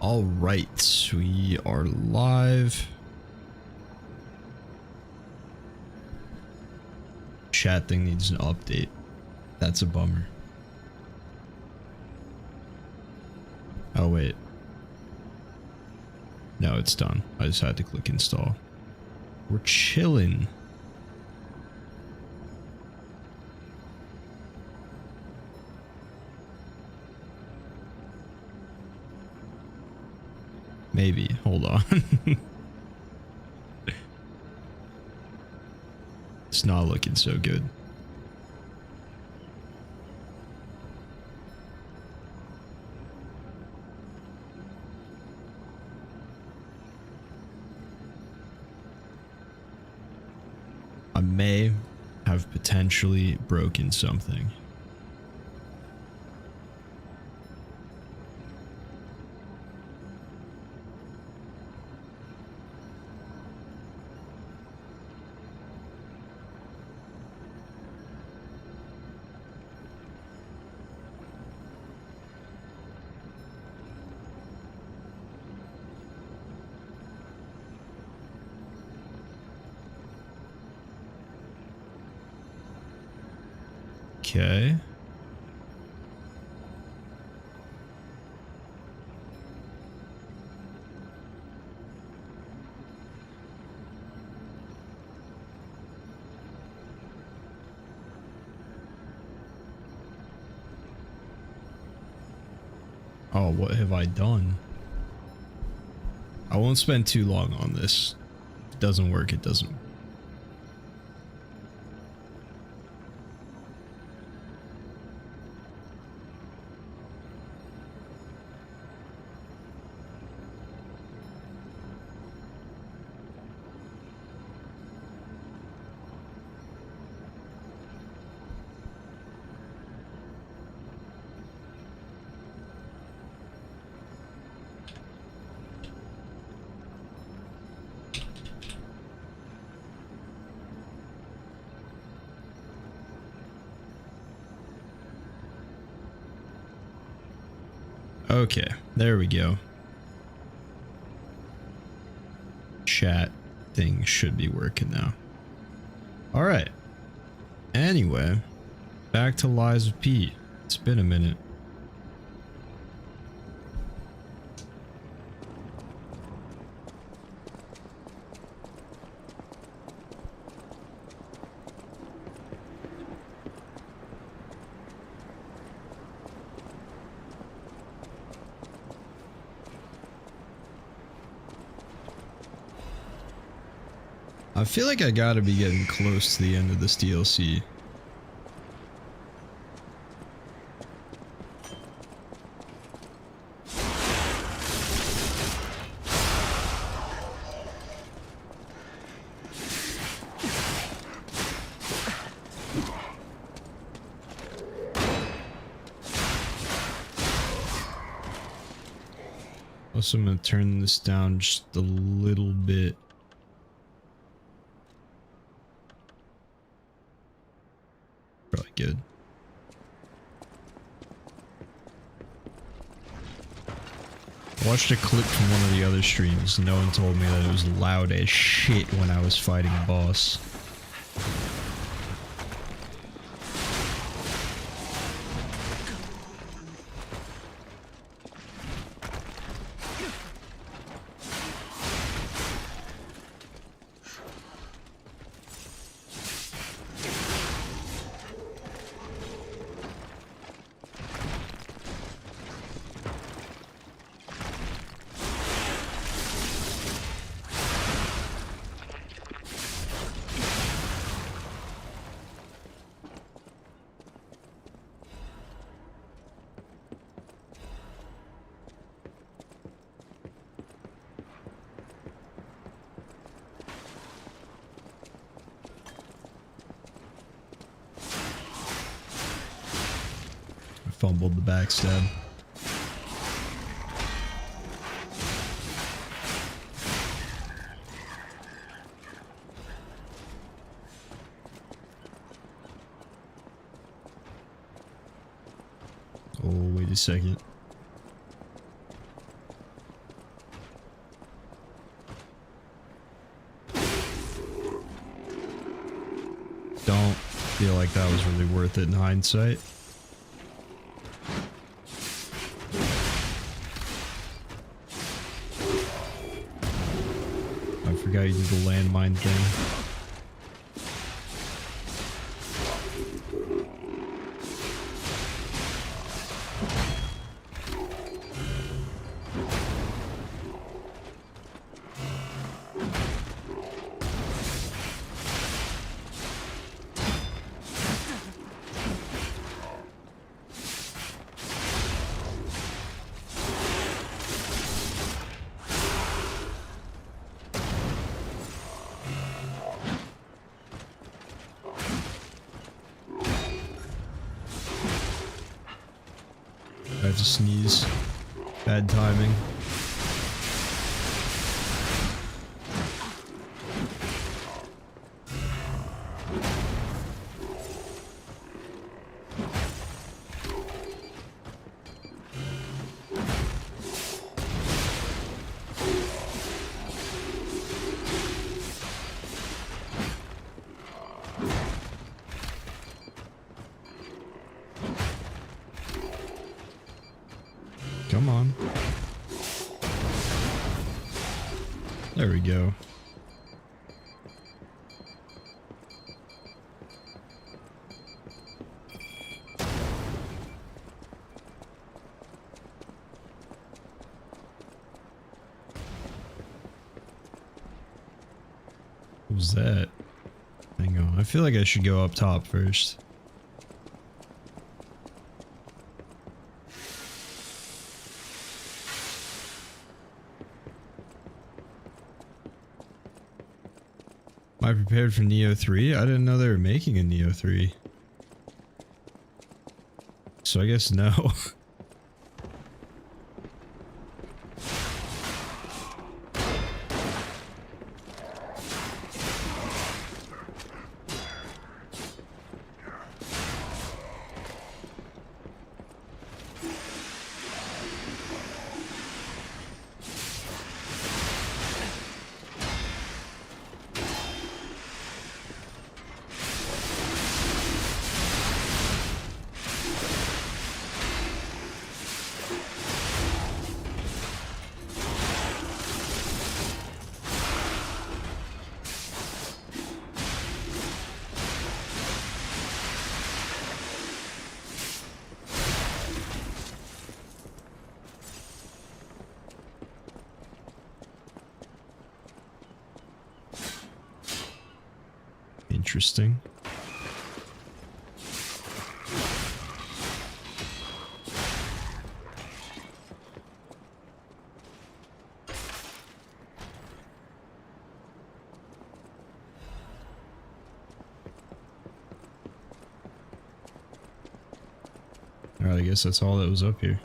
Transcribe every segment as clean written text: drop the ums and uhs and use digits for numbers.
All right, we are live. Chat thing needs an update. That's a bummer. Oh wait. No, it's done. I just had to click install. We're chilling. Maybe. Hold on. It's not looking so good. I may have potentially broken something. Okay. Oh, what have I done? I won't spend too long on this. If it doesn't work, it doesn't. Okay, there we go. Chat thing should be working now. All right. Anyway, back to Lies of P. It's been a minute. I feel like I gotta be getting close to the end of this DLC. Also, I'm gonna turn this down just a little bit. Probably good. I watched a clip from one of the other streams. No one told me that it was loud as shit when I was fighting a boss. Fumbled the backstab. Oh, wait a second. feel like that was really worth it in hindsight. I forgot you did the landmine thing. I have to sneeze. Bad timing. Come on. There we go. What was that? Hang on. I feel like I should go up top first. Am I prepared for Neo 3? I didn't know they were making a Neo 3. So I guess no. Interesting. Alright, I guess that's all that was up here.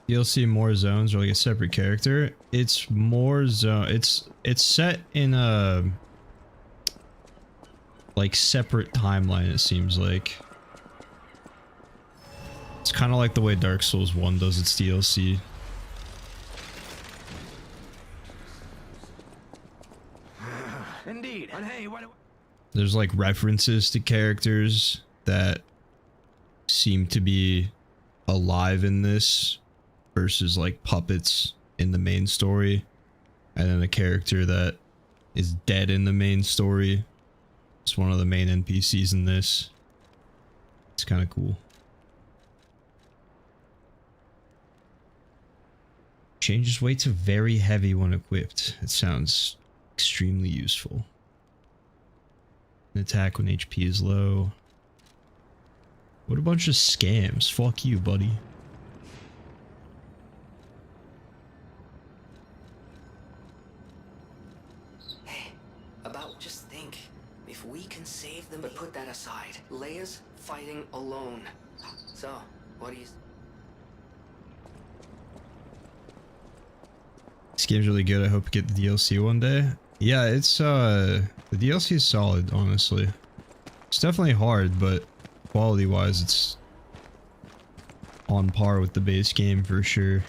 DLC more zones or like a separate character. It's more zone. It's set in a like separate timeline. It seems like it's kind of like the way Dark Souls 1 does its DLC. Indeed. And hey, what? There's like references to characters that seem to be alive in this versus like puppets in the main story, and then a character that is dead in the main story. It's one of the main NPCs in this. It's kind of cool. Changes weight to very heavy when equipped. It sounds extremely useful. An attack when HP is low. What a bunch of scams. Fuck you, buddy. Hey, about just think. If we can save them, but put that aside. Leia's fighting alone. So, what do you... This game's really good. I hope to get the DLC one day. Yeah, it's the DLC is solid, honestly. It's definitely hard, but quality-wise, it's on par with the base game for sure.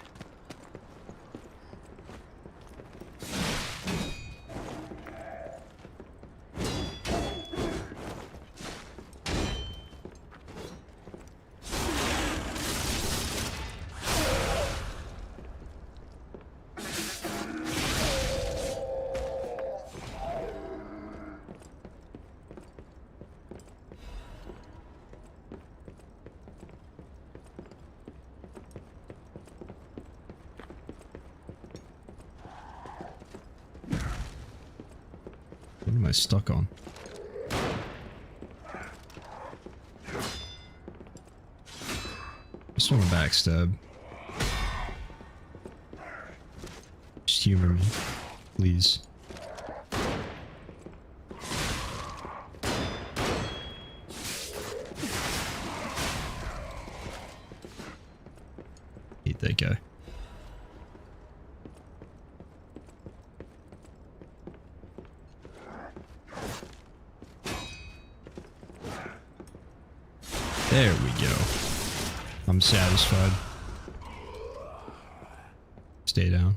What am I stuck on? Just want to backstab. Just humor me, please. Hate that guy. There we go. I'm satisfied. Stay down.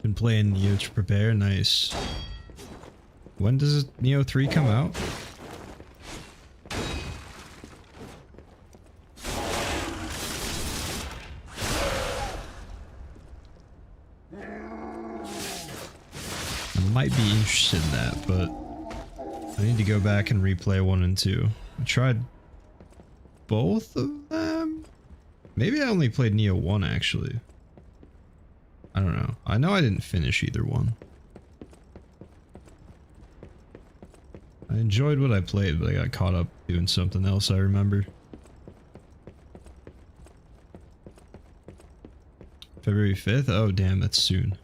Been playing Neo to prepare. Nice. When does Neo 3 come out? Might be interested in that, but I need to go back and replay 1 and 2. I tried both of them? Maybe I only played Neo 1 actually. I don't know. I know I didn't finish either one. I enjoyed what I played, but I got caught up doing something else, I remember. February 5th? Oh damn, that's soon.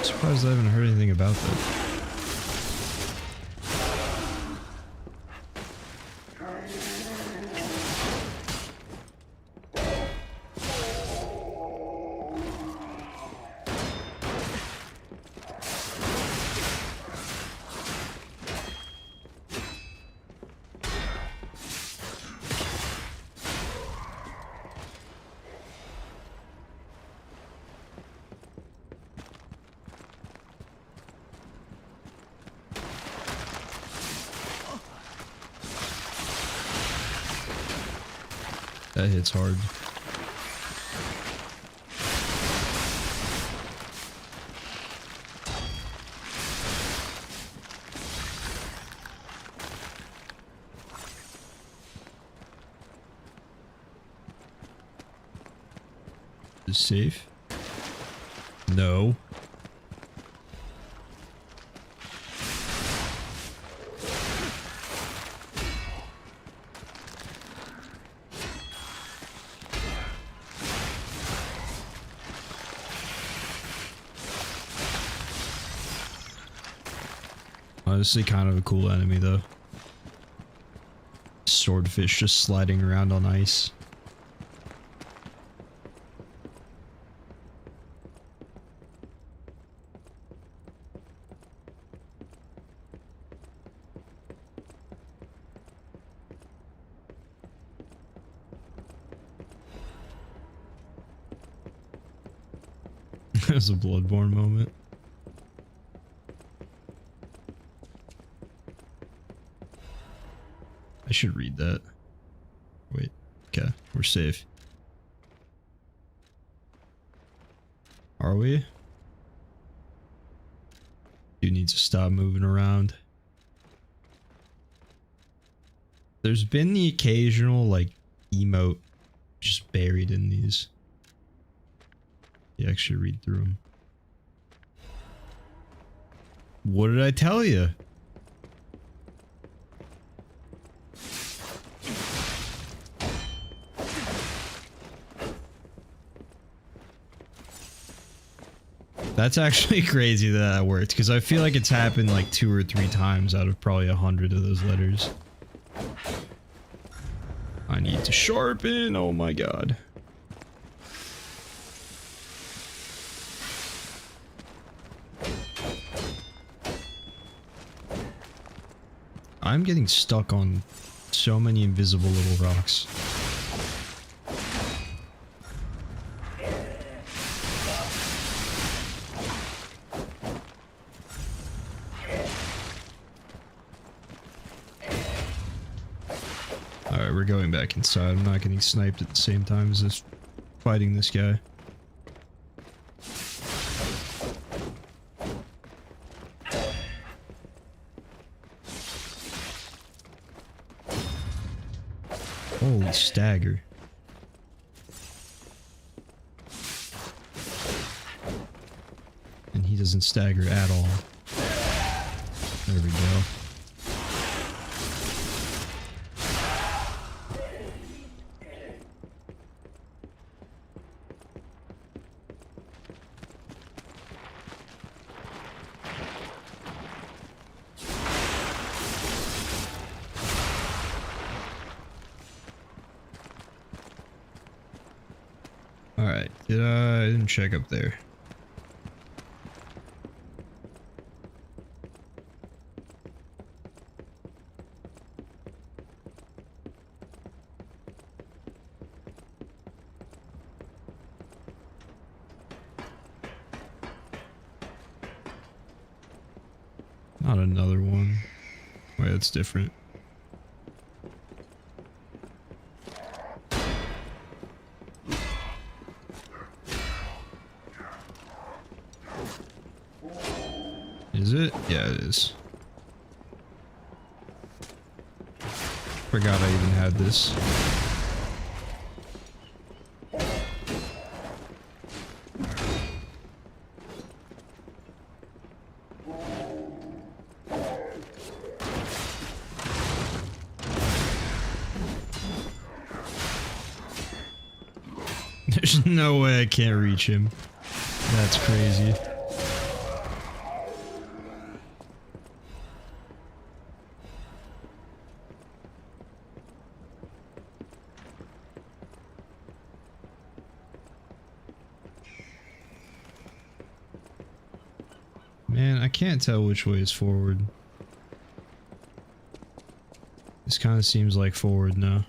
Surprised I haven't heard anything about that. That hits hard. Is safe? No. Honestly, kind of a cool enemy though. Swordfish just sliding around on ice. That was a Bloodborne moment. I should read that. Wait. Okay, we're safe. Are we? You need to stop moving around. There's been the occasional, like, emote just buried in these. You actually read through them. What did I tell you? That's actually crazy that that worked, because I feel like it's happened like 2 or 3 times out of probably 100 of those letters. I need to sharpen, oh my god. I'm getting stuck on so many invisible little rocks. Alright, we're going back inside. I'm not getting sniped at the same time as this fighting this guy. Holy stagger. And he doesn't stagger at all. There we go. Alright, I didn't check up there. Not another one. Wait, that's different. Is it? Yeah, it is. Forgot I even had this. There's no way I can't reach him. That's crazy. Man, I can't tell which way is forward. This kind of seems like forward now.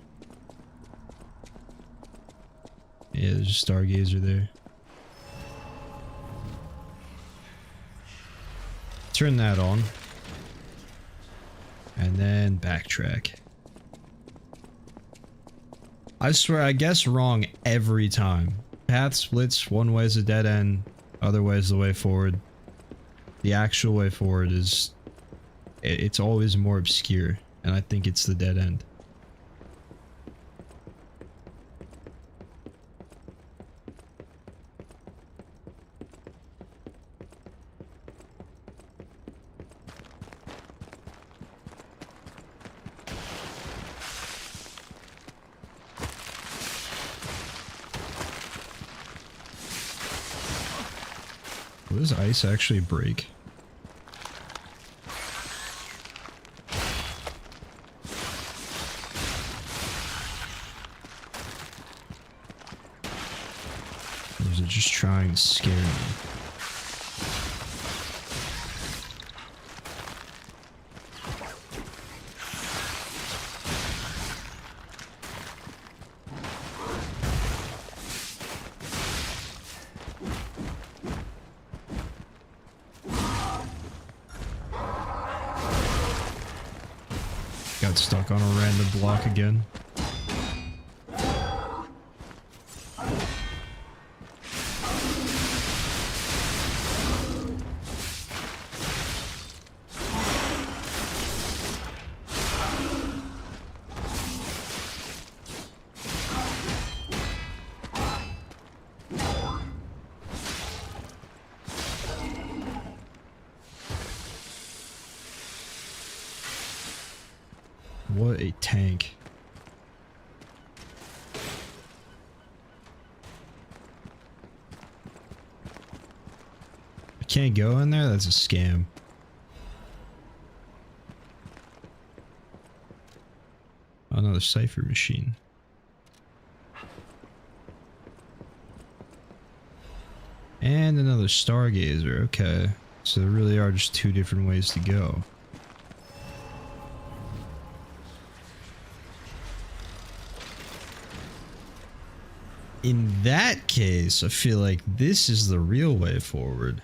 Yeah, there's a stargazer there. Turn that on. And then backtrack. I swear, I guess wrong every time. Path splits, one way is a dead end, other way is the way forward. The actual way forward is... it's always more obscure, and I think it's the dead end. Will this ice actually break? Or is it just trying to scare me? Got stuck on a random block again. What a tank. Can't go in there? That's a scam. Another cipher machine. And another stargazer. Okay. So there really are just two different ways to go. In that case, I feel like this is the real way forward.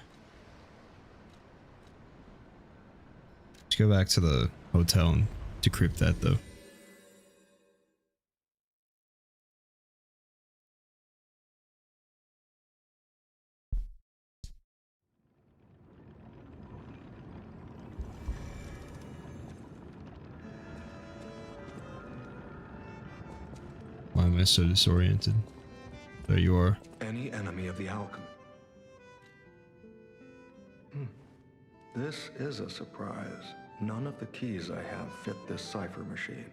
Let's go back to the hotel and decrypt that though. Why am I so disoriented? There you are. Any enemy of the alchemy. This is a surprise. None of the keys I have fit this cipher machine.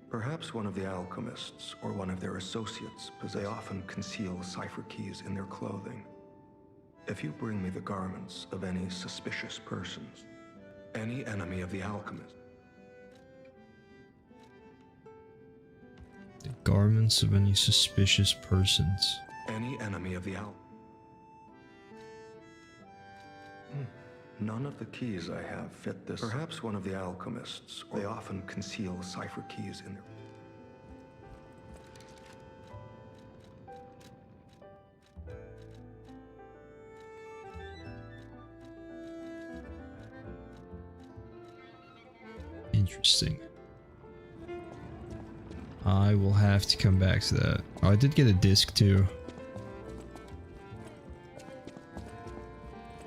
Perhaps one of the alchemists or one of their associates, because they often conceal cipher keys in their clothing. If you bring me the garments of any suspicious persons, any enemy of the alchemist. The garments of any suspicious persons. Any enemy of the None of the keys I have fit this. Perhaps one of the alchemists, or they often conceal cipher keys in their... Interesting. I will have to come back to that. Oh, I did get a disc too.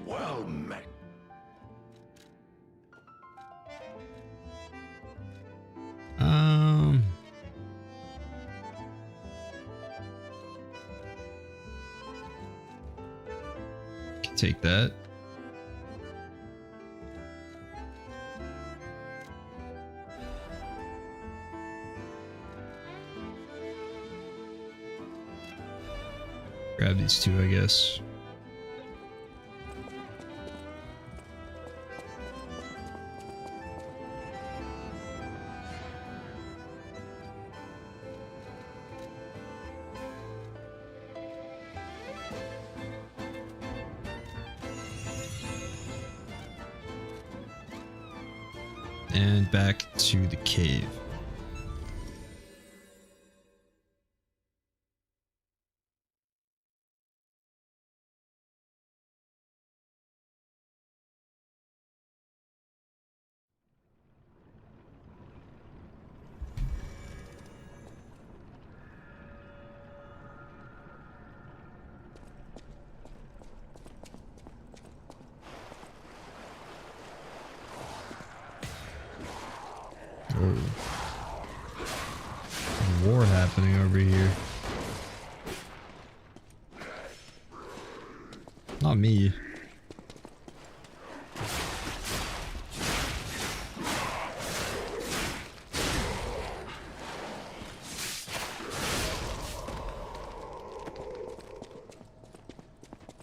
Well met. Can take that. Grab these two, I guess. And back to the cave. War happening over here. Not me.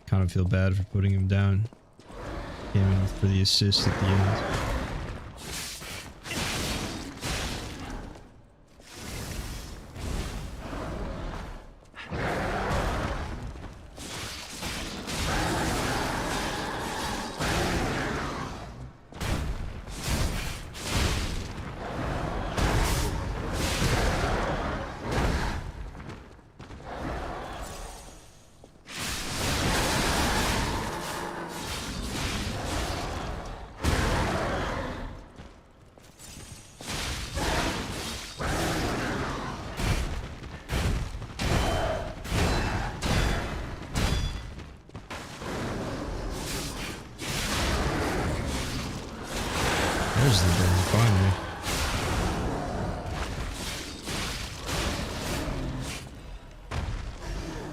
Kind of feel bad for putting him down. Came in for the assist at the end. There's the burn, finally.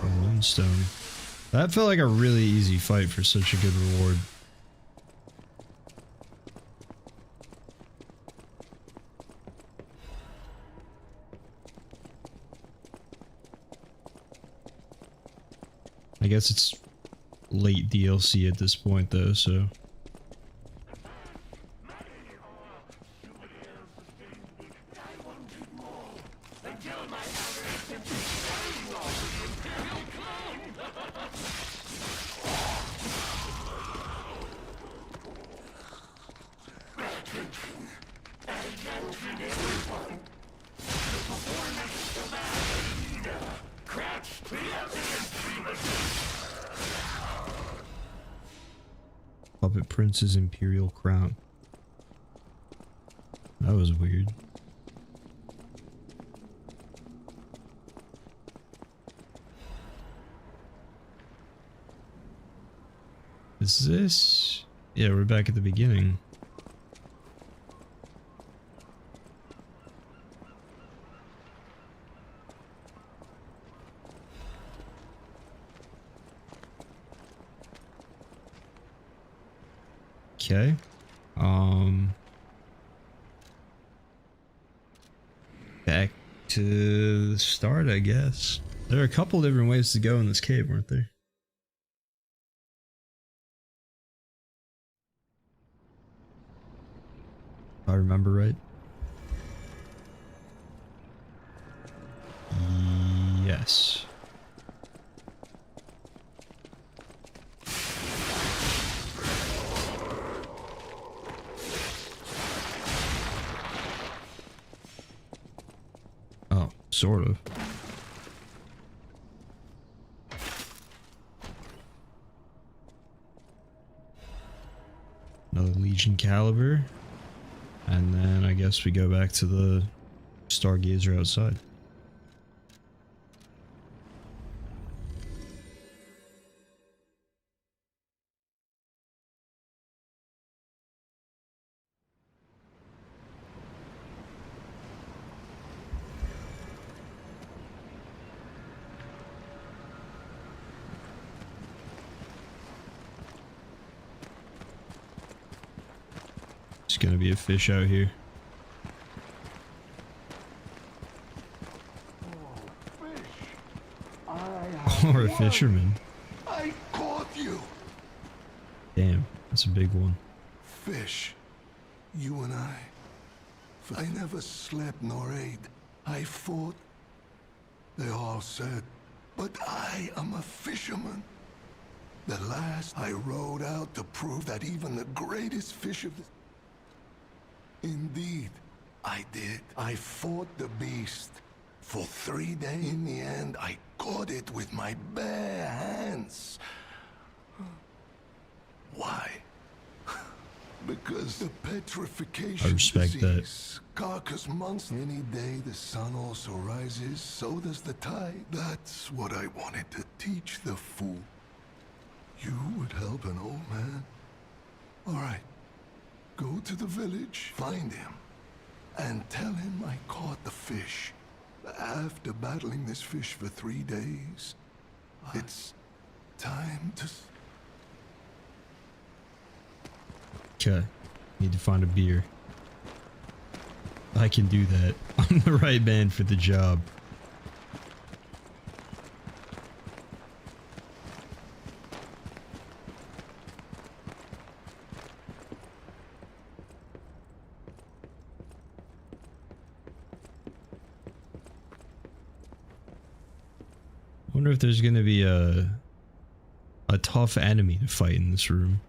A moonstone. That felt like a really easy fight for such a good reward. I guess it's late DLC at this point though, so. Puppet Prince's Imperial Crown. That was weird. Is this? Yeah, we're back at the beginning. Okay. Back to the start, I guess. There are a couple different ways to go in this cave, weren't there? If I remember right. Yes. Oh, sort of. Another Legion caliber. And then I guess we go back to the Stargazer outside. There's gonna be a fish out here. Or a fisherman. I caught you. Damn, that's a big one. Fish. You and I. I never slept nor ate. I fought. They all said, but I am a fisherman. The last I rode out to prove that even the greatest fish of the... Indeed, I did. I fought the beast. For 3 days, in the end, I caught it with my bare hands. Why? Because the petrification I respect disease, carcass monster. Any day the sun also rises, so does the tide. That's what I wanted to teach the fool. You would help an old man. All right. Go to the village, find him, and tell him I caught the fish. After battling this fish for 3 days, it's time to... Okay, need to find a beer. I can do that. I'm the right man for the job. I wonder if there's gonna be a tough enemy to fight in this room.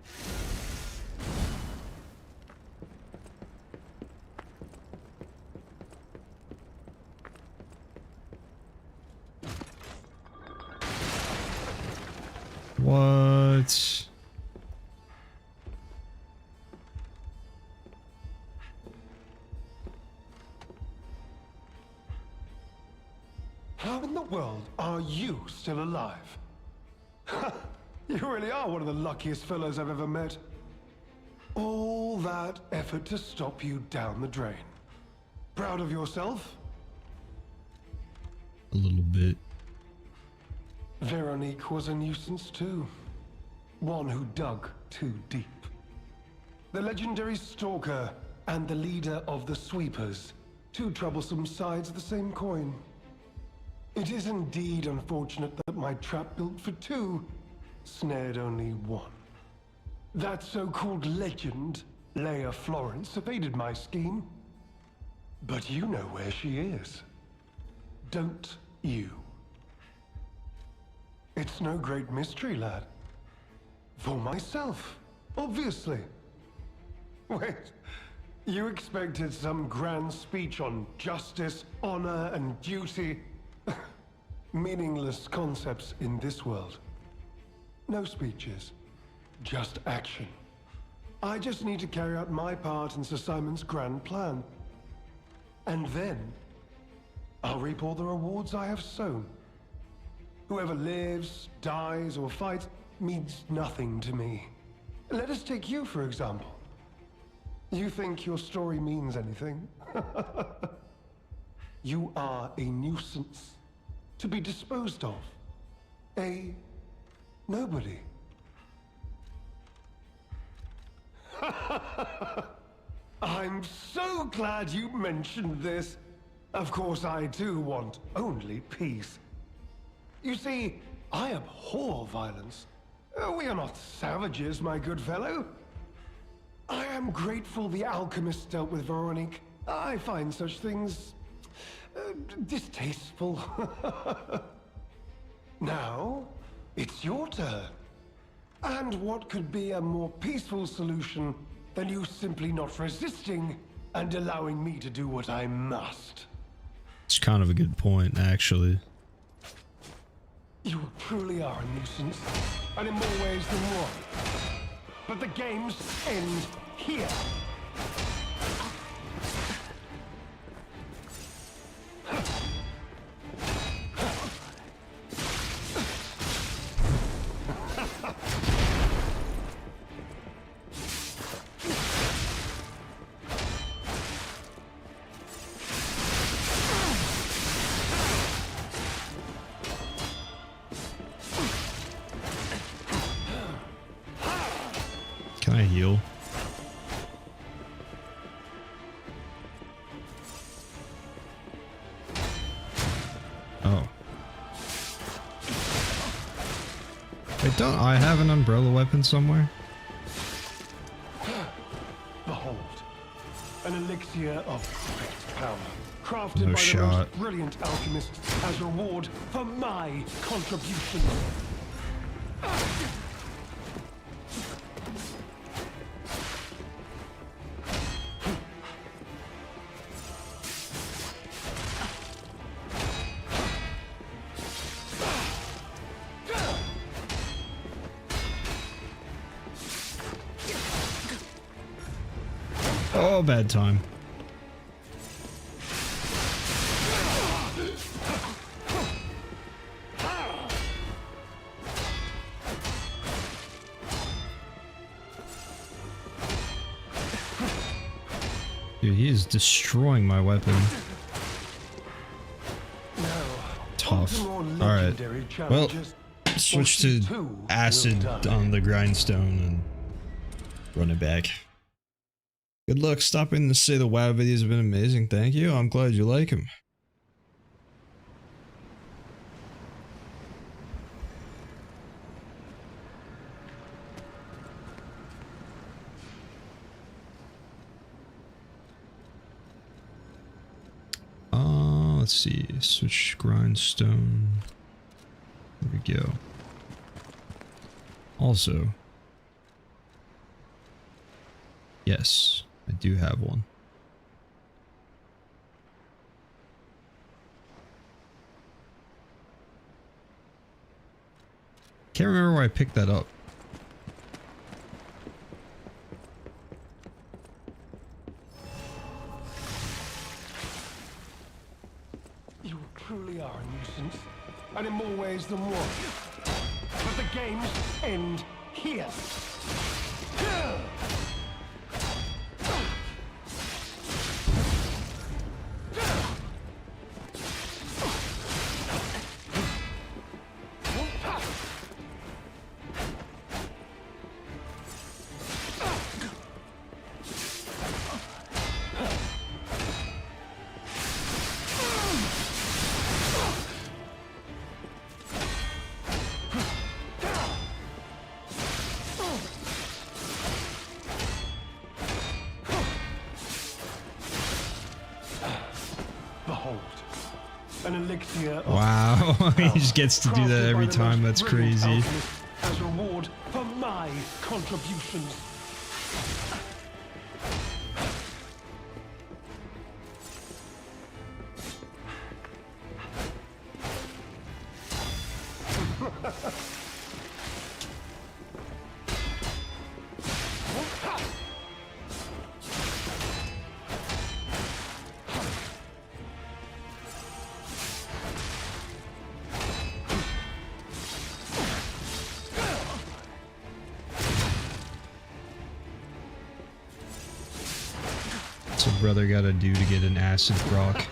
What? How in the world are you still alive? You really are one of the luckiest fellows I've ever met. All that effort to stop you down the drain. Proud of yourself? A little bit. Veronique was a nuisance too. One who dug too deep. The legendary stalker and the leader of the sweepers. Two troublesome sides of the same coin. It is indeed unfortunate that my trap built for two snared only one. That so-called legend, Leia Florence, evaded my scheme. But you know where she is. Don't you? It's no great mystery, lad. For myself, obviously. Wait, you expected some grand speech on justice, honor, and duty? Meaningless concepts in this world. No speeches, just action. I just need to carry out my part in Sir Simon's grand plan. And then, I'll reap all the rewards I have sown. Whoever lives, dies, or fights means nothing to me. Let us take you, for example. You think your story means anything? You are a nuisance, to be disposed of. A nobody. I'm so glad you mentioned this. Of course, I too want only peace. You see, I abhor violence. We are not savages, my good fellow. I am grateful the alchemists dealt with Veronique. I find such things distasteful. Now, it's your turn. And what could be a more peaceful solution than you simply not resisting and allowing me to do what I must? It's kind of a good point, actually. You truly are a nuisance, and in more ways than one. But the games end here. Can I heal? Oh. Wait, don't I have an umbrella weapon somewhere? Behold, an elixir of great power, crafted No by the shot. most brilliant alchemists as reward for my contribution. Oh, bad time. Dude, he is destroying my weapon. Tough. Alright. Well, switch to acid on the grindstone and run it back. Good luck stopping to say the WoW videos have been amazing. Thank you. I'm glad you like them. Let's see. Switch grindstone. There we go. Also, yes, I do have one. Can't remember where I picked that up. You truly are a nuisance, and in more ways than one. But the games end here. An elixir of Wow, he just gets to do that crafted by every the time. most That's brilliant crazy. alchemist as reward for my contributions. What's a brother gotta do to get an acid proc?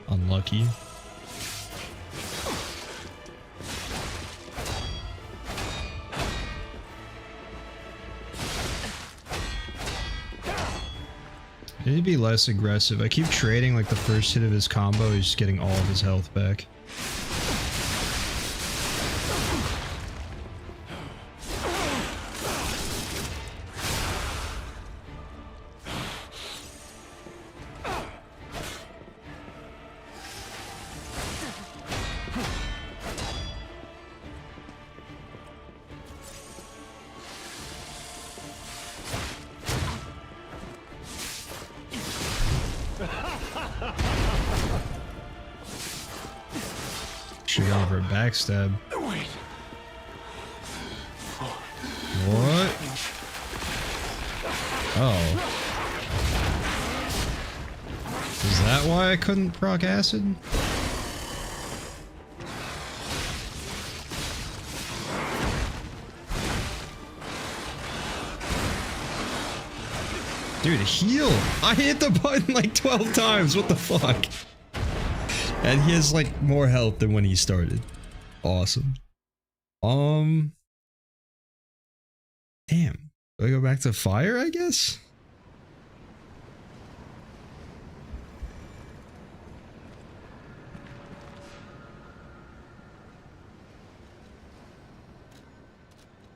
Unlucky. He'd be less aggressive. I keep trading like the first hit of his combo, he's just getting all of his health back. Should've gone for a backstab. Wait. What? Oh. Is that why I couldn't proc acid? Dude, heal! I hit the button like 12 times, what the fuck? And he has like more health than when he started. Awesome. Damn. Do I go back to fire, I guess?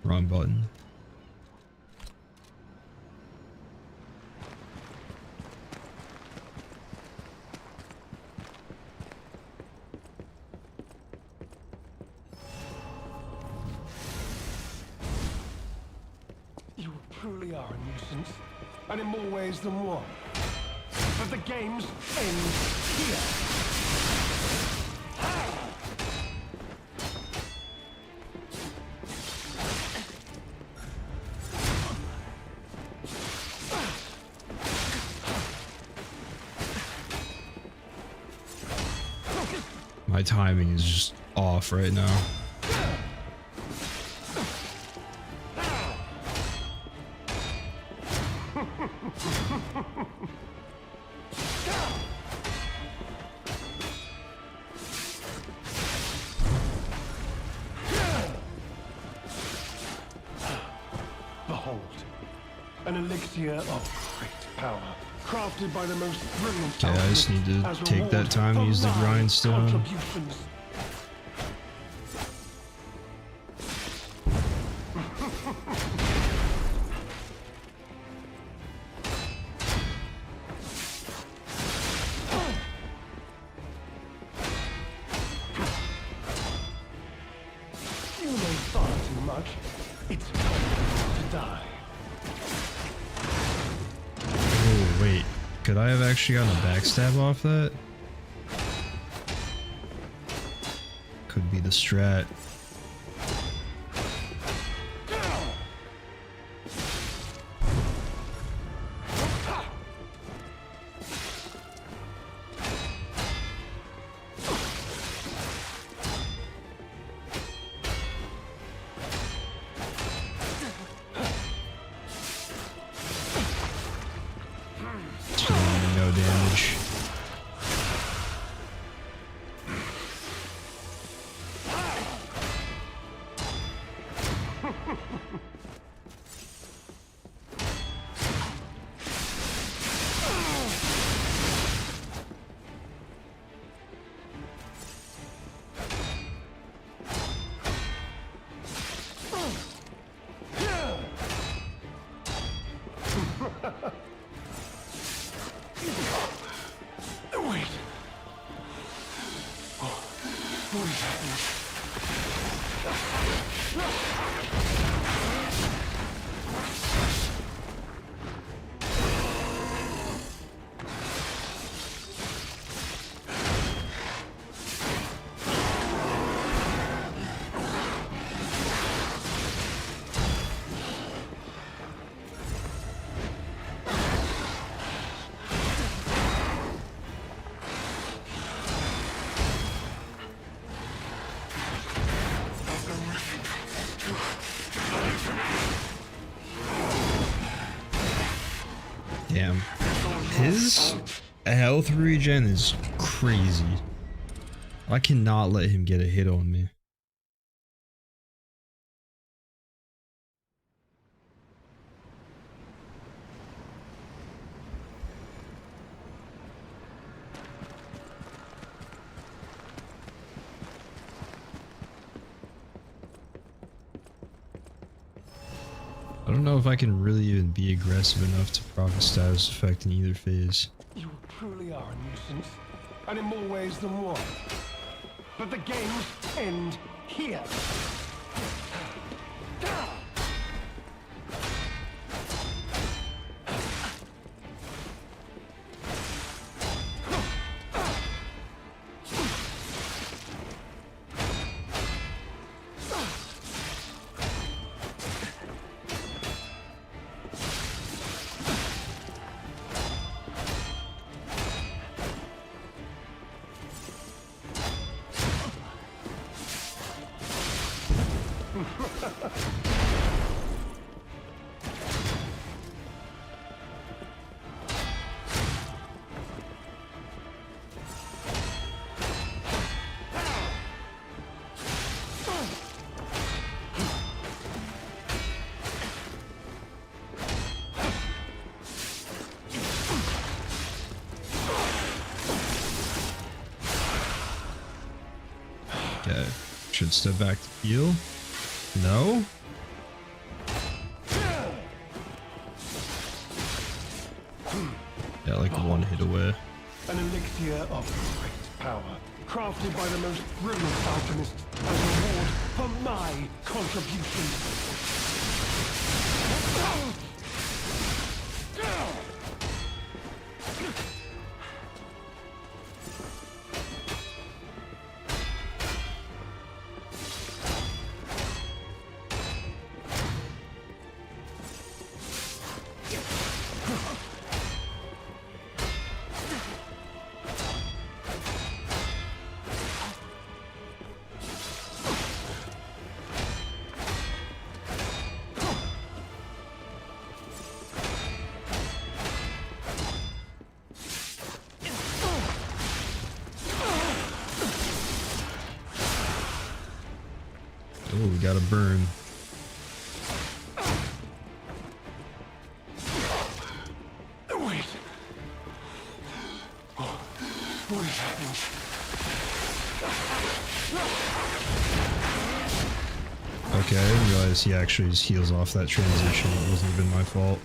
Wrong button. You truly are a nuisance, and in more ways than one. But the games end here. My timing is just off right now. Behold, an elixir of great power, crafted by the most brilliant Okay, I just need to as take reward that time to for use the my grindstone. contributions. You know far too much. It's time to die. Oh, wait. Could I have actually gotten a backstab off that? Could be the strat. No damage. What is happening? Damn. His health regen is crazy. I cannot let him get a hit on me. I don't know if I can really even be aggressive enough to proc a status effect in either phase. You truly are a nuisance, and in more ways than one. But the games end here. Okay. Should step back to heal. No? Yeah, like one hit away. An elixir of great power, crafted by the most brilliant alchemists as a reward for my contribution. Oh, we got a burn. Wait. What is happening? Okay, I didn't realize he actually just heals off that transition. It wasn't even my fault.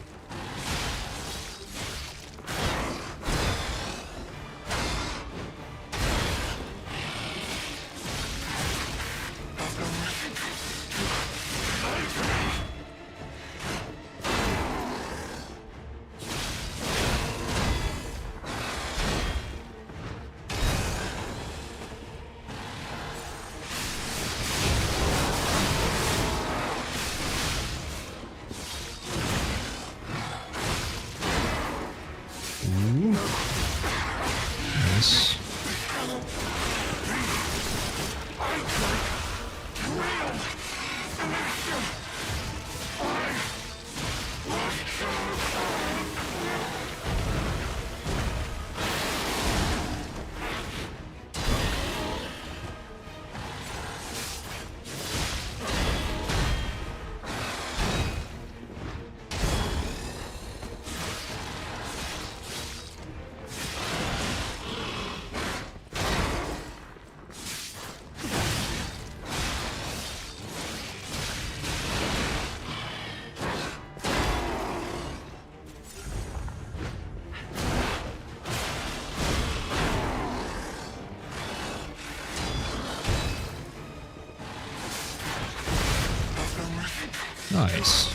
Nice.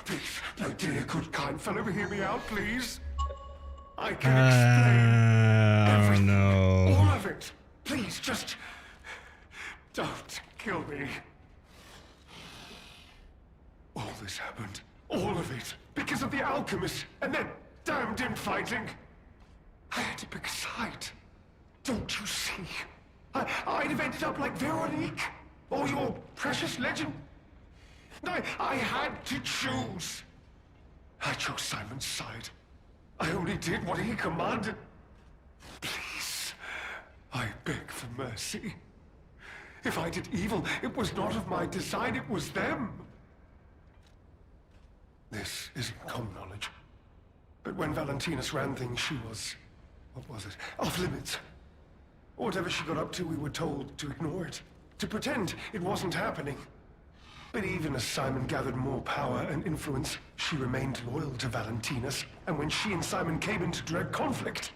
Please, my dear, good, kind fellow, hear me out, please. I can explain Oh everything, no. all of it. Please, just don't kill me. All this happened, all of it, because of the alchemist and that damned infighting. I had to pick a side. Don't you see? I'd have ended up like Veronique, or your precious legend. I had to choose. I chose Simon's side. I only did what he commanded. Please, I beg for mercy. If I did evil, it was not of my design, it was them. This isn't common knowledge. But when Valentinus ran things, she was... what was it? Off limits. Whatever she got up to, we were told to ignore it. To pretend it wasn't happening. But even as Simon gathered more power and influence, she remained loyal to Valentinus. And when she and Simon came into direct conflict,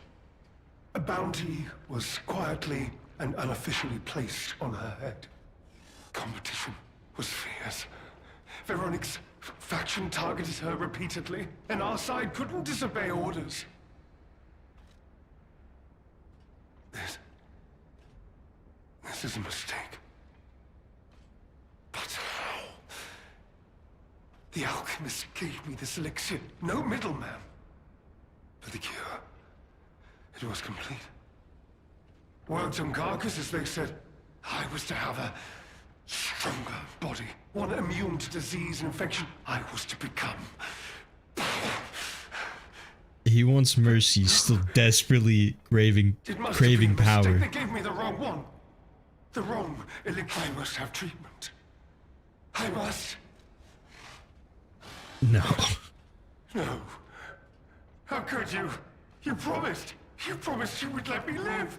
a bounty was quietly and unofficially placed on her head. Competition was fierce. Veronique's faction targeted her repeatedly, and our side couldn't disobey orders. This is a mistake. But how? The alchemist gave me this elixir, no middleman. For the cure, it was complete. Worked on carcasses, they said. I was to have a stronger body, one immune to disease and infection. I was to become... He wants mercy, still desperately craving It must have been a power. mistake. They gave me the wrong one. The wrong elixir. I must have treatment. I must. No. No. How could you? You promised. You promised you would let me live.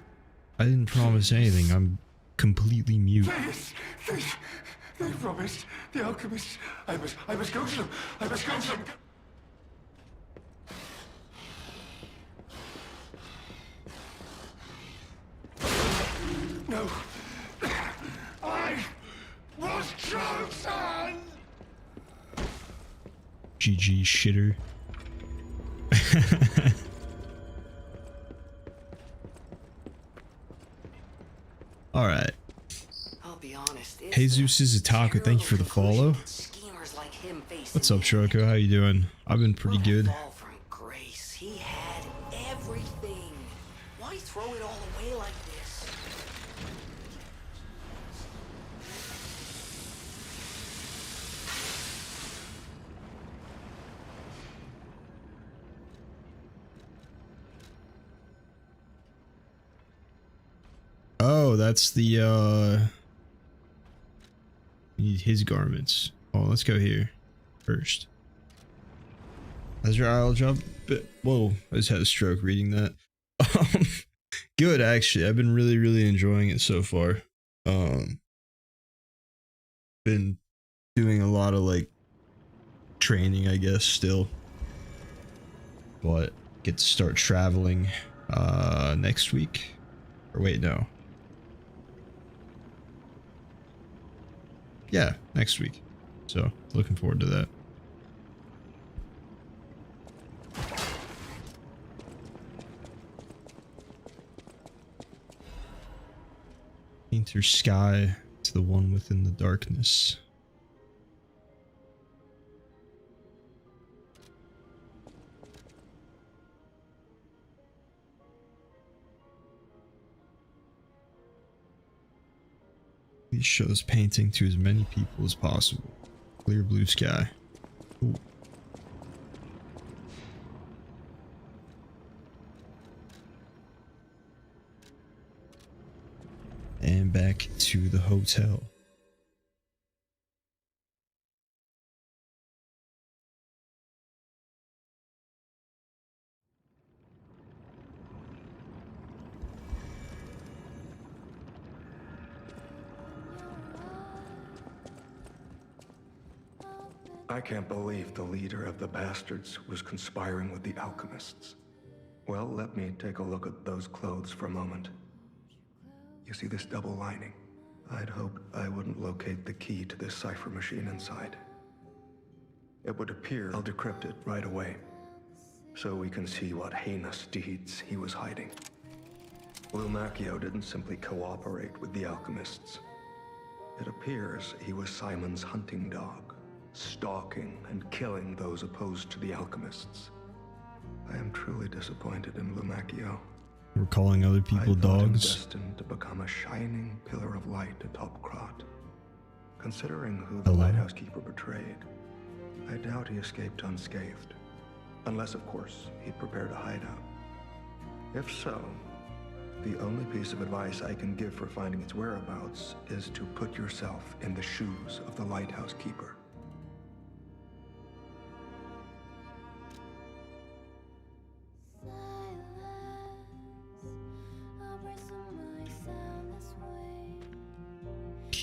I didn't promise anything. I'm completely mute. Please. They promised. The alchemists. I must go to them. I must go to them. No. I was chosen! GG shitter. Alright. I'll be honest. Jesus is a taco. Thank you for the follow. What's up, Shiroko? How you doing? I've been pretty good. Fall from grace. He had everything. Why throw it all away like this? Oh, that's the we need his garments. Oh, let's go here first. How's your IL job? Whoa, I just had a stroke reading that. Good, actually. I've been really enjoying it so far. Been doing a lot of like training, I guess, still. But get to start traveling next week. Or wait, no. Yeah, next week. So, looking forward to that. Enter sky to the one within the darkness. Please show this painting to as many people as possible. Clear blue sky. Ooh. And back to the hotel. I can't believe the leader of the bastards was conspiring with the alchemists. Well, let me take a look at those clothes for a moment. You see this double lining? I'd hoped I wouldn't locate the key to this cipher machine inside. It would appear I'll decrypt it right away, so we can see what heinous deeds he was hiding. Lumacchio didn't simply cooperate with the alchemists. It appears he was Simon's hunting dog, stalking and killing those opposed to the alchemists. I am truly disappointed in Lumacchio. We're calling other people I thought him dogs. destined to become a shining pillar of light atop Krat. Considering who the Hello? lighthouse keeper betrayed, I doubt he escaped unscathed. Unless, of course, he'd prepared a hideout. If so, the only piece of advice I can give for finding its whereabouts is to put yourself in the shoes of the lighthouse keeper.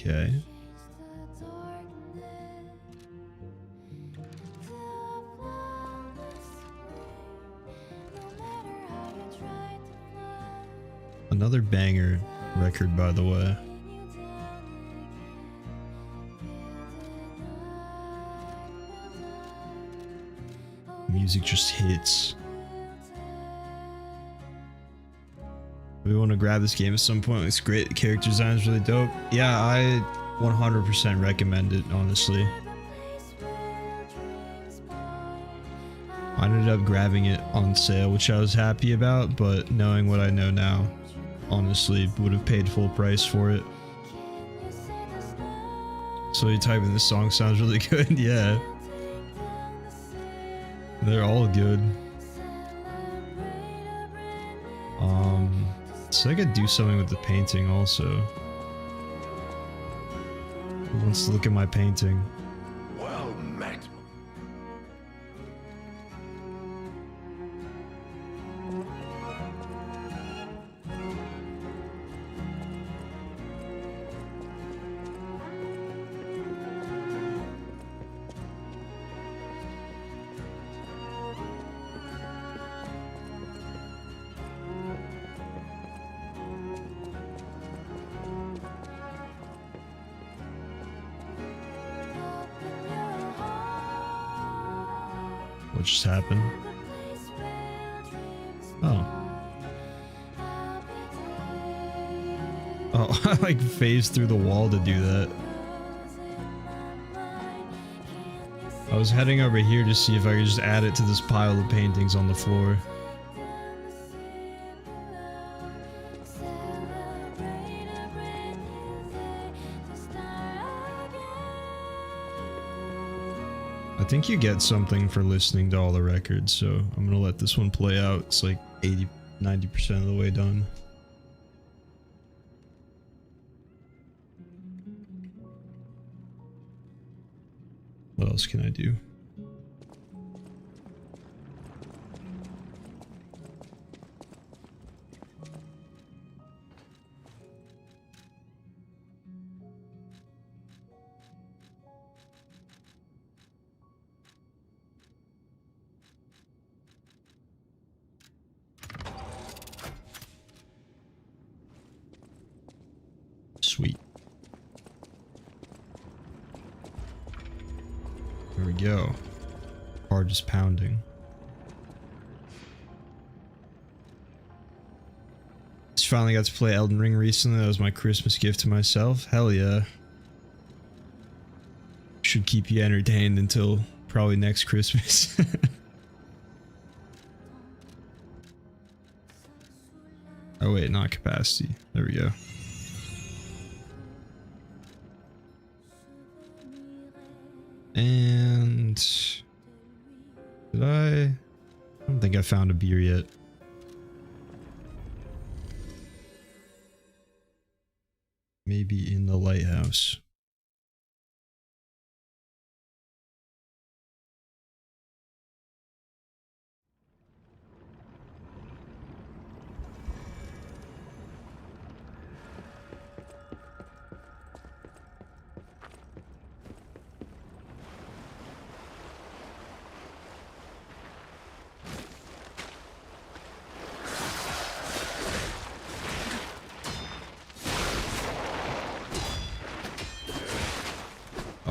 Okay. Another banger record, by the way. Music just hits. We want to grab this game at some point. It's great. The character design is really dope. Yeah, I 100% recommend it, honestly. I ended up grabbing it on sale, which I was happy about, but knowing what I know now, honestly, would have paid full price for it. So you type in this song sounds really good. Yeah. They're all good. So I could do something with the painting also. Who wants to look at my painting? Well met. What just happened? Oh. Oh, I like phased through the wall to do that. I was heading over here to see if I could just add it to this pile of paintings on the floor. I think you get something for listening to all the records, so I'm gonna let this one play out. It's like 90% of the way done. What else can I do? Sweet. There we go. Heart is pounding. Just finally got to play Elden Ring recently. That was my Christmas gift to myself. Hell yeah. Should keep you entertained until probably next Christmas. Oh wait, not capacity. There we go. And did I don't think I found a beer yet. Maybe in the lighthouse.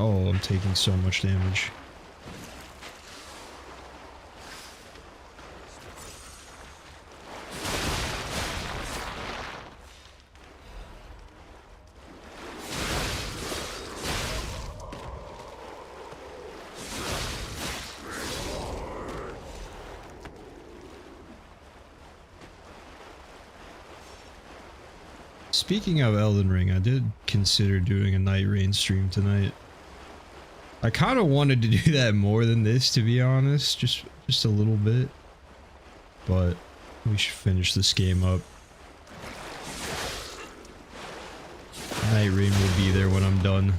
Oh, I'm taking so much damage. Speaking of Elden Ring, I did consider doing a Night Rain stream tonight. I kind of wanted to do that more than this, to be honest, just a little bit. But we should finish this game up. Night Rain will be there when I'm done.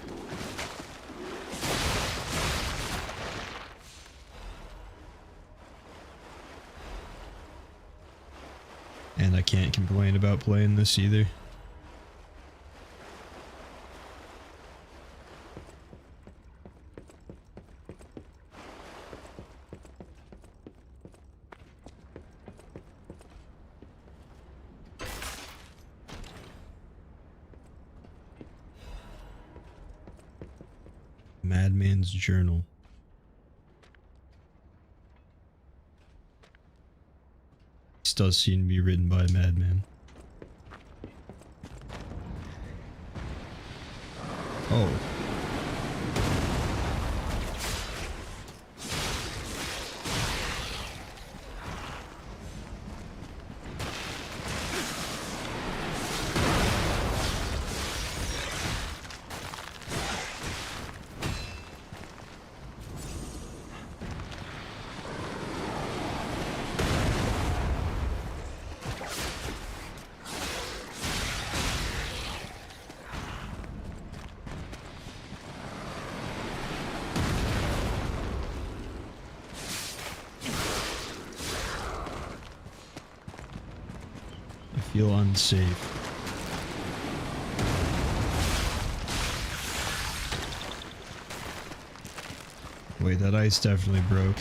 And I can't complain about playing this either. Madman's Journal. This does seem to be written by a madman. Oh. Feel unsafe. Wait, that ice definitely broke.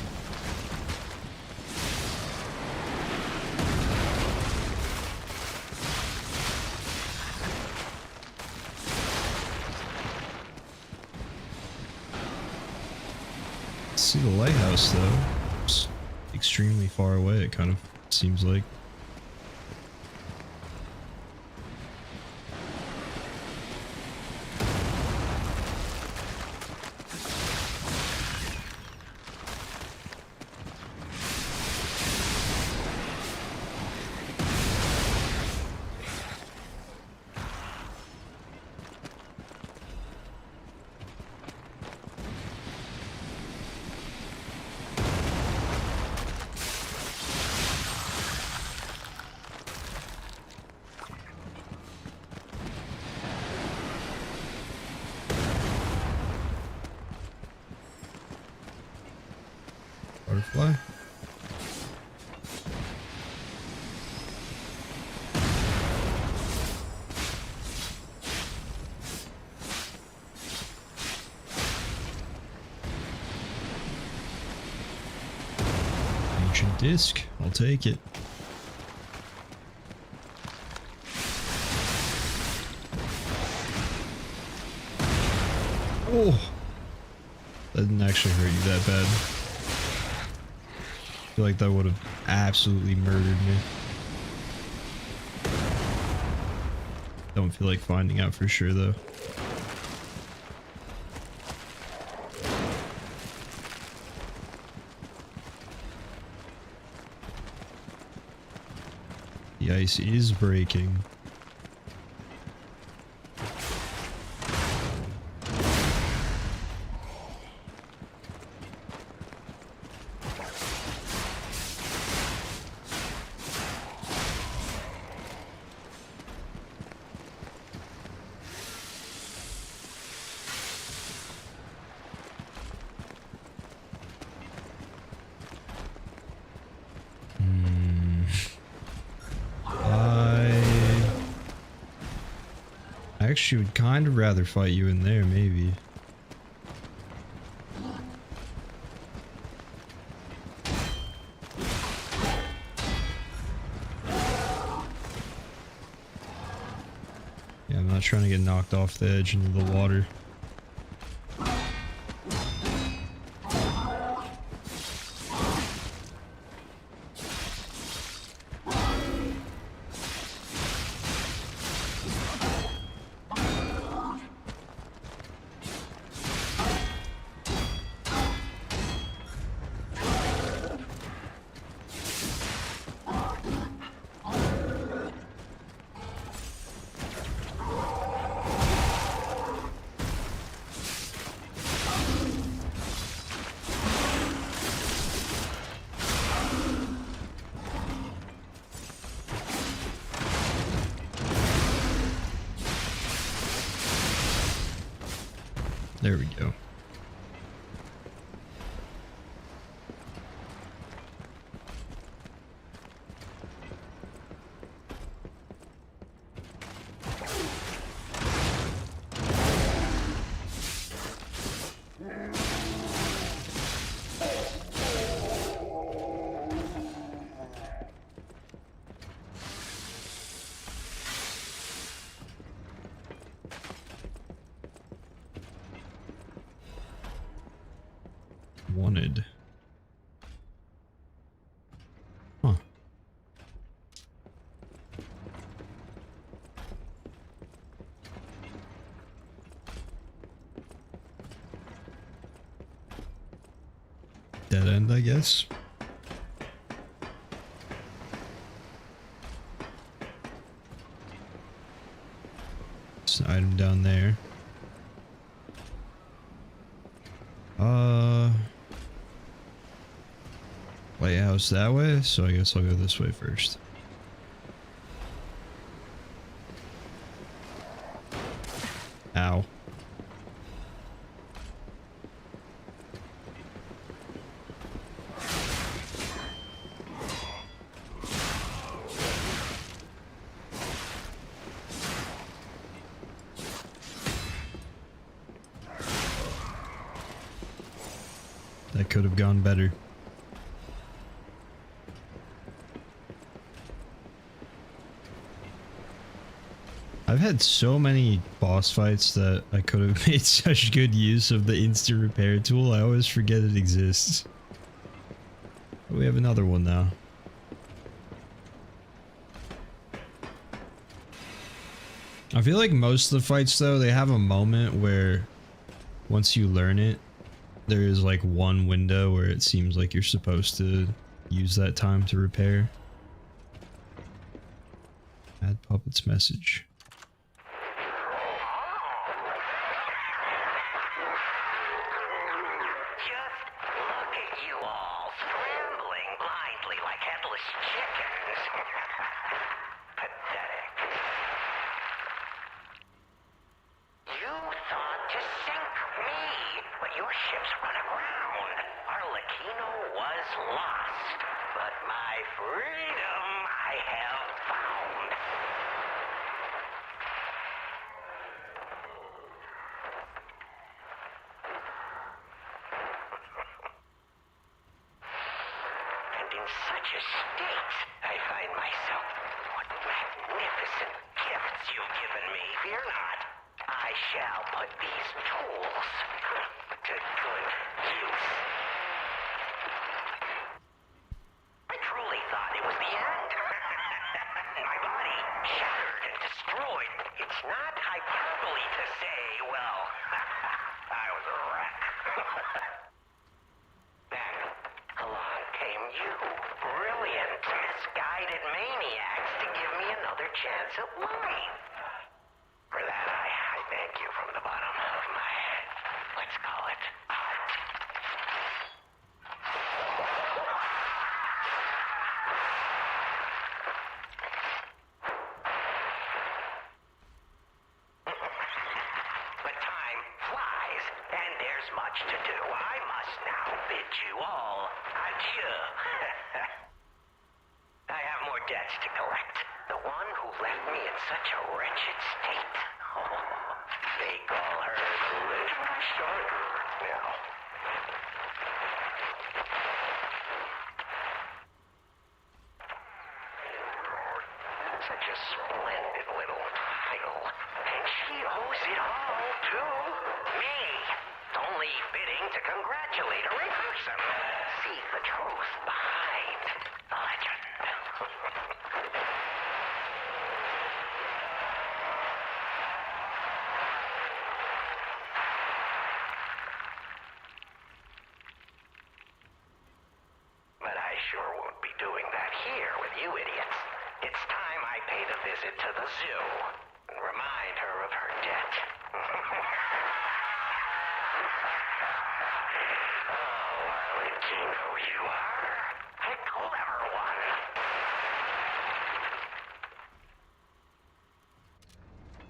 See the lighthouse though. It's extremely far away, it kind of seems like. Butterfly? Ancient disc, I'll take it. Oh! That didn't actually hurt you that bad. I feel like that would have absolutely murdered me. Don't feel like finding out for sure though. The ice is breaking. I actually would kind of rather fight you in there, maybe. Yeah, I'm not trying to get knocked off the edge into the water. There we go. Wanted. Huh. Dead end, I guess. There's an item down there. Lighthouse that way, so I guess I'll go this way first. Ow. That could have gone better. I've had so many boss fights that I could have made such good use of the instant repair tool. I always forget it exists. But we have another one now. I feel like most of the fights though, they have a moment where once you learn it, there is like one window where it seems like you're supposed to use that time to repair. Add Puppet's message.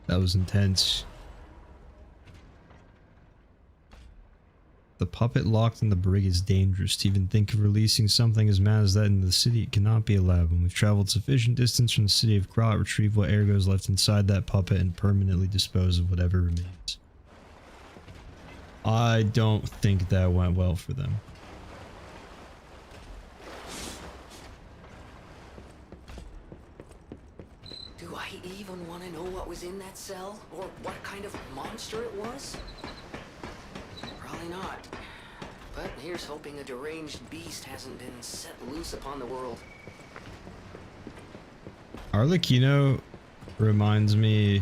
That was intense. The puppet locked in the brig is dangerous. To even think of releasing something as mad as that into the city, it cannot be allowed. When we've traveled sufficient distance from the city of Krat, retrieve what ergo is left inside that puppet and permanently dispose of whatever remains. I don't think that went well for them. Do I even want to know what was in that cell? Or what kind of monster it was? Probably not. But here's hoping a deranged beast hasn't been set loose upon the world. Arlecchino reminds me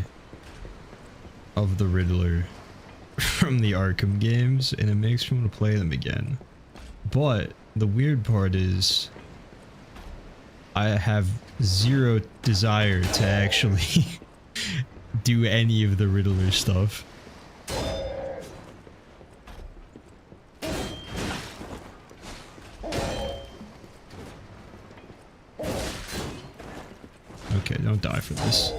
of the Riddler from the Arkham games, and it makes me want to play them again. But the weird part is I have zero desire to actually do any of the Riddler stuff. Okay, don't die for this.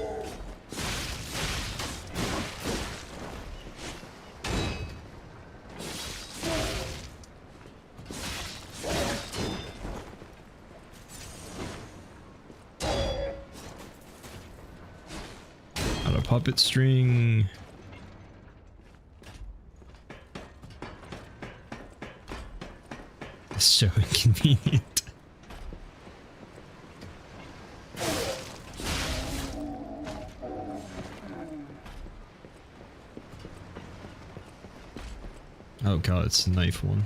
Out of puppet string. It's so inconvenient. Oh god, it's the knife one.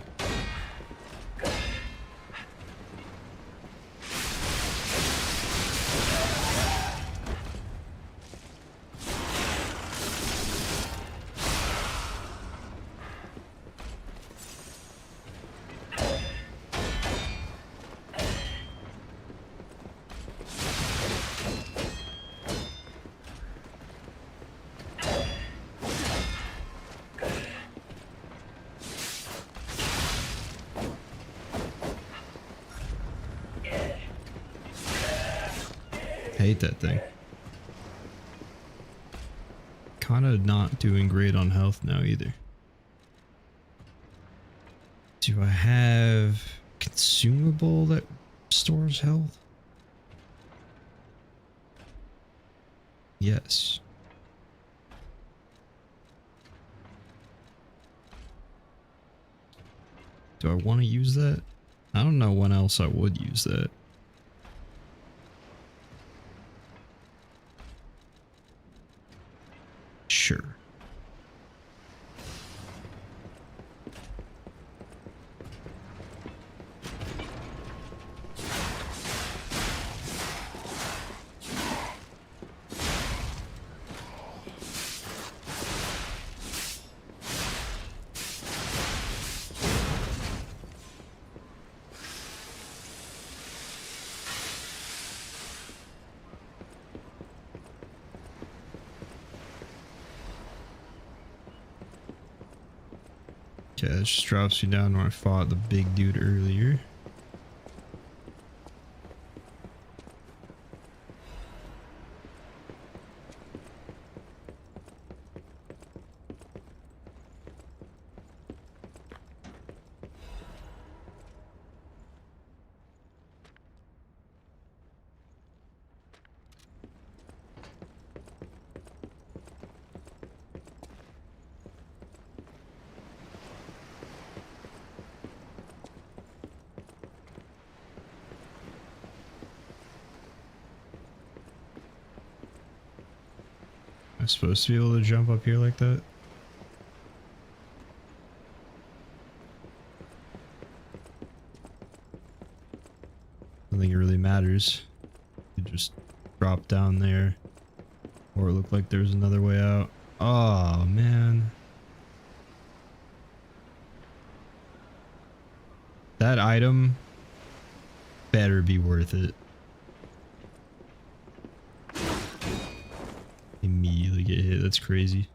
Hate that thing. Kinda not doing great on health now either. Do I have consumable that stores health? Yes. Do I want to use that? I don't know when else I would use that. Sure. Okay, that just drops you down where I fought the big dude earlier. I'm supposed to be able to jump up here like that? I don't think it really matters. You just drop down there. Or it looked like there was another way out. Oh, man. That item better be worth it. Immediately get hit. That's crazy.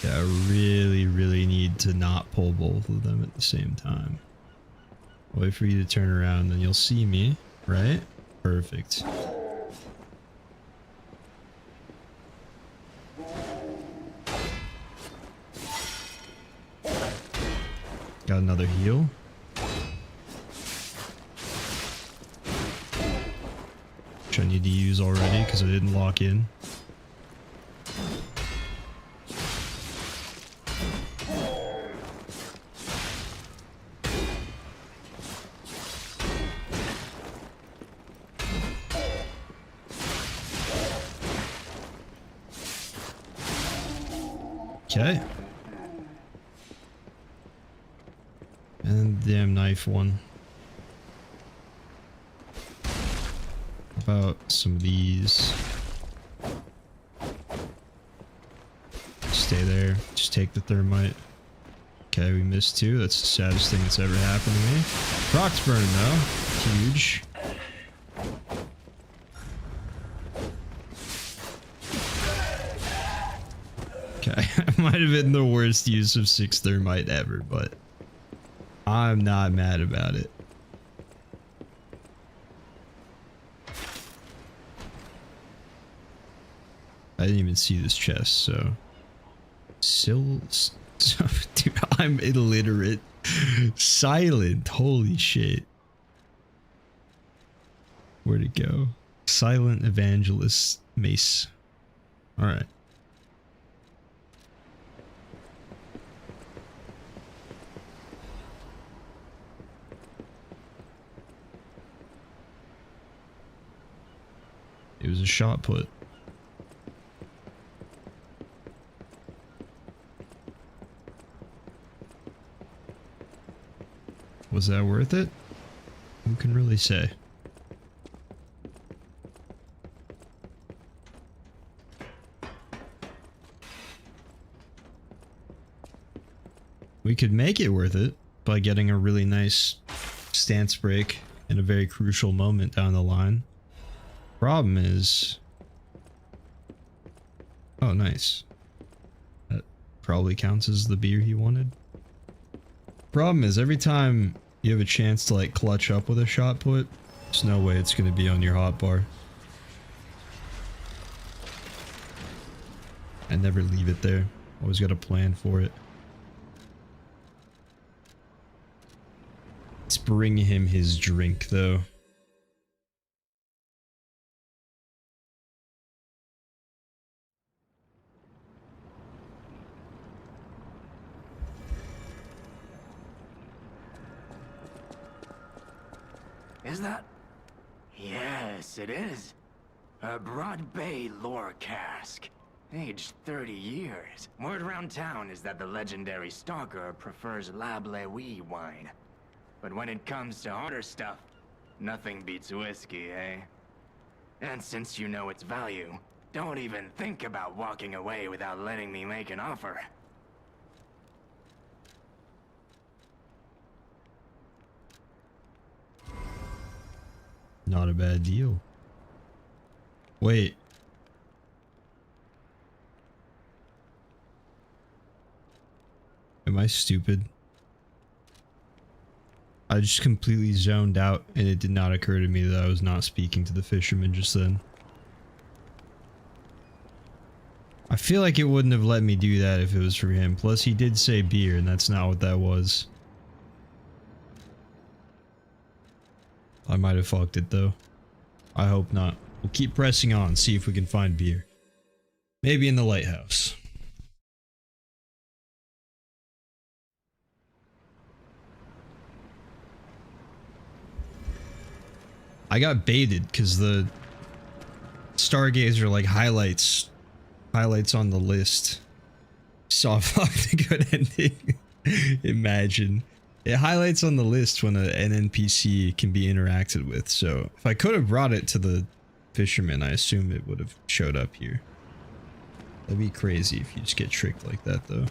Okay, I really need to not pull both of them at the same time. I'll wait for you to turn around, then you'll see me, right? Perfect. Got another heal. Which I need to use already because I didn't lock in. Okay. And the damn knife one. How about some of these? Stay there. Just take the thermite. Okay, we missed two. That's the saddest thing that's ever happened to me. Rock's burning though. Huge. Okay, might have been the worst use of 6 thermite ever, but I'm not mad about it. I didn't even see this chest, so... Dude, I'm illiterate. Silent, holy shit. Where'd it go? Silent Evangelist Mace. Alright. It was a shot put. Was that worth it? Who can really say? We could make it worth it by getting a really nice stance break in a very crucial moment down the line. Problem is... Oh, nice. That probably counts as the beer he wanted. Problem is, every time you have a chance to like clutch up with a shot put, there's no way it's going to be on your hotbar. I never leave it there. Always got a plan for it. Let's bring him his drink though. Is that? Yes, it is. A Broad Bay lore cask. Aged 30 years. Word around town is that the legendary stalker prefers Lab Lewy wine. But when it comes to harder stuff, nothing beats whiskey, eh? And since you know its value, don't even think about walking away without letting me make an offer. Not a bad deal. Wait. Am I stupid? I just completely zoned out and it did not occur to me that I was not speaking to the fisherman just then. I feel like it wouldn't have let me do that if it was for him. Plus he did say beer and that's not what that was. I might have fucked it though. I hope not. We'll keep pressing on, see if we can find beer. Maybe in the lighthouse. I got baited because the Stargazer like highlights on the list. Saw a fucking good ending. Imagine. It highlights on the list when an NPC can be interacted with, so if I could have brought it to the fisherman, I assume it would have showed up here. That'd be crazy if you just get tricked like that, though.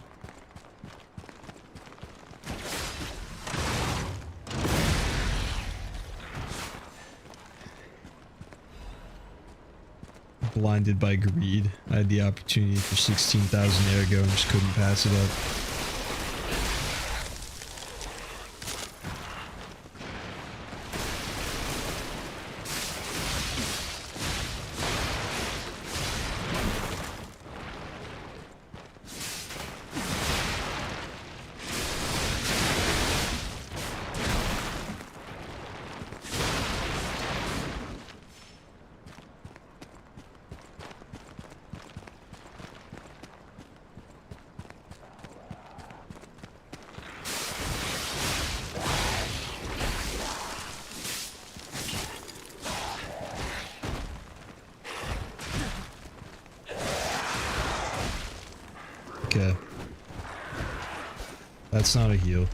blinded by greed. I had the opportunity for 16,000 ergo and just couldn't pass it up. Okay. That's not a heal.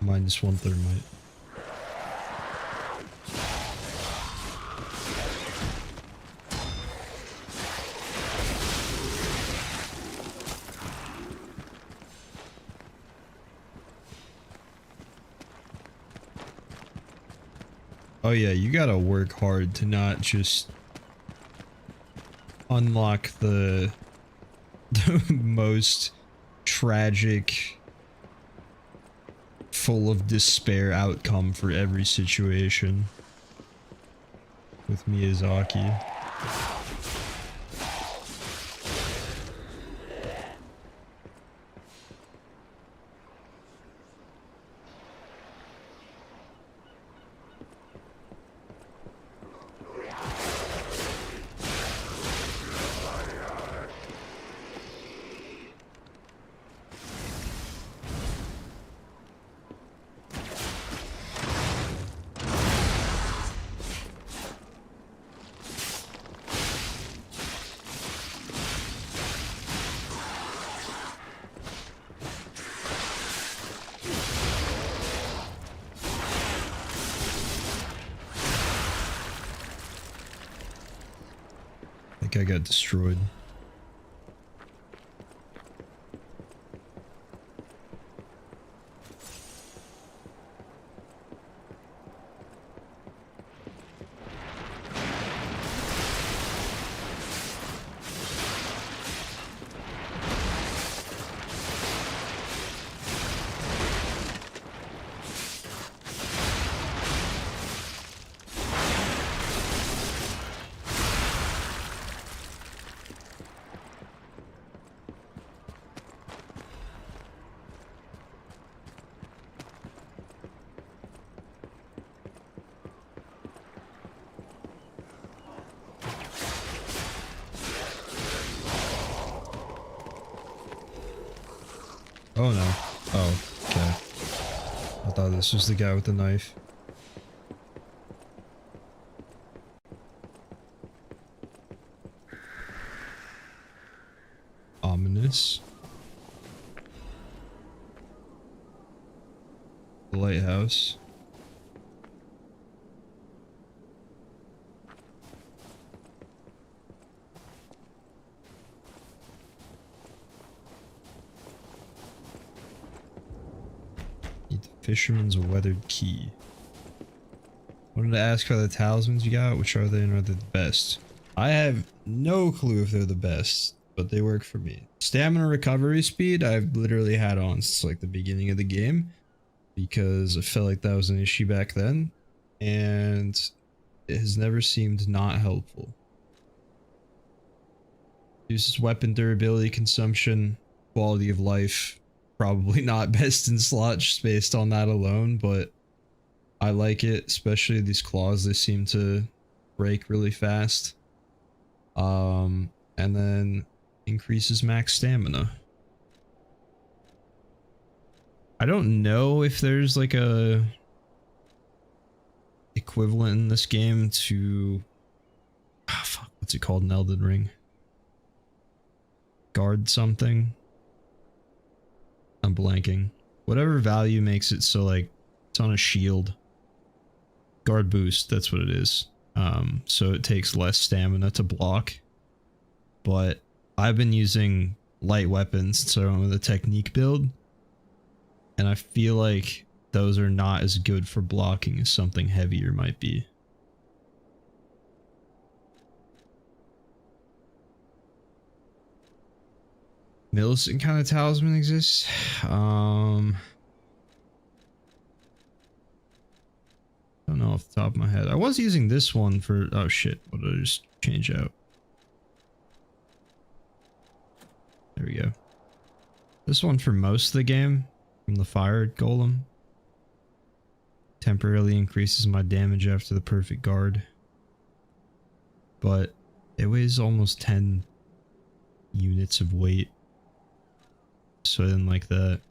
-1 thermite. Oh yeah, you gotta work hard to not just unlock the most tragic, full of despair outcome for every situation with Miyazaki. I think I got destroyed. Oh no. Oh, okay. I thought this was the guy with the knife. Ominous. The lighthouse. Fisherman's weathered key. Wanted to ask about the talismans you got. Which are they and are they the best? I have no clue if they're the best, but they work for me. Stamina recovery speed I've literally had on since like the beginning of the game because I felt like that was an issue back then and it has never seemed not helpful. Uses weapon durability, consumption, quality of life. Probably not best in slot just based on that alone, but I like it, especially these claws. They seem to break really fast. And then increases max stamina. I don't know if there's like a equivalent in this game to fuck, what's it called in Elden Ring? Guard something. I'm blanking. Whatever value makes it so like it's on a shield. Guard boost, that's what it is. So it takes less stamina to block. But I've been using light weapons, so I went with a technique build. And I feel like those are not as good for blocking as something heavier might be. Millicent kind of talisman exists. Don't know off the top of my head. I was using this one for... Oh shit, what did I just change out? There we go. This one for most of the game, from the fire golem. Temporarily increases my damage after the perfect guard. But it weighs almost 10 units of weight. So I didn't like that.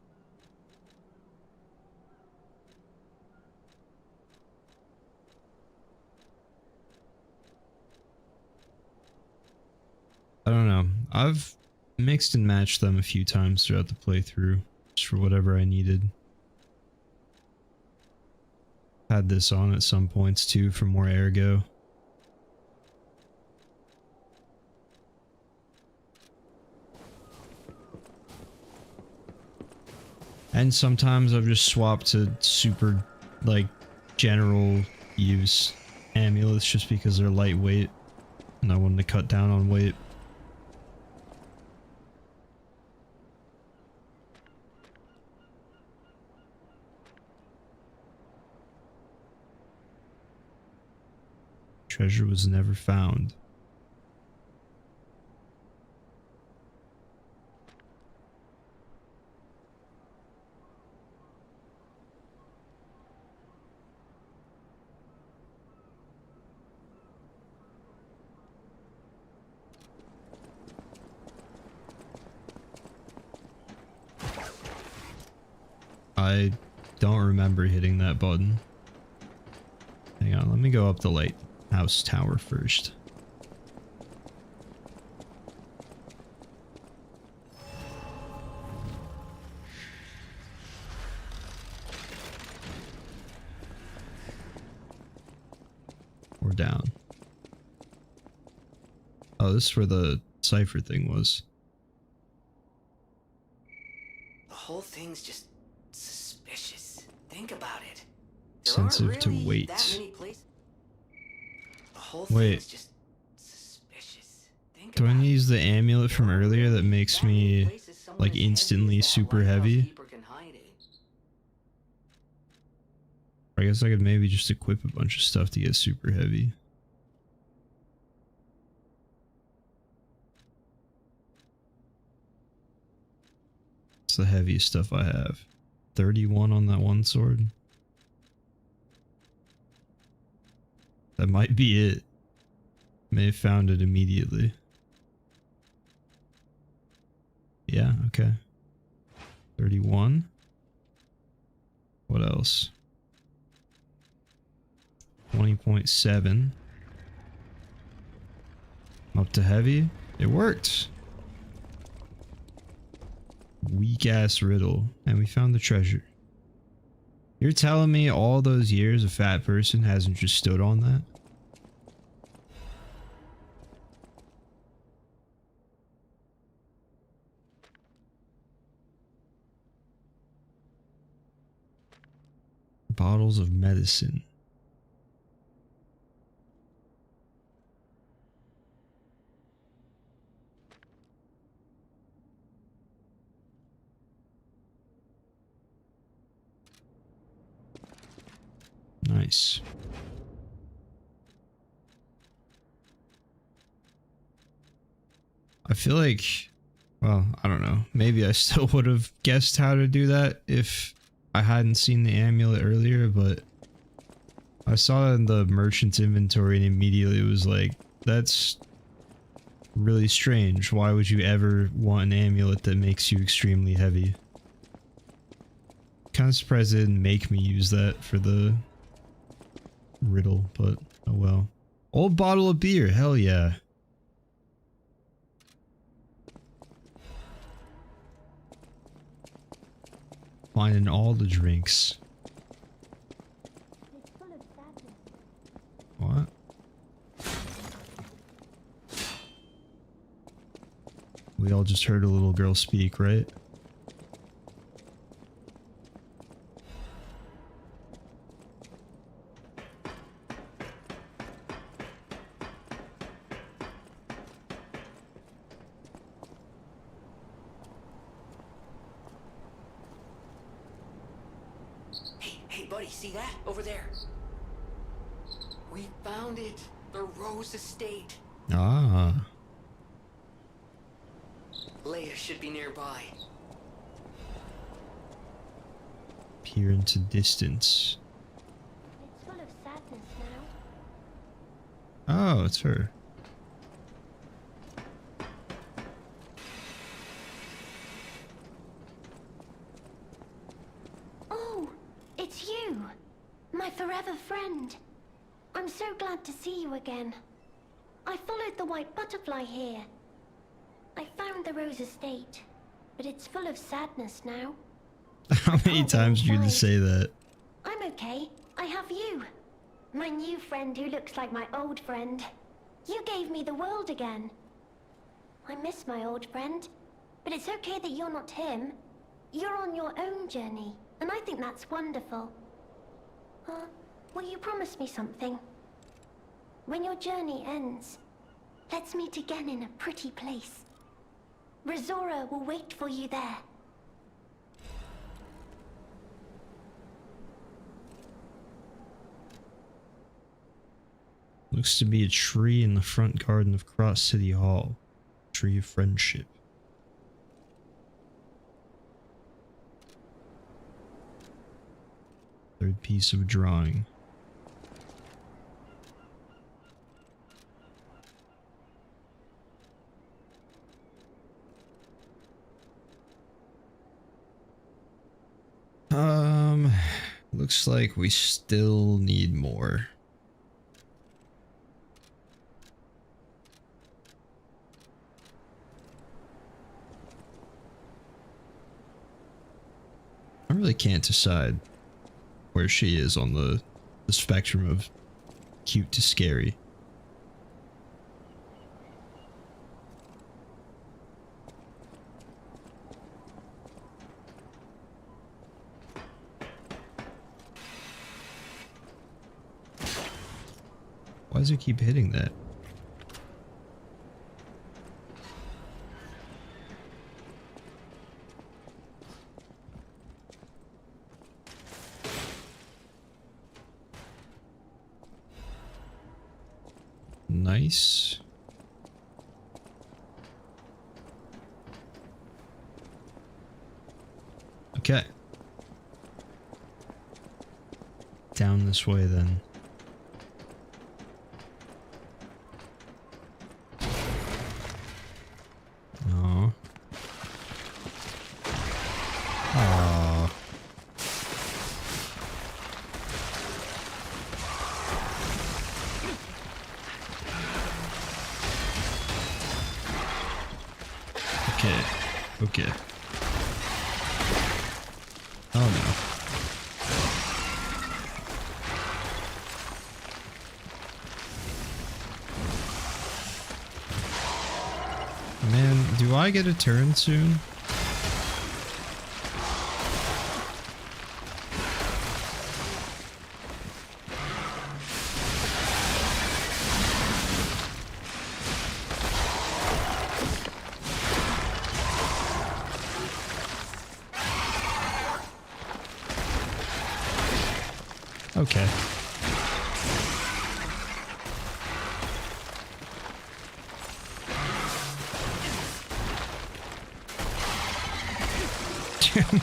I don't know. I've mixed and matched them a few times throughout the playthrough, just for whatever I needed. Had this on at some points too for more ergo. And sometimes I've just swapped to super, like, general use amulets just because they're lightweight and I wanted to cut down on weight. Treasure was never found. I don't remember hitting that button. Hang on, let me go up the lighthouse tower first. Or down. Oh, this is where the cipher thing was. The whole thing's just suspicious. Think about it. There Sensitive aren't to really weight. that many places. The whole Wait. thing's just suspicious. Think Do I about need to it. use the amulet from There aren't earlier that really makes that many me places someone like as heavy instantly as that super lighthouse heavy? keeper can hide it. I guess I could maybe just equip a bunch of stuff to get super heavy. It's the heaviest stuff I have. 31 on that one sword. That might be it. May have found it immediately. Yeah, okay. 31. What else? 20.7. Up to heavy. It worked. Weak ass riddle. And we found the treasure. You're telling me all those years a fat person hasn't just stood on that? Bottles of medicine. Nice. I feel like, well, I don't know. Maybe I still would have guessed how to do that if I hadn't seen the amulet earlier, but I saw it in the merchant's inventory and immediately it was like, that's really strange. Why would you ever want an amulet that makes you extremely heavy? Kind of surprised they didn't make me use that for the riddle, but oh well. Old bottle of beer, hell yeah. Finding all the drinks. What? We all just heard a little girl speak, right? Hey, buddy, see that? Over there. We found it. The Rose Estate. Ah. Leia should be nearby. Peer into distance. It's full of sadness now. Oh, it's her. Oh, it's you, my forever friend. I'm so glad to see you again. I followed the white butterfly here. I found the Rose Estate, but it's full of sadness now. How many times do you say that? I'm okay. I have you. My new friend who looks like my old friend. You gave me the world again. I miss my old friend, but it's okay that you're not him. You're on your own journey, and I think that's wonderful. Will you promise me something? When your journey ends, let's meet again in a pretty place. Razora will wait for you there. Looks to be a tree in the front garden of Cross City Hall. Tree of Friendship. Third piece of drawing. Looks like we still need more. I really can't decide where she is on the spectrum of cute to scary. Why does it keep hitting that? Nice. Okay. Down this way then. Oh. Aww. Okay. Okay. Oh no. Man, do I get a turn soon? Okay.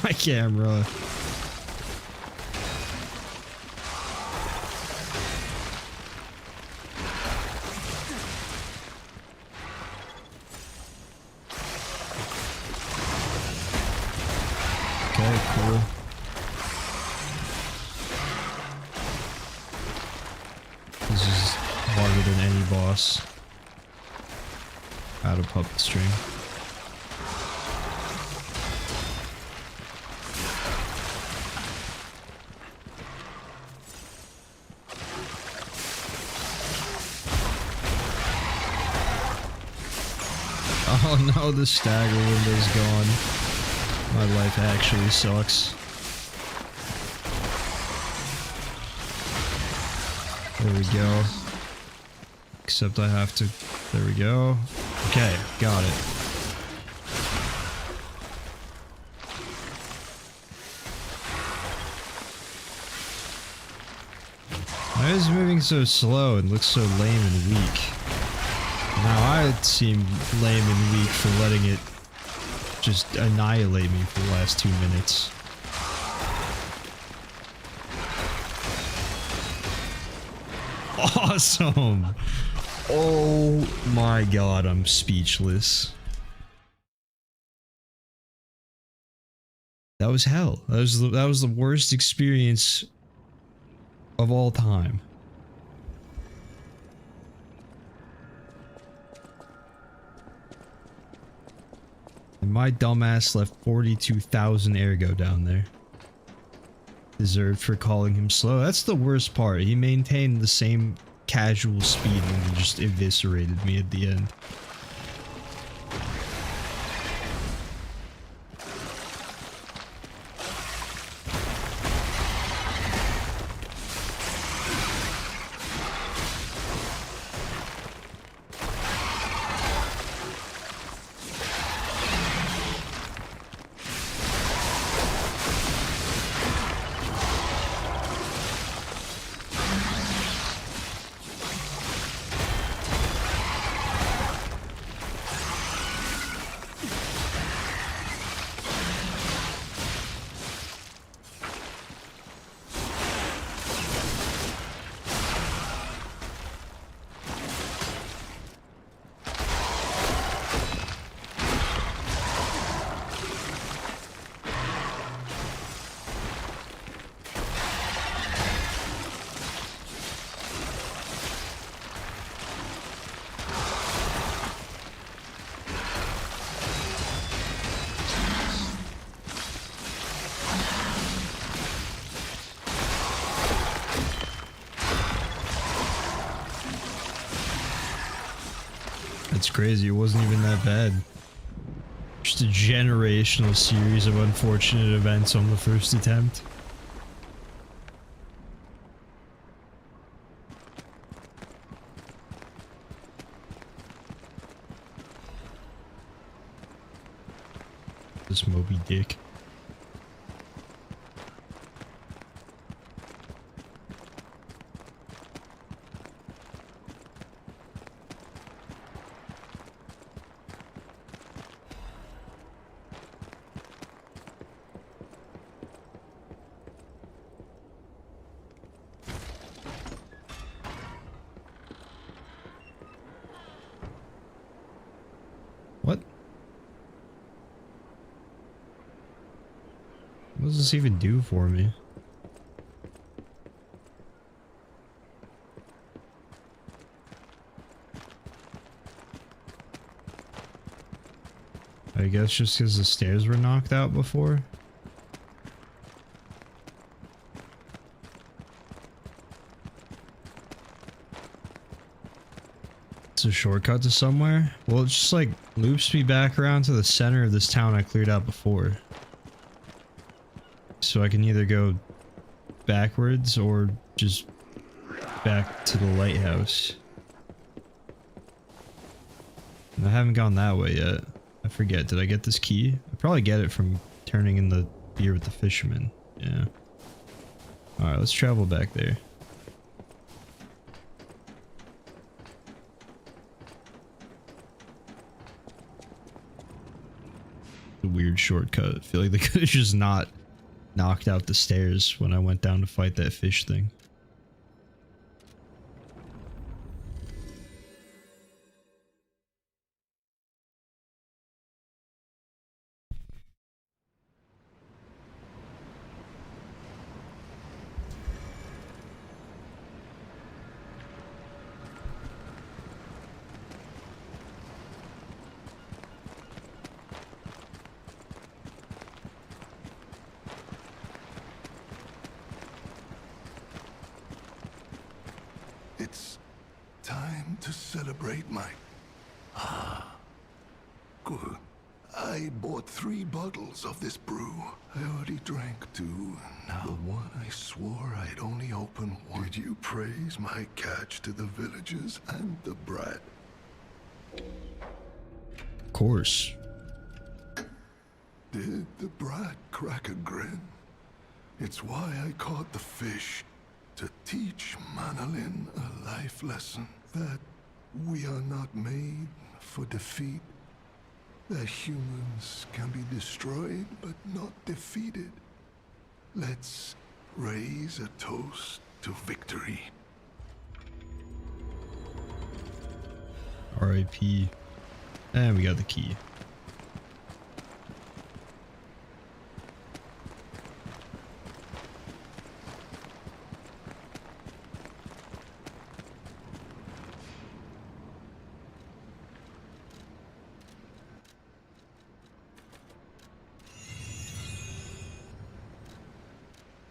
My camera. Okay, cool. This is harder than any boss out of puppet string. Oh no, the stagger window's gone. My life actually sucks. There we go. Except I have to... There we go. Okay, got it. Why is it moving so slow and looks so lame and weak? Now I seem lame and weak for letting it just annihilate me for the last 2 minutes. Awesome! Oh my god, I'm speechless. That was hell. That was the worst experience of all time. And my dumbass left 42,000 ergo down there. Deserved for calling him slow. That's the worst part. He maintained the same casual speed when he just eviscerated me at the end. That's crazy, it wasn't even that bad. Just a generational series of unfortunate events on the first attempt. This Moby Dick. What? What does this even do for me? I guess just because the stairs were knocked out before? It's a shortcut to somewhere? Well, it just like loops me back around to the center of this town I cleared out before. So I can either go backwards or just back to the lighthouse. And I haven't gone that way yet. I forget, did I get this key? I probably get it from turning in the beer with the fisherman. Yeah. Alright, let's travel back there. A weird shortcut. I feel like they could have just not knocked out the stairs when I went down to fight that fish thing. It's time to celebrate my... Good. I bought 3 bottles of this brew. I already drank 2, and now the one I swore I'd only open one. Did you praise my catch to the villagers and the brat? Of course. Did the brat crack a grin? It's why I caught the fish. to teach Manolin a life lesson that we are not made for defeat, that humans can be destroyed but not defeated. Let's raise a toast to victory. R.I.P. And we got the key.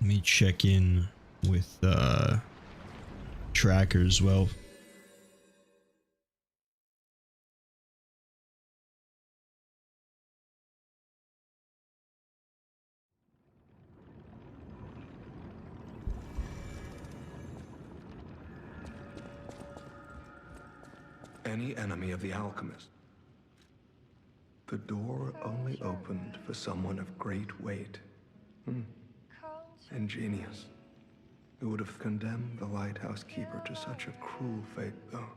Let me check in with Tracker as well. Any enemy of the alchemist. The door only opened for someone of great weight. Ingenious. Who would have condemned the lighthouse keeper to such a cruel fate, though?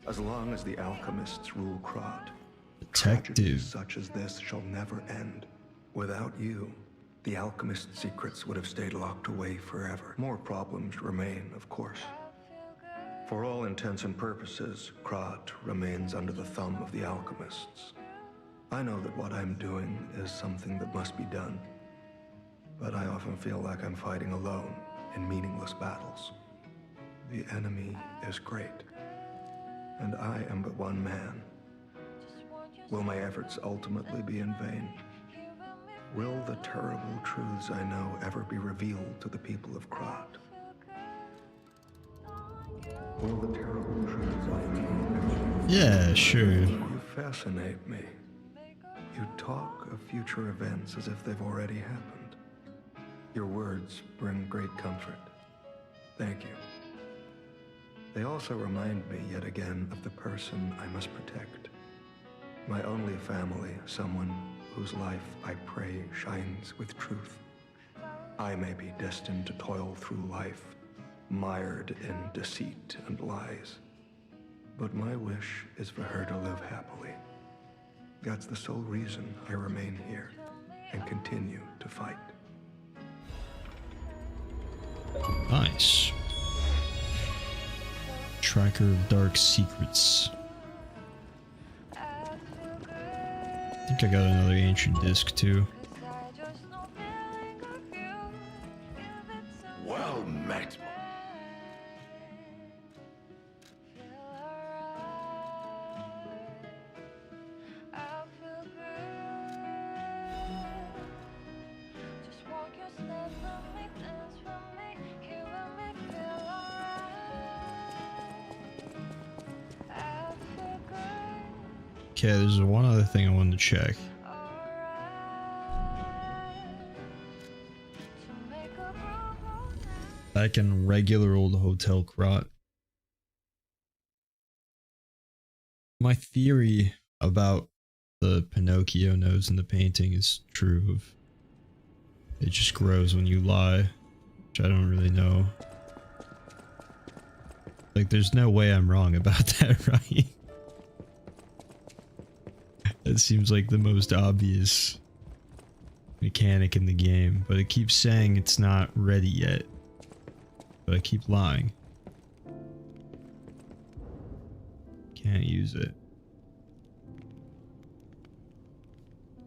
As long as the alchemists rule Krat, tragedies such as this shall never end. Without you, the alchemist secrets would have stayed locked away forever. More problems remain, of course. For all intents and purposes, Krat remains under the thumb of the alchemists. I know that what I'm doing is something that must be done, but I often feel like I'm fighting alone in meaningless battles. The enemy is great, and I am but one man. Will my efforts ultimately be in vain? Will the terrible truths I know ever be revealed to the people of Krat? Will the terrible truths I know? Yeah, sure. You fascinate me. You talk of future events as if they've already happened. Your words bring great comfort. Thank you. They also remind me yet again of the person I must protect. My only family, someone whose life I pray shines with truth. I may be destined to toil through life, mired in deceit and lies. But my wish is for her to live happily. That's the sole reason I remain here and continue to fight. Nice. Tracker of Dark Secrets. I think I got another ancient disc too. Well met. Okay, there's one other thing I wanted to check. Back in regular old Hotel Krat. My theory about the Pinocchio nose in the painting is true. Of it just grows when you lie, which I don't really know. Like, there's no way I'm wrong about that, right? That seems like the most obvious mechanic in the game, but it keeps saying it's not ready yet. But I keep lying. Can't use it.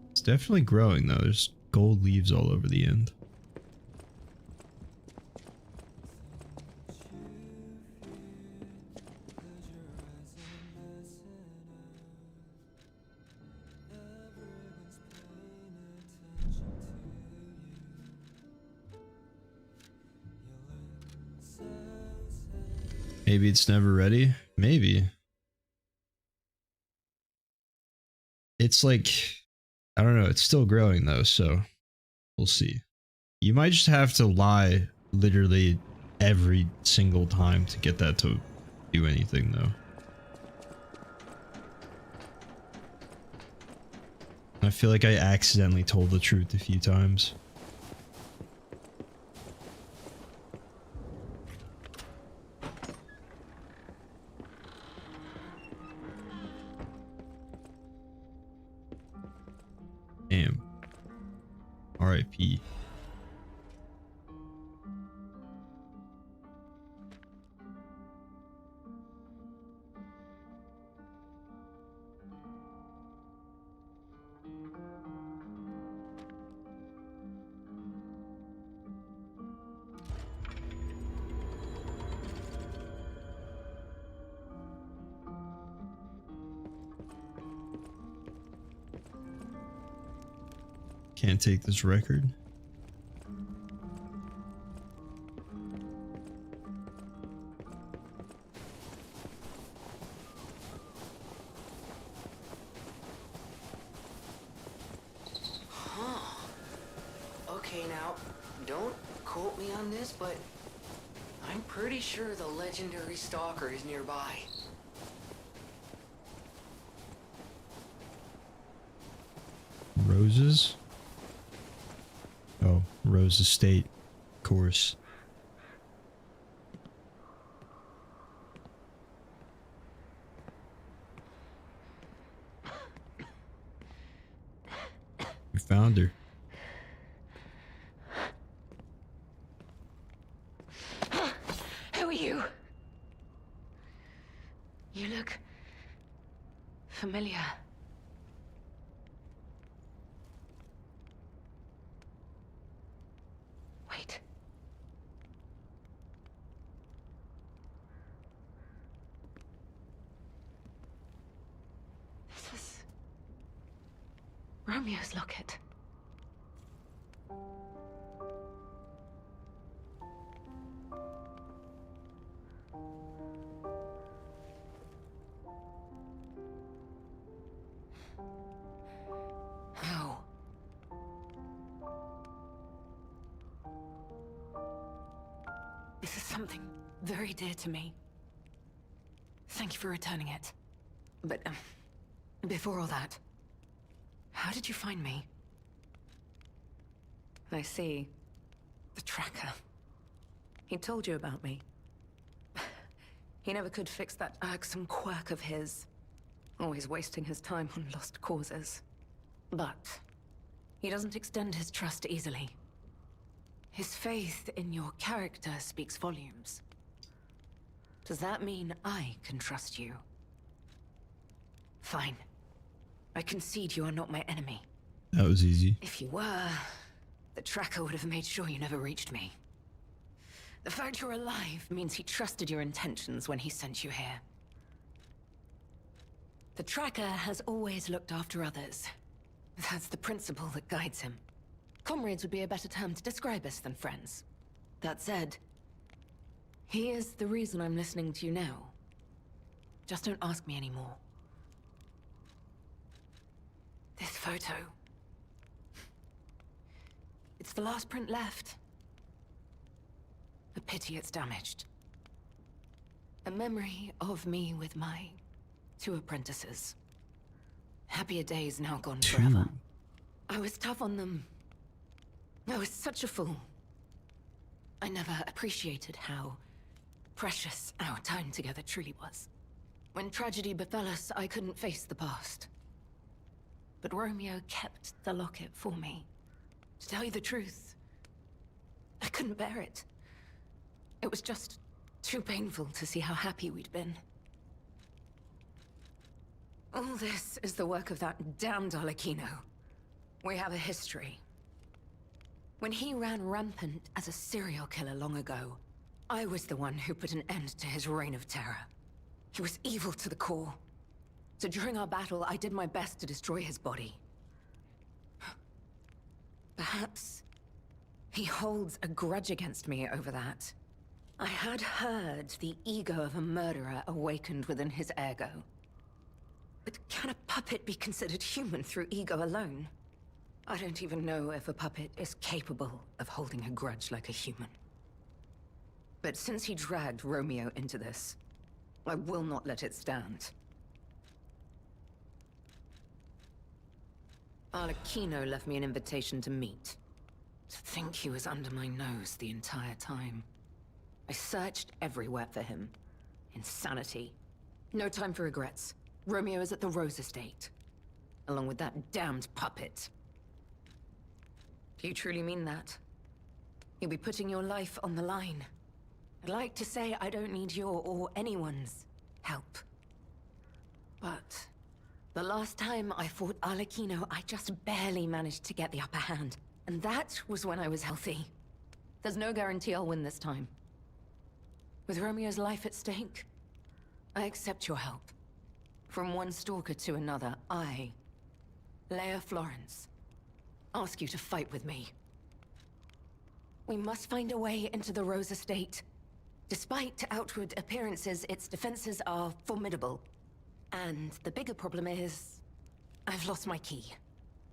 It's definitely growing though. There's gold leaves all over the end. Maybe it's never ready. Maybe. It's like, I don't know. It's still growing though, so we'll see. You might just have to lie literally every single time to get that to do anything though. I feel like I accidentally told the truth a few times. R.I.P. Can't take this record. Okay, now, don't quote me on this, but I'm pretty sure the legendary stalker is nearby. Roses? Oh, Rose Estate. Of course. We found her. Who are you? You look familiar. Wait. This is Romeo's locket. How? This is something very dear to me. Thank you for returning it. But, before all that, how did you find me? I see. The tracker. He told you about me. He never could fix that irksome quirk of his. Always wasting his time on lost causes. But he doesn't extend his trust easily. His faith in your character speaks volumes. Does that mean I can trust you? Fine. I concede you are not my enemy. That was easy. If you were, the tracker would have made sure you never reached me. The fact you're alive means he trusted your intentions when he sent you here. The tracker has always looked after others. That's the principle that guides him. Comrades would be a better term to describe us than friends. That said, he is the reason I'm listening to you now. Just don't ask me anymore. This photo. It's the last print left. A pity it's damaged. A memory of me with my 2 apprentices. Happier days now gone forever. I was tough on them. I was such a fool. I never appreciated how precious our time together truly was. When tragedy befell us, I couldn't face the past. But Romeo kept the locket for me. To tell you the truth, I couldn't bear it. It was just too painful to see how happy we'd been. All this is the work of that damned Arlecchino. We have a history. When he ran rampant as a serial killer long ago, I was the one who put an end to his reign of terror. He was evil to the core. So during our battle, I did my best to destroy his body. Perhaps he holds a grudge against me over that. I had heard the ego of a murderer awakened within his ego. But can a puppet be considered human through ego alone? I don't even know if a puppet is capable of holding a grudge like a human. But since he dragged Romeo into this, I will not let it stand. Arlecchino left me an invitation to meet. To think he was under my nose the entire time. I searched everywhere for him. Insanity. No time for regrets. Romeo is at the Rose Estate. Along with that damned puppet. Do you truly mean that? You'll be putting your life on the line. I'd like to say I don't need your or anyone's help. But the last time I fought Arlecchino, I just barely managed to get the upper hand. And that was when I was healthy. There's no guarantee I'll win this time. With Romeo's life at stake, I accept your help. From one stalker to another, I, Leia Florence, ask you to fight with me. We must find a way into the Rose Estate. Despite outward appearances, its defenses are formidable. And the bigger problem is, I've lost my key.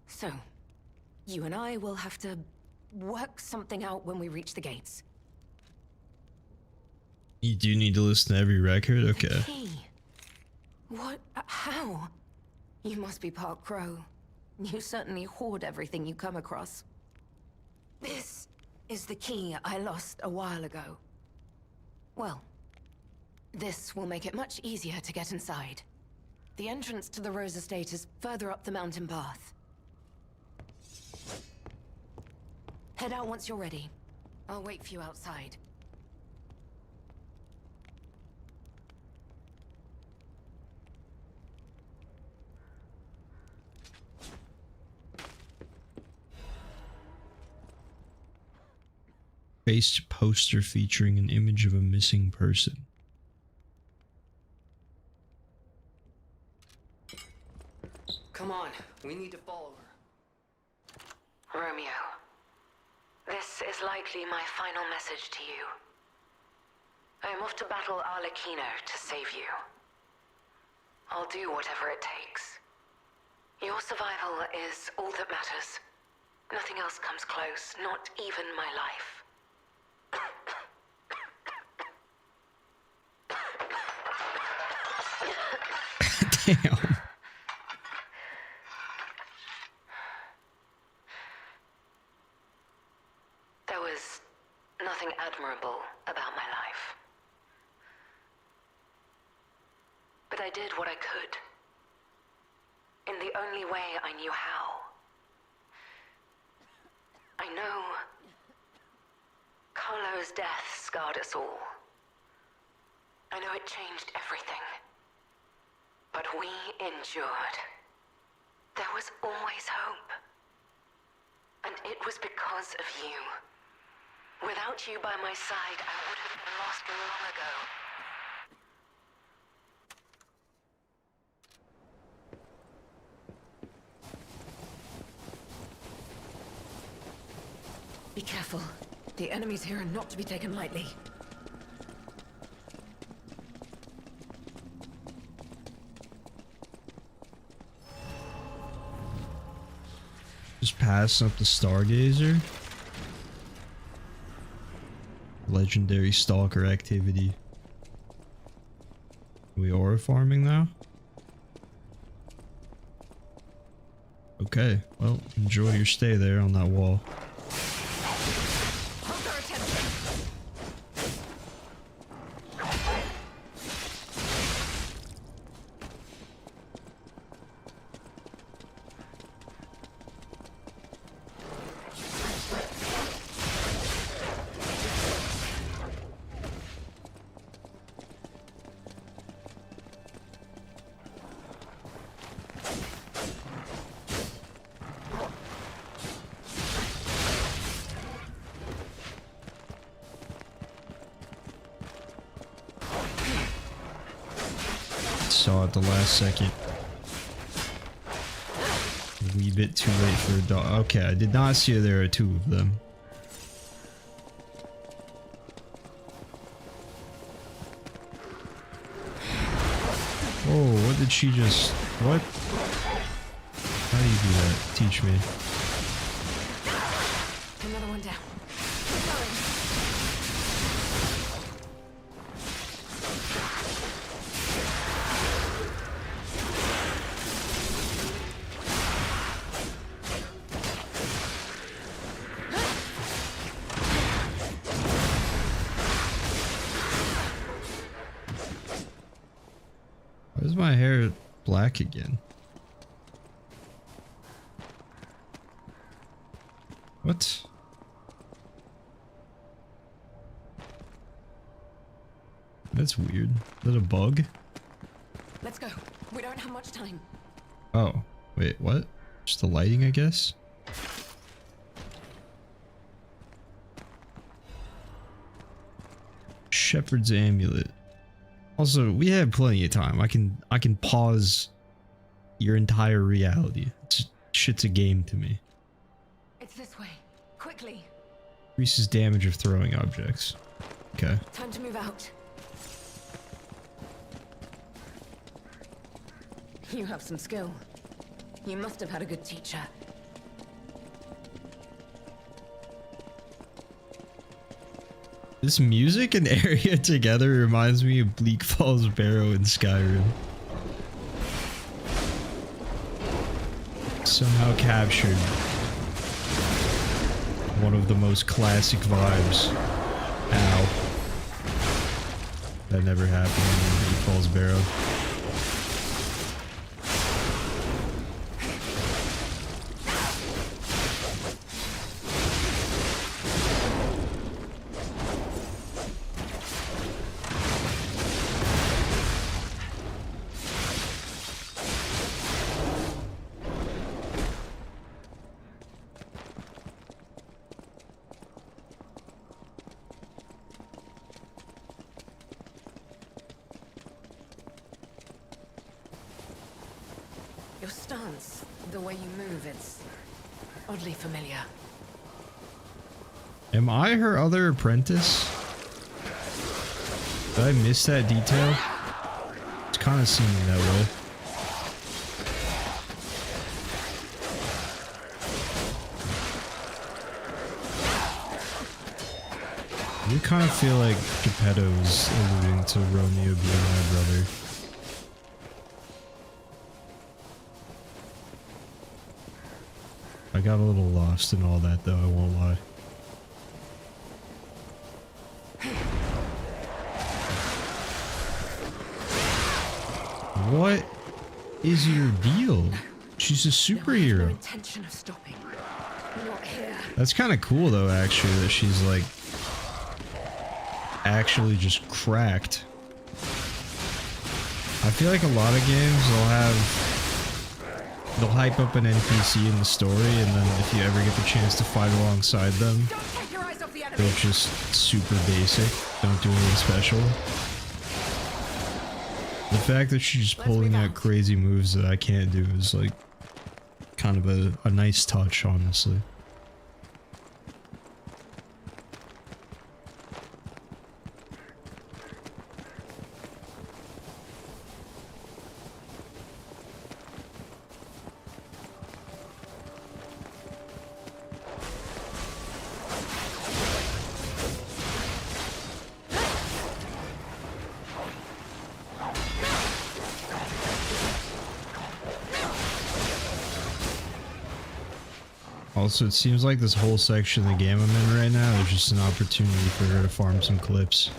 So, you and I will have to work something out when we reach the gates. You do need to listen to every record? Okay. Key? What? How? You must be part Crow. You certainly hoard everything you come across. This is the key I lost a while ago. Well, this will make it much easier to get inside. The entrance to the Rose Estate is further up the mountain path. Head out once you're ready. I'll wait for you outside. Faced poster featuring an image of a missing person. Come on, we need to follow her. Romeo, this is likely my final message to you. I am off to battle Arlecchino to save you. I'll do whatever it takes. Your survival is all that matters. Nothing else comes close, not even my life. Damn. There was nothing admirable about my life. But I did what I could. In the only way I knew how. I know Carlo's death scarred us all. I know it changed everything. But we endured. There was always hope. And it was because of you. Without you by my side, I would have been lost long ago. Be careful. The enemies here are not to be taken lightly. Just passing up the Stargazer. Legendary stalker activity. We aura farming now? Okay, well, enjoy your stay there on that wall. Hold our attention. Saw at the last second. A wee bit too late for a dog. Okay, I did not see there are two of them. Oh, what did she just... What? How do you do that? Teach me. Another one down. Why is my hair black again? What? That's weird. Is that a bug? Let's go. We don't have much time. Oh, wait, what? Just the lighting, I guess? Shepherd's amulet. Also, we have plenty of time. I can pause your entire reality. Shit's a game to me. It's this way. Quickly. Increases damage of throwing objects. Okay. Time to move out. You have some skill. You must have had a good teacher. This music and area together reminds me of Bleak Falls Barrow in Skyrim. Somehow captured one of the most classic vibes. Ow. That never happened in Bleak Falls Barrow. Your stance, the way you move, it's oddly familiar. Am I her other apprentice? Did I miss that detail? It's kind of seeming that way. I do kind of feel like Geppetto's alluding to Romeo being my brother. I got a little lost in all that though, I won't lie. What is your deal? She's a superhero. No intention of stopping. Not here. That's kind of cool though, actually, that she's like actually just cracked. I feel like a lot of games they'll hype up an NPC in the story, and then if you ever get the chance to fight alongside them, Don't take your eyes off the enemy. they're just super basic, don't do anything special. The fact that she's pulling out crazy moves that I can't do is like kind of a nice touch, honestly. Also, it seems like this whole section of the game I'm in right now is just an opportunity for her to farm some clips.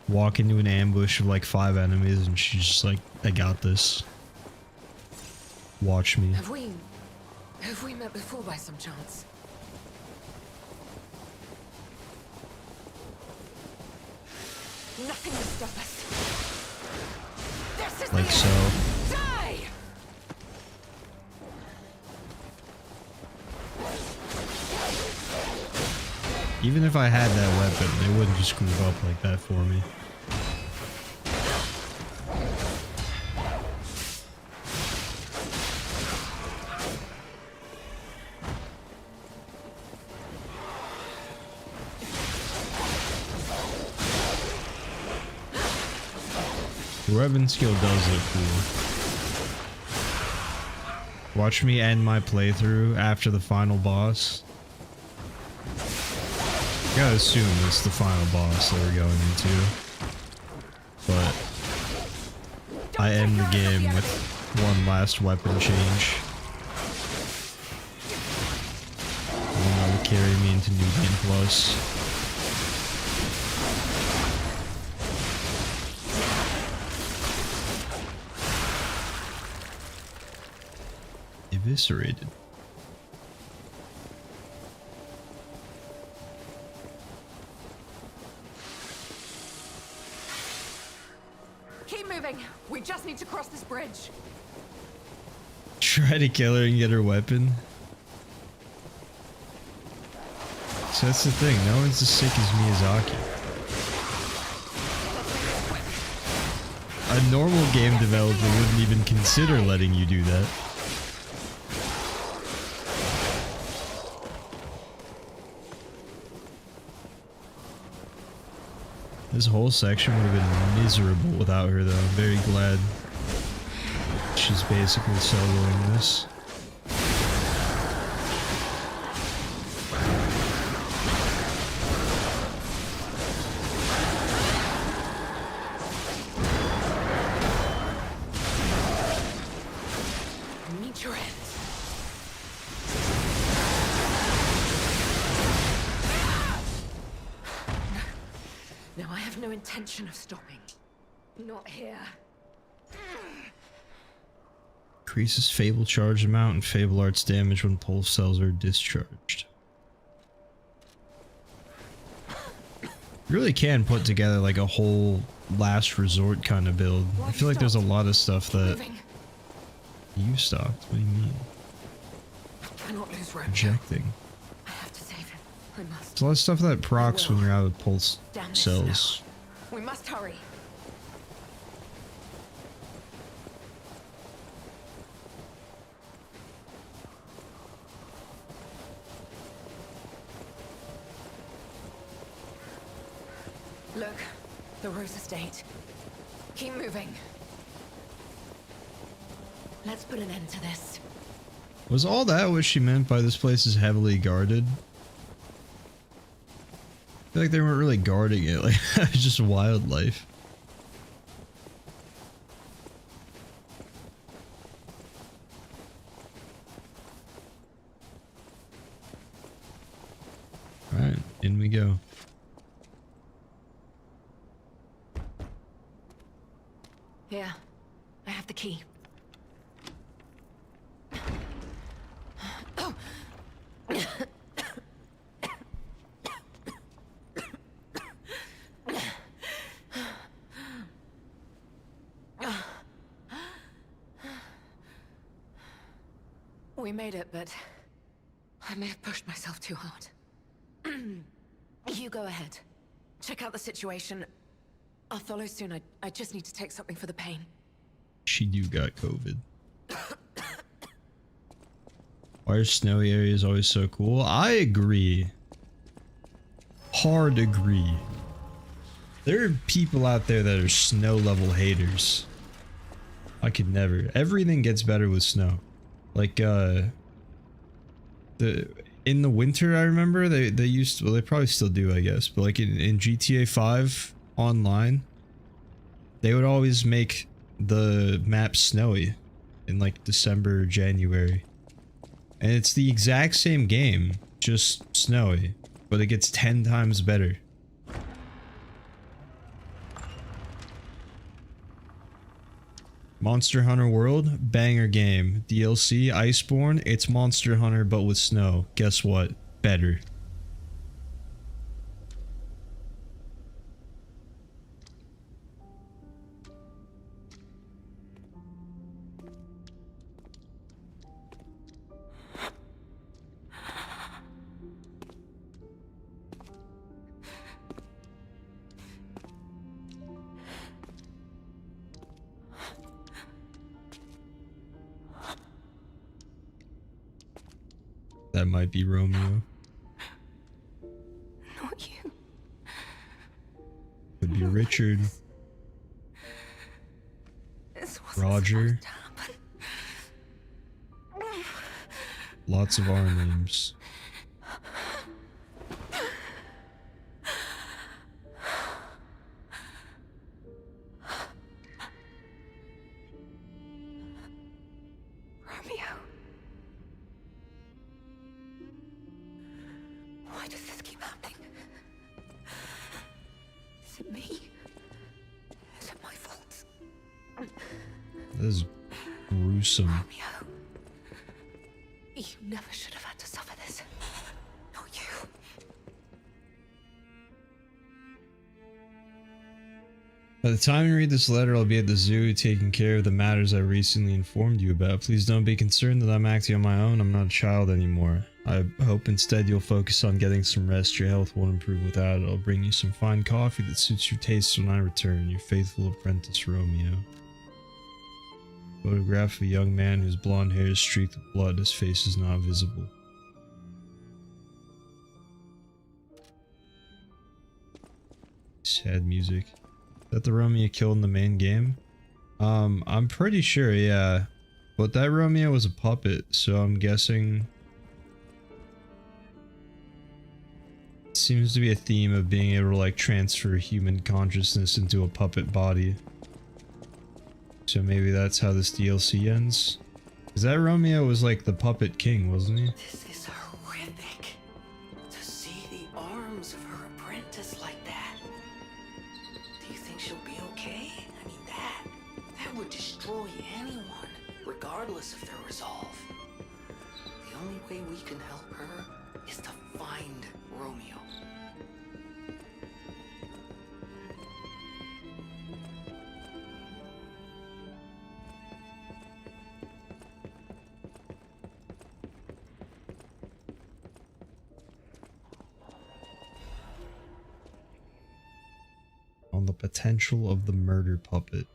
Walk into an ambush of like 5 enemies and she's just like, I got this. Watch me. Have we met before by some chance? Nothing will stop us. This is Like the so. end. Die! Even if I had that weapon, they wouldn't just group up like that for me. The weapon skill does look cool. Watch me end my playthrough after the final boss. I gotta assume it's the final boss that we're going into. But I end the game with one last weapon change. And that will carry me into New Game Plus. Eviscerated. bridge. Try to kill her and get her weapon. So that's the thing, no one's as sick as Miyazaki. A normal game developer wouldn't even consider letting you do that. This whole section would have been miserable without her though. I'm very glad she's basically soloing this. Meet your end. No, I have no intention of stopping. Not here. Increases Fable charge amount and Fable Arts damage when pulse cells are discharged. You really can put together like a whole last resort kind of build. I feel like there's a lot of stuff that you stopped. What do you mean? I cannot lose Romeo. Rejecting. I have to save him. I must. There's a lot of stuff that procs when you're out of pulse Damn this cells. now. We must hurry. Look, the Rose Estate. Keep moving. Let's put an end to this. Was all that what she meant by this place is heavily guarded? I feel like they weren't really guarding it, like it was just wildlife. Alright, in we go. Here, I have the key. We made it, but I may have pushed myself too hard. You go ahead. Check out the situation. I'll follow soon. I just need to take something for the pain. She do got COVID. Why are snowy areas always so cool? I agree. Hard agree. There are people out there that are snow level haters. I could never. Everything gets better with snow. Like in the winter, I remember they used to, well, they probably still do, I guess, but like in GTA 5 online, they would always make the map snowy in like December or January, and it's the exact same game, just snowy, but it gets 10 times better. Monster Hunter World, banger game. DLC, Iceborne, it's Monster Hunter but with snow. Guess what? Better. That might be Romeo. Not you. Could be Richard. This wasn't Roger. supposed to happen. Lots of our names. Romeo. Why does this keep happening? Is it me? Is it my fault? This is gruesome. Romeo. You never should have had to suffer this. Not you. I feel By the time you read this letter, I'll be at the zoo taking care of the matters I recently informed you about. Please don't be concerned that I'm acting on my own. I'm not a child anymore. I hope instead you'll focus on getting some rest. Your health won't improve without it. I'll bring you some fine coffee that suits your taste when I return. Your faithful apprentice, Romeo. Photograph of a young man whose blonde hair is streaked with blood. His face is not visible. Sad music. Is that the Romeo you killed in the main game? I'm pretty sure, yeah. But that Romeo was a puppet, so I'm guessing... It seems to be a theme of being able to, like, transfer human consciousness into a puppet body. So maybe that's how this DLC ends? Because that Romeo was, like, the puppet king, wasn't he? This is horrific. To see the arms of her apprentice like that. Do you think she'll be okay? I mean, that would destroy anyone, regardless of their resolve. The only way we can help her is to find Romeo. On the potential of the murder puppet.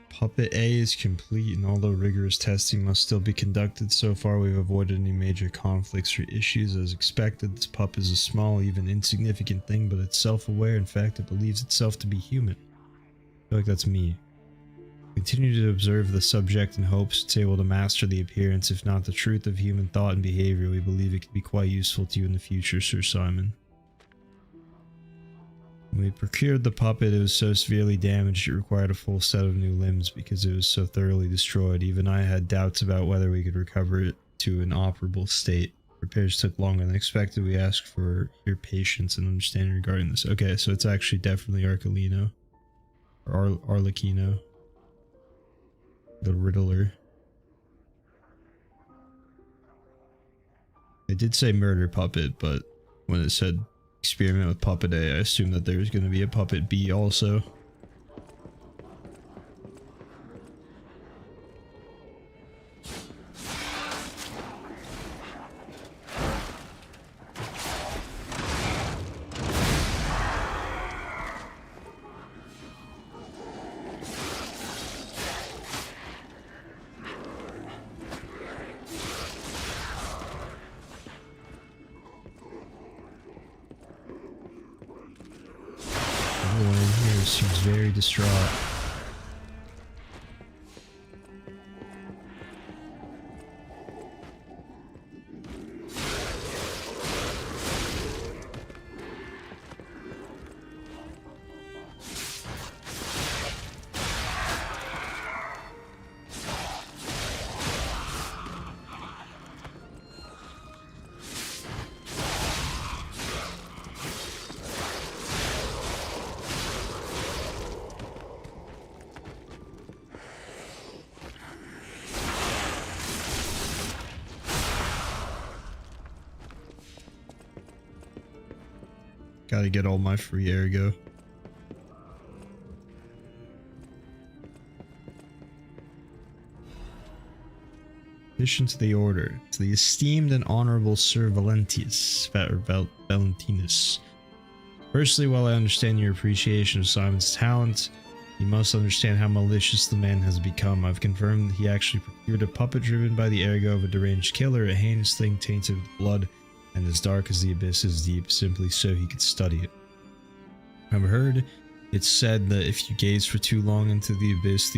Puppet A is complete, and although rigorous testing must still be conducted, so far we've avoided any major conflicts or issues. As expected, this pup is a small, even insignificant thing, but it's self-aware. In fact, it believes itself to be human. I feel like that's me. Continue to observe the subject in hopes it's able to master the appearance, if not the truth, of human thought and behavior. We believe it could be quite useful to you in the future, Sir Simon. When we procured the puppet, it was so severely damaged it required a full set of new limbs because it was so thoroughly destroyed. Even I had doubts about whether we could recover it to an operable state. Repairs took longer than expected. We ask for your patience and understanding regarding this. Okay, so it's actually definitely Arcolino. Or Arlecchino. The Riddler. It did say murder puppet, but when it said experiment with puppet A, I assumed that there was going to be a puppet B also. Everyone in here seems very distraught. Gotta get all my free ergo. Addition to the order. To the esteemed and honorable Sir Valentinus. Firstly, while I understand your appreciation of Simon's talent, you must understand how malicious the man has become. I've confirmed that he actually procured a puppet driven by the ergo of a deranged killer, a heinous thing tainted with blood, and as dark as the abyss is deep, simply so he could study it. I've heard it said that if you gaze for too long into the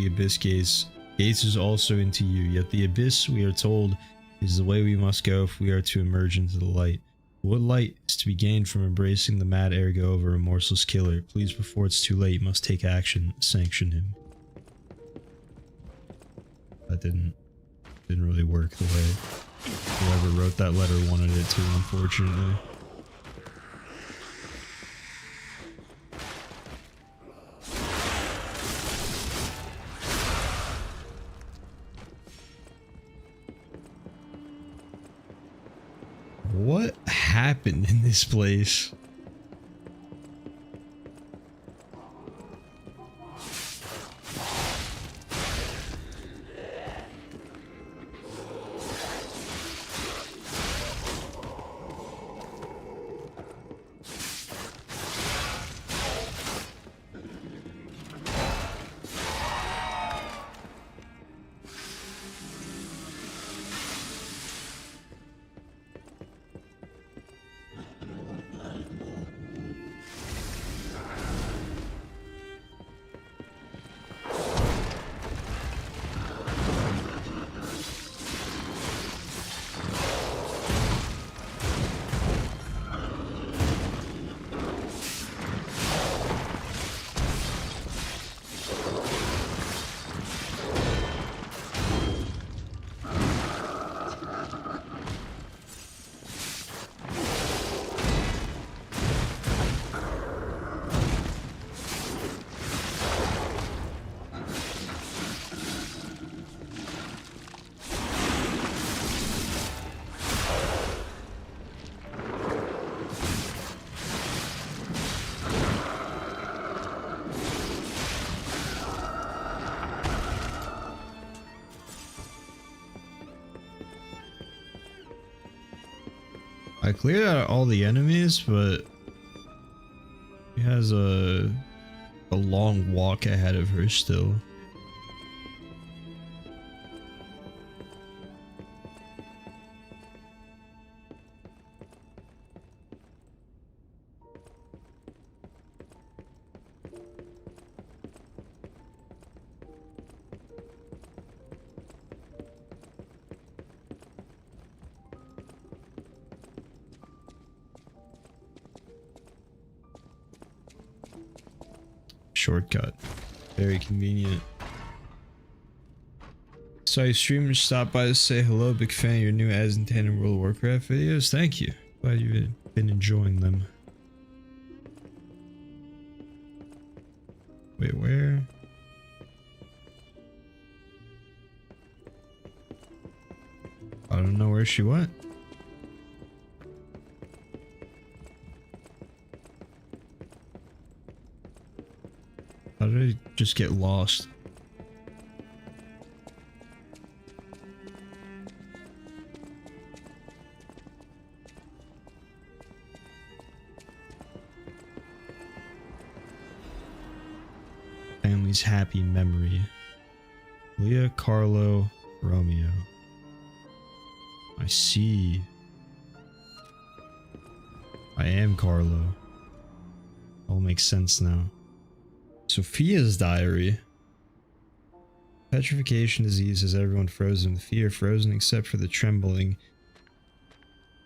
abyss gazes also into you. Yet the abyss, we are told, is the way we must go if we are to emerge into the light. What light is to be gained from embracing the mad ergo of a remorseless killer? Please, before it's too late, you must take action. Sanction him. That didn't really work the way whoever wrote that letter wanted it to, unfortunately. happened in this place? I cleared out all the enemies, but she has a long walk ahead of her still. Shortcut. Very convenient. So you streamers stopped by to say hello. Big fan of your new Azantan and World of Warcraft videos. Thank you. Glad you've been enjoying them. Wait, where? I don't know where she went. How did I just get lost? Family's happy memory. Leah, Carlo, Romeo. I see. I am Carlo. All makes sense now. Sophia's diary. Petrification disease has everyone frozen with fear, frozen except for the trembling.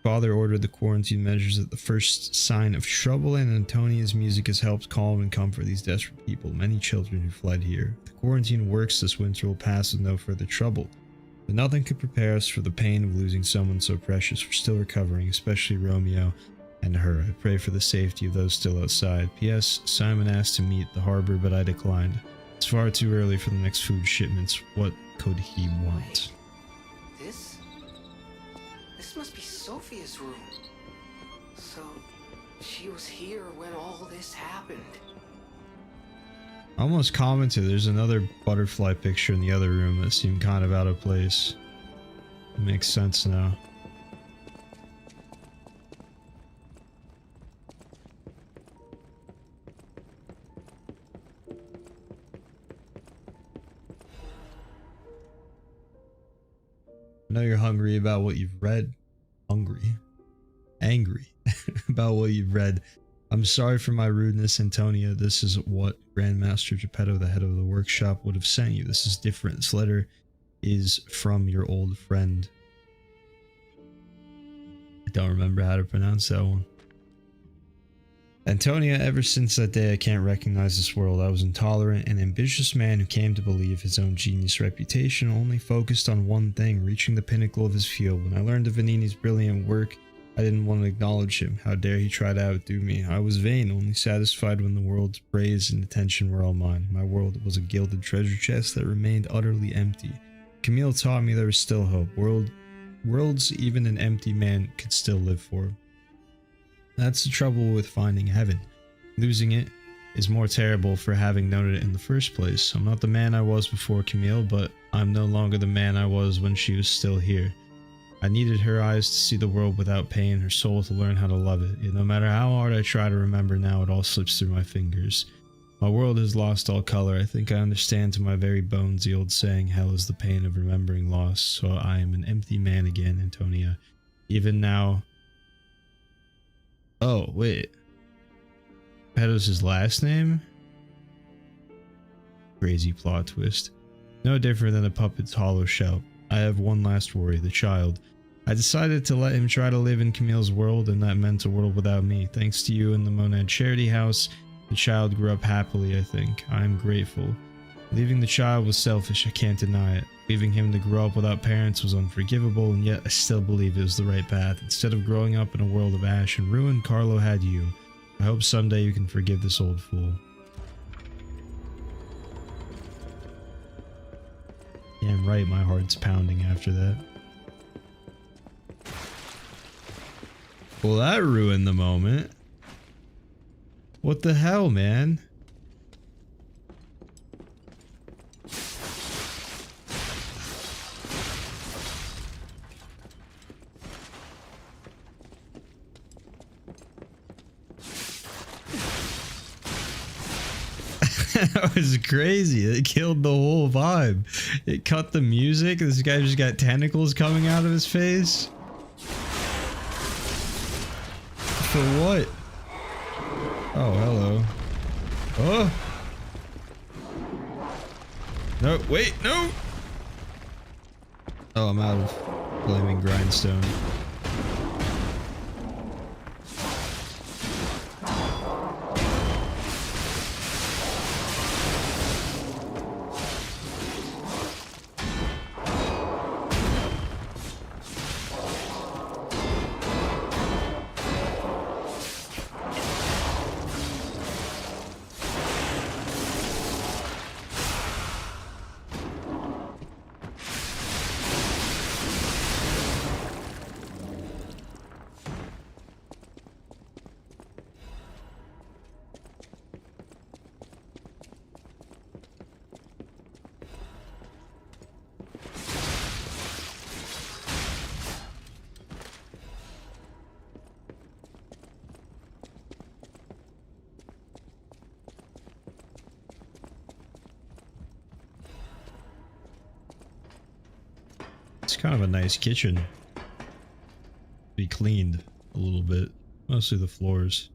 Father ordered the quarantine measures at the first sign of trouble, and Antonia's music has helped calm and comfort these desperate people, many children who fled here. If the quarantine works, this winter will pass with no further trouble. But nothing could prepare us for the pain of losing someone so precious. We're still recovering, especially Romeo and her. I pray for the safety of those still outside. P.S. Simon asked to meet at the harbor, but I declined. It's far too early for the next food shipments. What could he want? This must be Sophia's room. So, she was here when all this happened. I almost commented there's another butterfly picture in the other room that seemed kind of out of place. It makes sense now. I know you're hungry about what you've read. Angry about what you've read. I'm sorry for my rudeness, Antonia. This is what Grandmaster Geppetto, the head of the workshop, would have sent you. This is different. This letter is from your old friend. I don't remember how to pronounce that one. Antonia, ever since that day I can't recognize this world. I was intolerant, an ambitious man who came to believe his own genius reputation, only focused on one thing, reaching the pinnacle of his field. When I learned of Vanini's brilliant work, I didn't want to acknowledge him. How dare he try to outdo me? I was vain, only satisfied when the world's praise and attention were all mine. My world was a gilded treasure chest that remained utterly empty. Camille taught me there was still hope. Worlds even an empty man could still live for. That's the trouble with finding heaven. Losing it is more terrible for having known it in the first place. I'm not the man I was before Camille, but I'm no longer the man I was when she was still here. I needed her eyes to see the world without pain, her soul to learn how to love it. Yet no matter how hard I try to remember now, it all slips through my fingers. My world has lost all color. I think I understand to my very bones the old saying, hell is the pain of remembering loss. So I am an empty man again, Antonia. Even now... Oh, wait. That was his last name? Crazy plot twist. No different than a puppet's hollow shell. I have one last worry, the child. I decided to let him try to live in Camille's world, and that meant a world without me. Thanks to you and the Monad Charity House, the child grew up happily, I think. I am grateful. Leaving the child was selfish, I can't deny it. Leaving him to grow up without parents was unforgivable, and yet I still believe it was the right path. Instead of growing up in a world of ash and ruin, Carlo had you. I hope someday you can forgive this old fool. Damn right, my heart's pounding after that. Well, that ruined the moment. What the hell, man? That was crazy. It killed the whole vibe. It cut the music. This guy just got tentacles coming out of his face. For what? Oh, hello. Oh! No, wait, no! Oh, I'm out of Flaming Grindstone. It's kind of a nice kitchen. Be cleaned a little bit. Mostly the floors.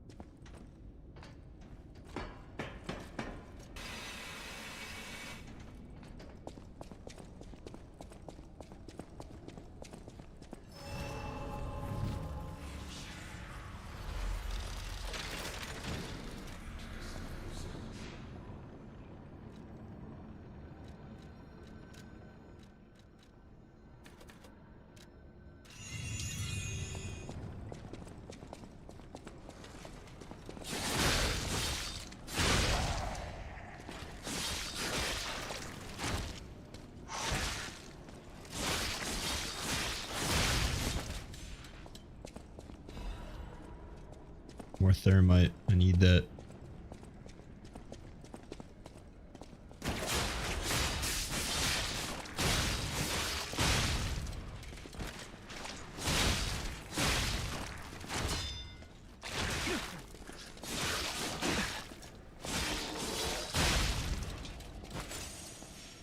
More thermite. I need that.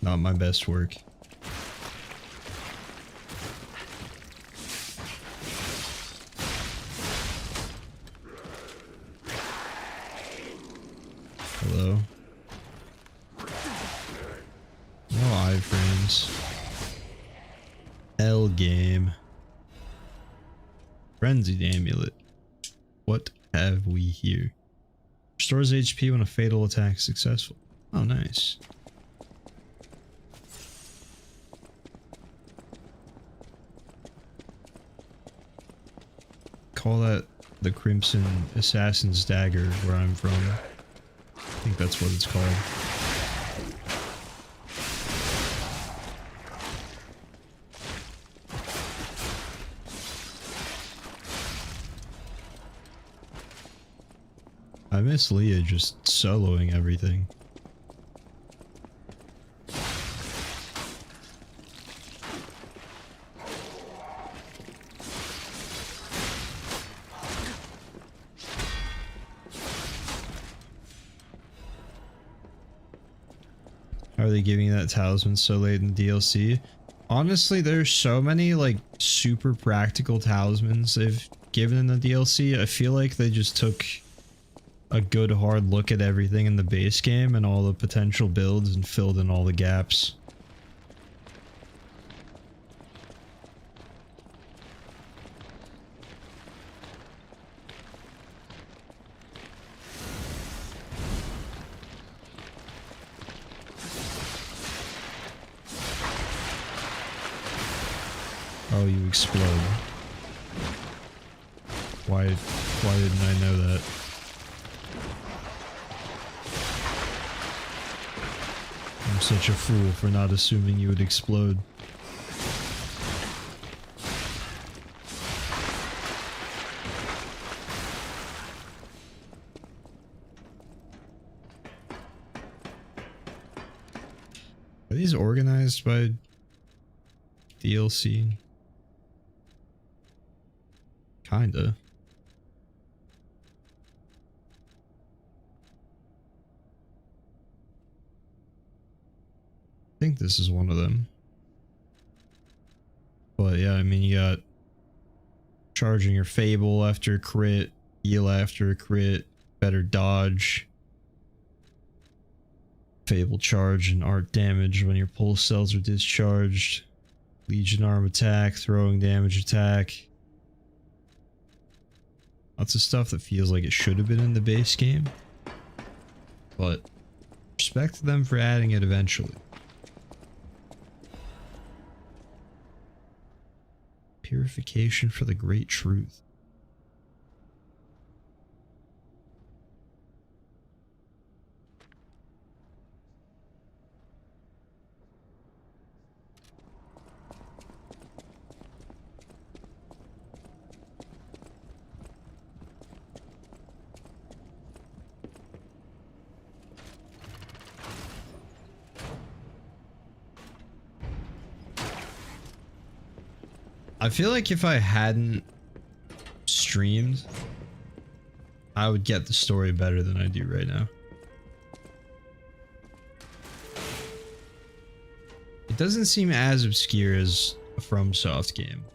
Not my best work. Hello. No iframes. L game. Frenzied amulet. What have we here? Restores HP when a fatal attack is successful. Oh, nice. Call that the Crimson Assassin's Dagger where I'm from. I think that's what it's called. miss Leah just soloing everything. How are they giving you that talisman so late in DLC? Honestly, there's so many like super practical talismans they've given in the DLC. I feel like they just took a good hard look at everything in the base game and all the potential builds and filled in all the gaps. Oh, you explode. Why didn't I know that? I'm such a fool for not assuming you would explode. Are these organized by DLC? Kinda. I think this is one of them. But yeah, I mean, you got charging your Fable after a crit, heal after a crit, better dodge, Fable charge and art damage when your pulse cells are discharged, Legion arm attack, throwing damage attack. Lots of stuff that feels like it should have been in the base game. But respect to them for adding it eventually. Purification for the great truth. I feel like if I hadn't streamed, I would get the story better than I do right now. It doesn't seem as obscure as a FromSoft game.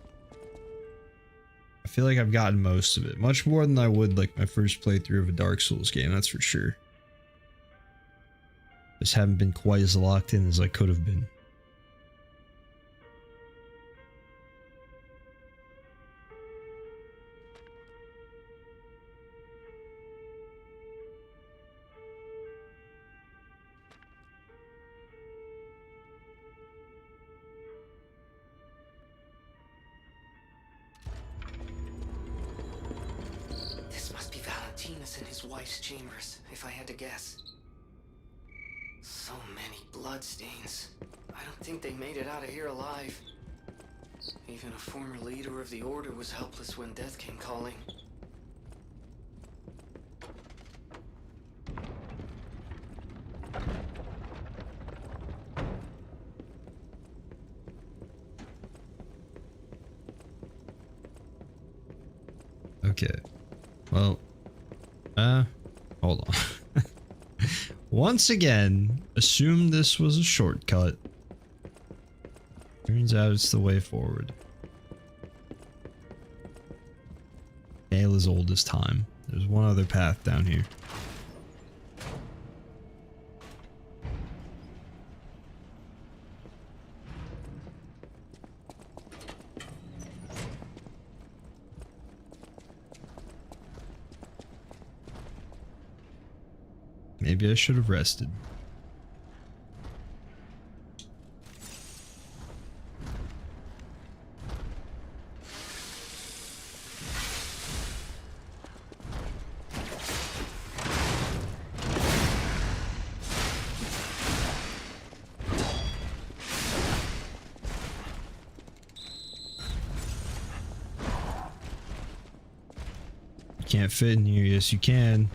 I feel like I've gotten most of it. Much more than I would like my first playthrough of a Dark Souls game, that's for sure. Just haven't been quite as locked in as I could have been. In his wife's chambers, if I had to guess. So many bloodstains. I don't think they made it out of here alive. Even a former leader of the Order was helpless when death came calling. Okay. Well, hold on. Once again, assume this was a shortcut. Turns out it's the way forward. Tale as old as time. There's one other path down here. Maybe I should have rested. You can't fit in here. Yes, you can.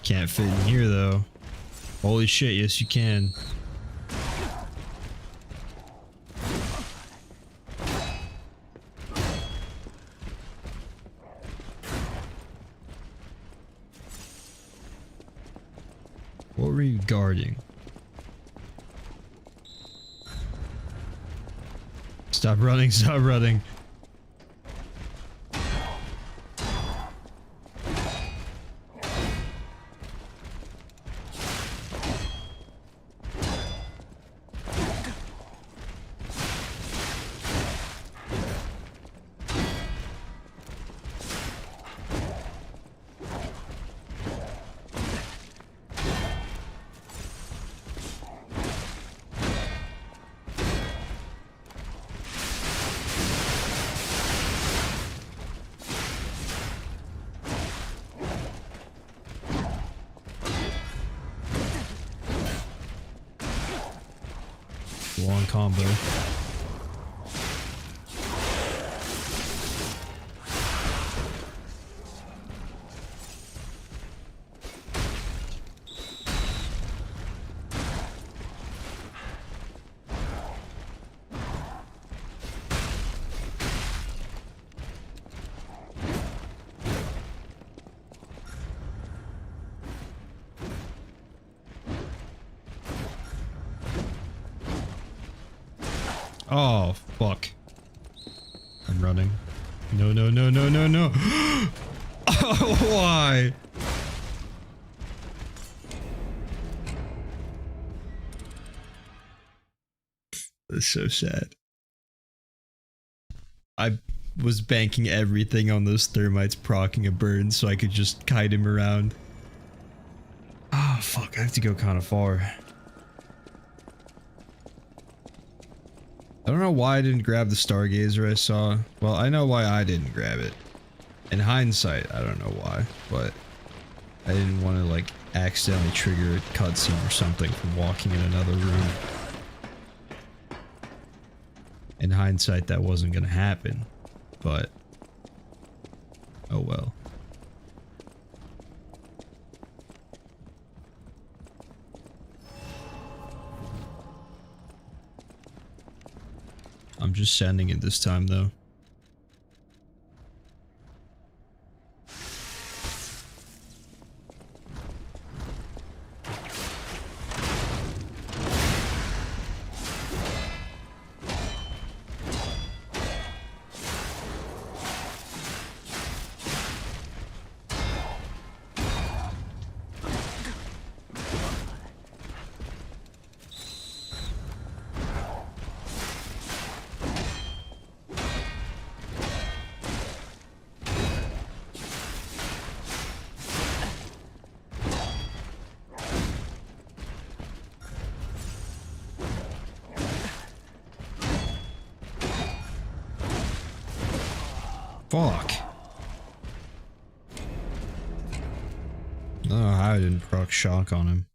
Can't fit in here though. Holy shit, yes you can. What were you guarding? Stop running, stop running. Long combo. Oh, fuck. I'm running. No, no, no, no, no, no. Oh, why? That's so sad. I was banking everything on those thermites proccing a burn so I could just kite him around. Oh, fuck. I have to go kind of far. I don't know why I didn't grab the Stargazer I saw. Well, I know why I didn't grab it. In hindsight, I don't know why, but I didn't want to like accidentally trigger a cutscene or something from walking in another room. In hindsight, that wasn't gonna happen, but oh well. I'm just sending it this time though. Fuck. I don't know how I didn't proc shock on him.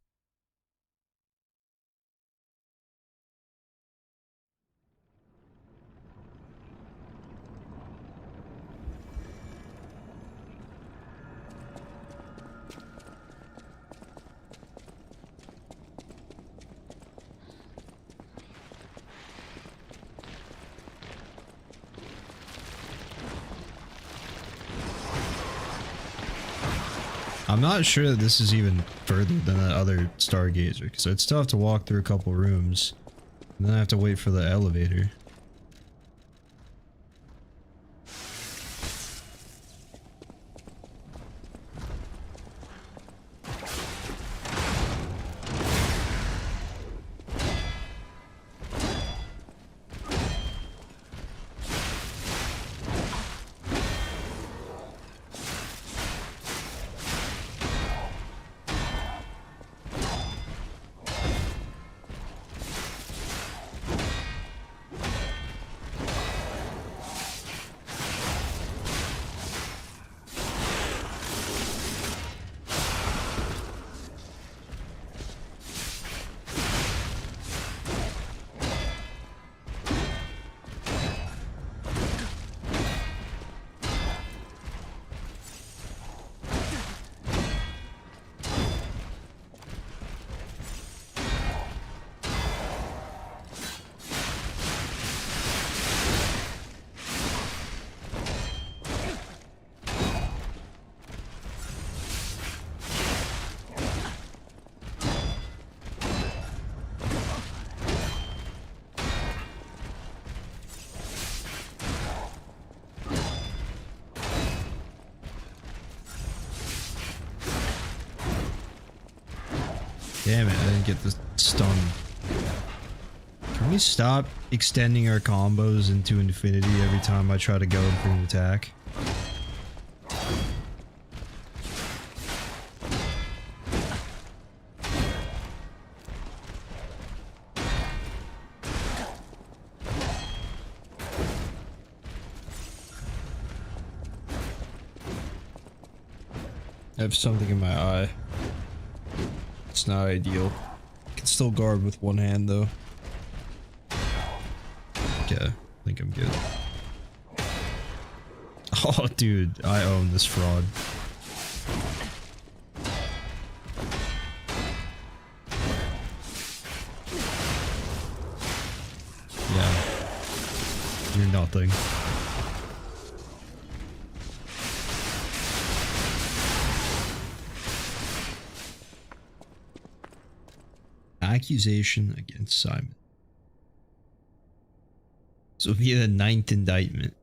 I'm not sure that this is even further than that other Stargazer, because I'd still have to walk through a couple rooms, and then I have to wait for the elevator. Damn it, I didn't get the stun. Can we stop extending our combos into infinity every time I try to go in for an attack? I have something in my eye. It's not ideal. I can still guard with one hand though. Okay, I think I'm good. Oh dude, I own this fraud. Yeah. You're nothing. Accusation against Simon. This will be the 9th indictment.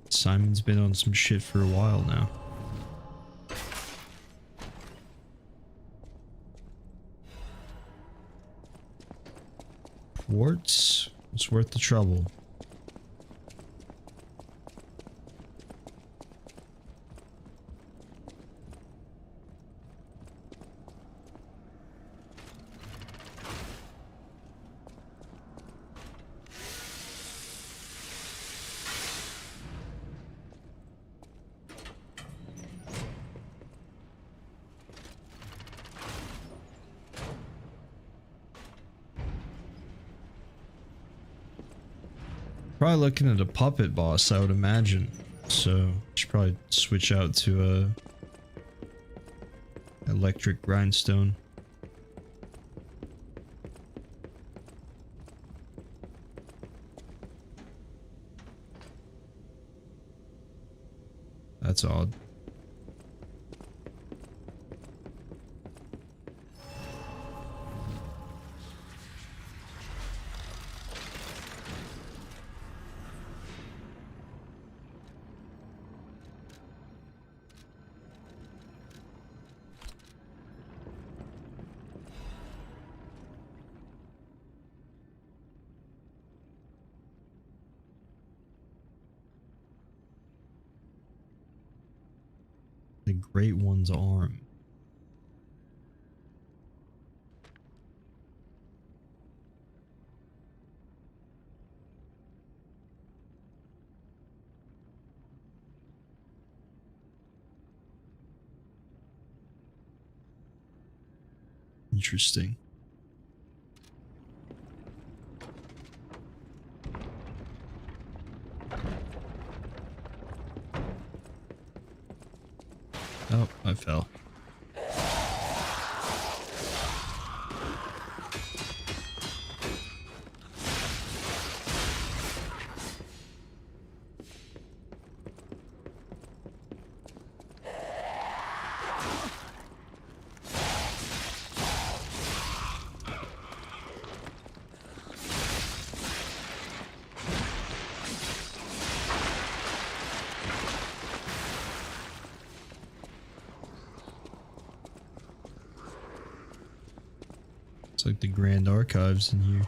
Simon's been on some shit for a while now. Quartz, it's worth the trouble. Probably looking at a puppet boss, I would imagine. So, should probably switch out to a electric grindstone. That's odd. The Great One's arm. Interesting. Oh, I fell. It's like the Grand Archives in here.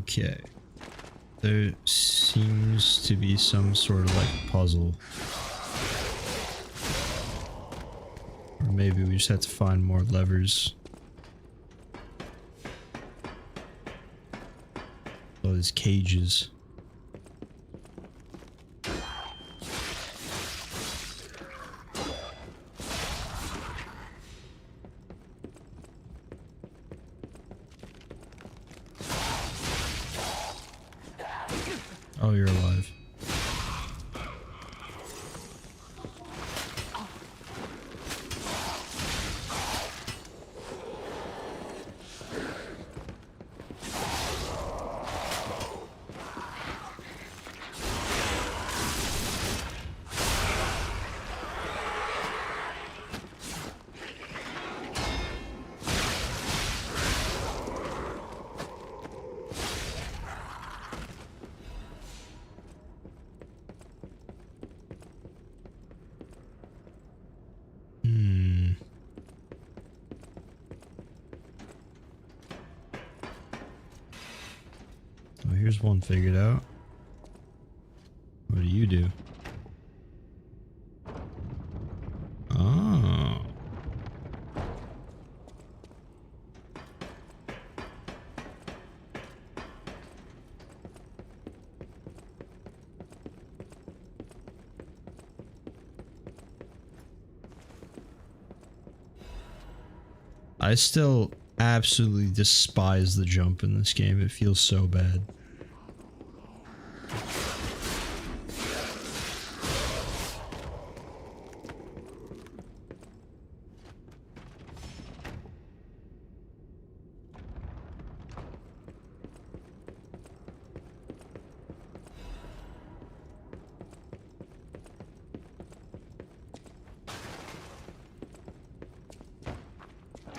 Okay. There seems to be some sort of like puzzle. Or maybe we just have to find more levers. Oh, there's cages. Oh, you're alive. Oh, here's one figured out. What do you do? Oh. I still absolutely despise the jump in this game. It feels so bad.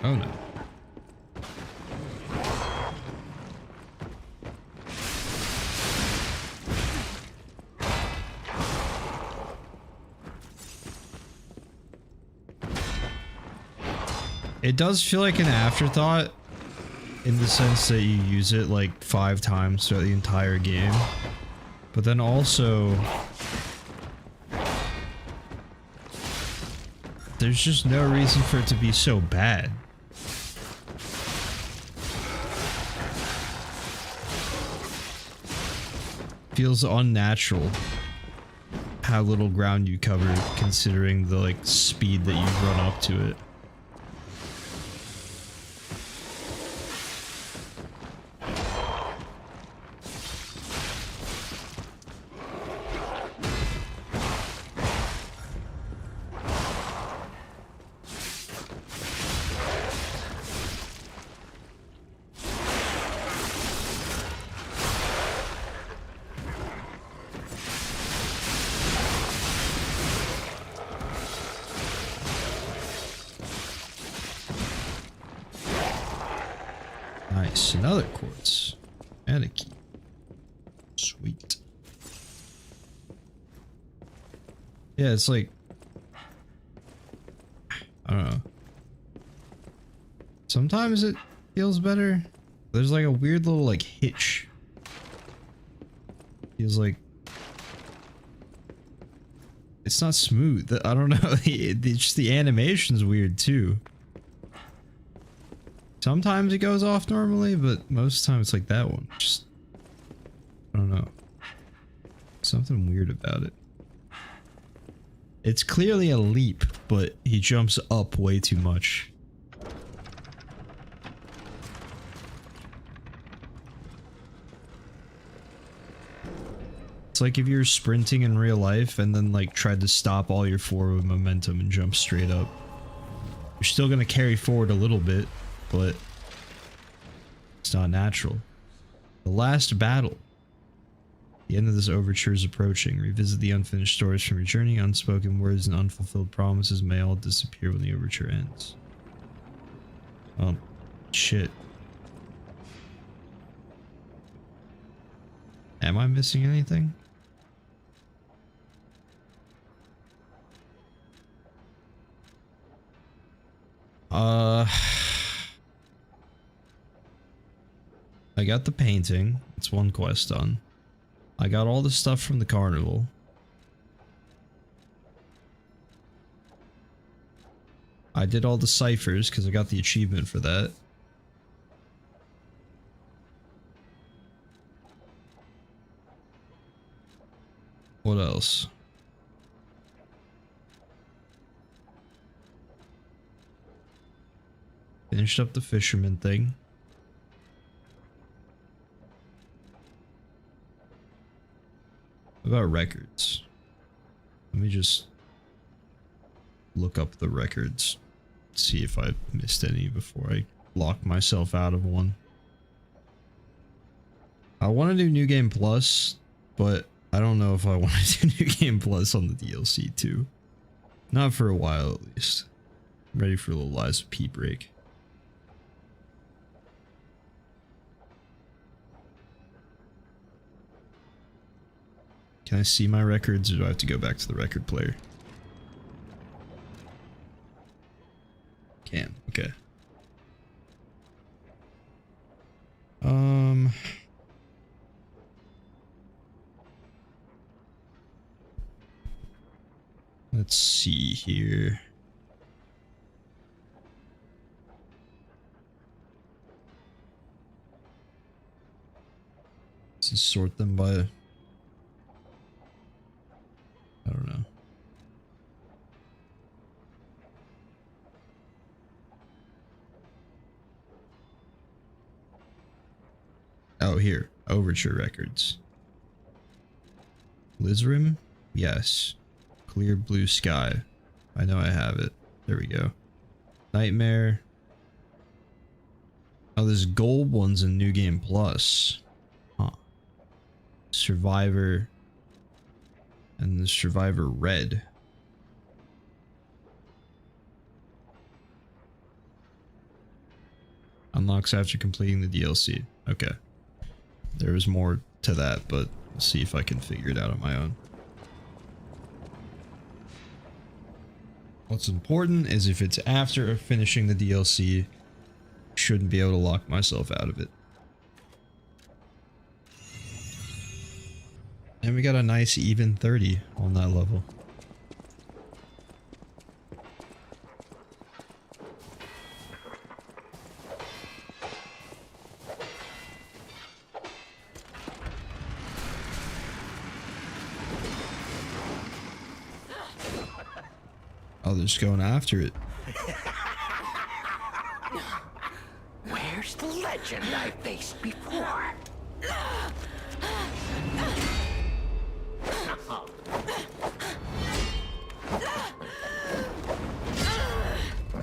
Oh no. It does feel like an afterthought in the sense that you use it like 5 times throughout the entire game. But then also there's just no reason for it to be so bad. Feels unnatural how little ground you cover considering the like speed that you run up to it. Nice, another quartz and a key. Sweet. Yeah, it's like, I don't know. Sometimes it feels better. There's like a weird little like hitch. Feels like it's not smooth. I don't know. It's just the animation's weird too. Sometimes it goes off normally, but most of the time it's like that one. Just, I don't know. Something weird about it. It's clearly a leap, but he jumps up way too much. It's like if you're sprinting in real life and then like tried to stop all your forward momentum and jump straight up. You're still gonna carry forward a little bit, but it's not natural. The last battle. The end of this overture is approaching. Revisit the unfinished stories from your journey. Unspoken words and unfulfilled promises may all disappear when the overture ends. Oh, shit. Am I missing anything? I got the painting. It's one quest done. I got all the stuff from the carnival. I did all the ciphers because I got the achievement for that. What else? Finished up the fisherman thing. What about records? Let me just look up the records. See if I missed any before I lock myself out of one. I want to do New Game Plus, but I don't know if I want to do New Game Plus on the DLC too. Not for a while at least. I'm ready for a little Lies of P break. Can I see my records or do I have to go back to the record player? Can, okay. Let's see here. Let's just sort them by, I don't know. Oh, here. Overture records. Lizrim? Yes. Clear Blue Sky. I know I have it. There we go. Nightmare. Oh, there's gold ones in New Game Plus. Huh. Survivor. And the Survivor Red. Unlocks after completing the DLC. Okay. There was more to that, but I'll see if I can figure it out on my own. What's important is if it's after finishing the DLC, shouldn't be able to lock myself out of it. And we got a nice even 30 on that level. Oh, they're just going after it. Where's the legend I faced before?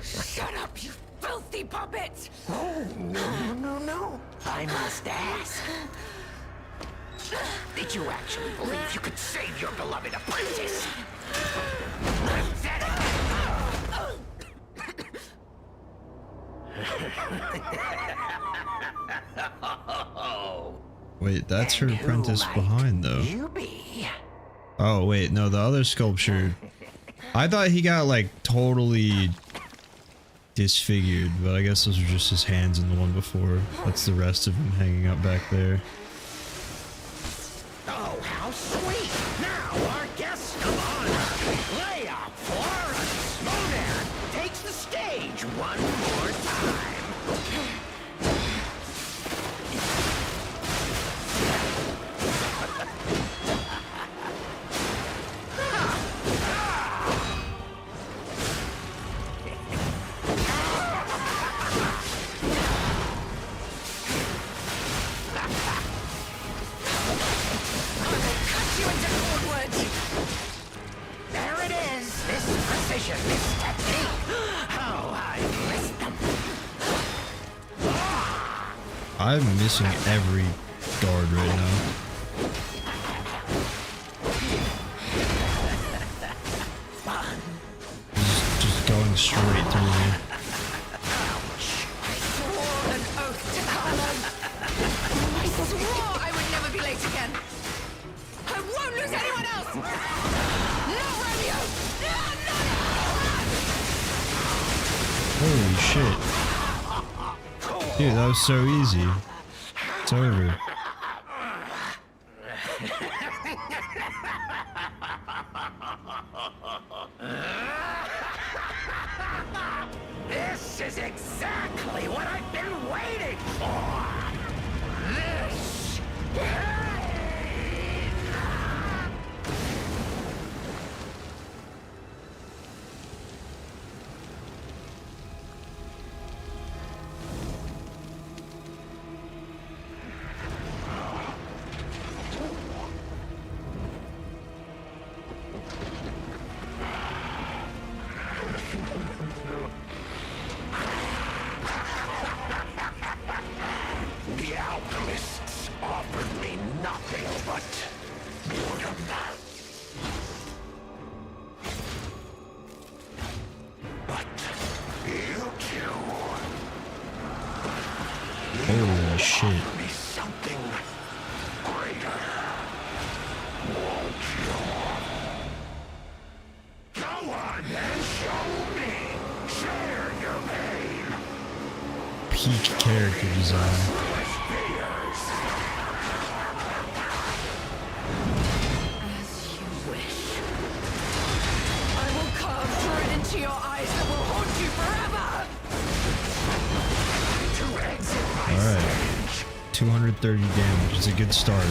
Shut up, you filthy puppet! Oh, no. I must ask. Did you actually believe you could save your beloved apprentice? Wait, that's her apprentice behind though. You be? Oh wait, no, the other sculpture. I thought he got like totally disfigured, but I guess those are just his hands in the one before. That's the rest of him hanging up back there. Oh, how sweet! Now our guest of honor, Leia Florence Monan, takes the stage one more time. There it is! This precision, this technique! How I missed them! I'm missing every guard right now. Just going straight through me. I swore an oath to Carlo. I swore I would never be late again. I won't lose anyone else! Not Romeo! Holy shit. Dude, that was so easy. It's over. This is exactly what I've been waiting for! This pain! The alchemists offered me nothing but boredom. But you two Holy shit. offer me something greater. Won't you? Go on and show me. Share your pain. Peak character design. As you wish. I will carve dread into your eyes that will haunt you forever! Alright. 230 damage. It's a good start.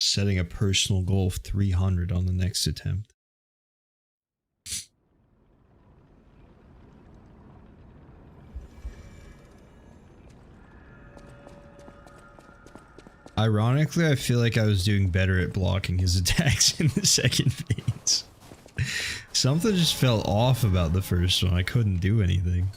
Setting a personal goal of 300 on the next attempt. Ironically, I feel like I was doing better at blocking his attacks in the second phase. Something just fell off about the first one. I couldn't do anything.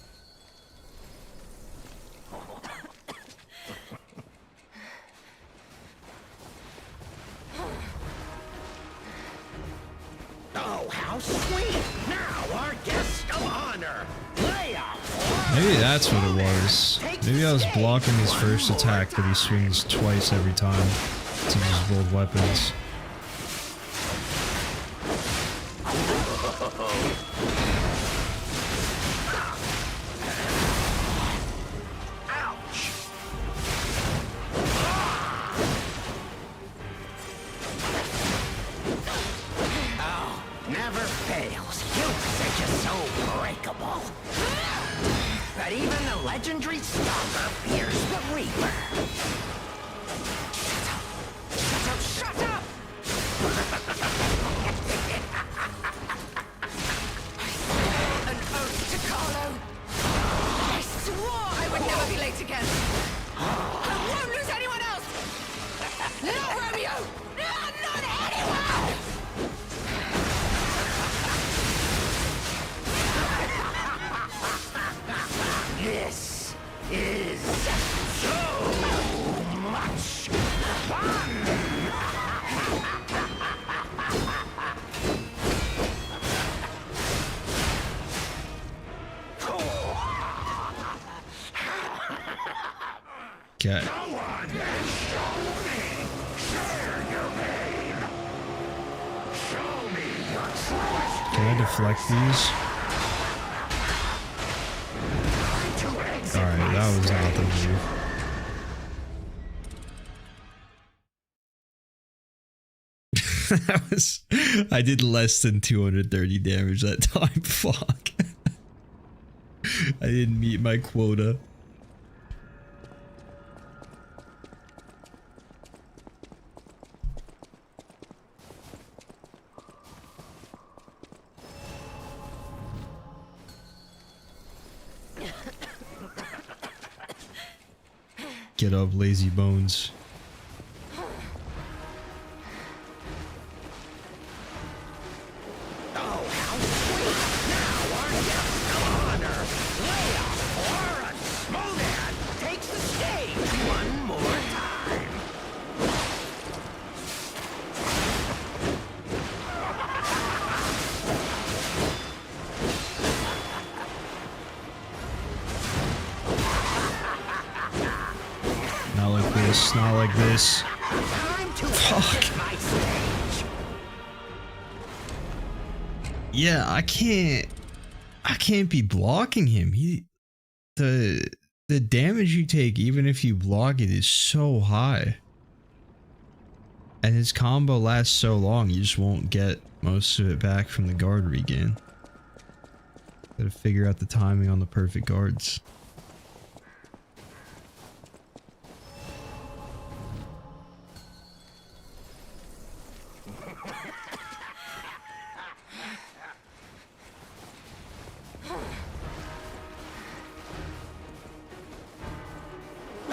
Oh, how sweet! Now our guest of honor, Leia. Maybe that's what it was. Maybe I was blocking his first attack, but he swings twice every time to use both weapons. Ouch! Oh, never fails. You think you're so breakable. But even the legendary Stalker fears the Reaper. Shut up! Shut up! An oath to Carlo. I swore I would never be late again. I won't lose anyone else! Not Romeo! No, not anyone! This is so much fun! Okay. Go on and show me! Share your pain! Show me your truest Can I deflect these? Alright, that was not the move. That was... I did less than 230 damage that time. Fuck. I didn't meet my quota. Get up, lazy bones. Oh, how sweet! Now our guest of honor, Leia Warren Smodan, takes the stage one more time. Not like this, not like this. Time to Fuck. exit my stage. Yeah, I can't be blocking him. The the damage you take, even if you block it, is so high. And his combo lasts so long, you just won't get most of it back from the guard regain. Gotta figure out the timing on the perfect guards.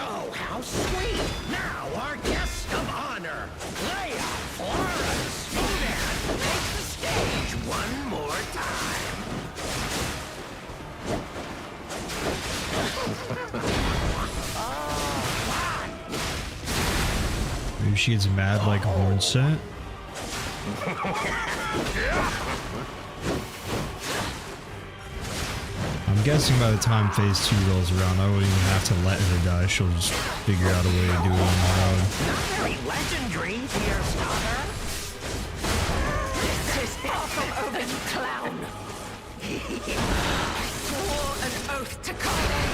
Oh, how sweet! Now our guest of honor, Leia Florence Modan, takes the stage one more time. Maybe she gets mad like Horn set. I'm guessing by the time phase 2 rolls around, I wouldn't even have to let her die. She'll just figure out a way to do it on her own. Not very legendary, dear starter. This is far from over, you clown. I swore an oath to Kale.